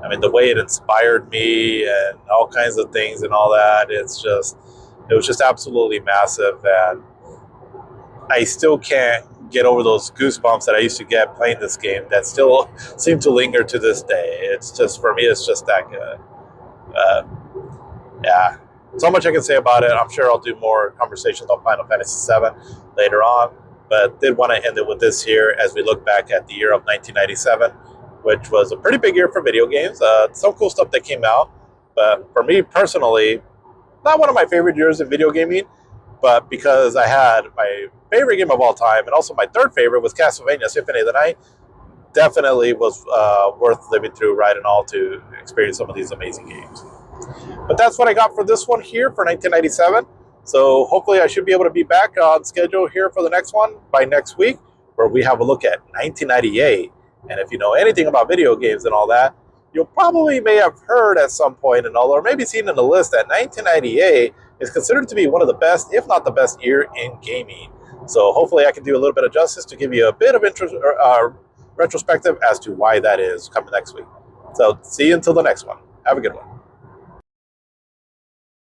I mean, the way it inspired me and all kinds of things and all that. It was just absolutely massive, and I still can't get over those goosebumps that I used to get playing this game that still seem to linger to this day. It's just, for me, it's just that good. Uh, yeah, so much I can say about it. I'm sure I'll do more conversations on Final Fantasy VII later on, but did want to end it with this here as we look back at the year of 1997, which was a pretty big year for video games. Some cool stuff that came out, but for me personally, not one of my favorite years in video gaming, but because I had my favorite game of all time and also my third favorite was Castlevania Symphony of the Night, definitely was worth living through, right, and all to experience some of these amazing games. But that's what I got for this one here for 1997. So hopefully I should be able to be back on schedule here for the next one by next week, where we have a look at 1998. And if you know anything about video games and all that, you'll probably may have heard at some point and all, or maybe seen in the list that 1998 is considered to be one of the best, if not the best year in gaming. So hopefully I can do a little bit of justice to give you a bit of retrospective as to why that is coming next week. So see you until the next one. Have a good one.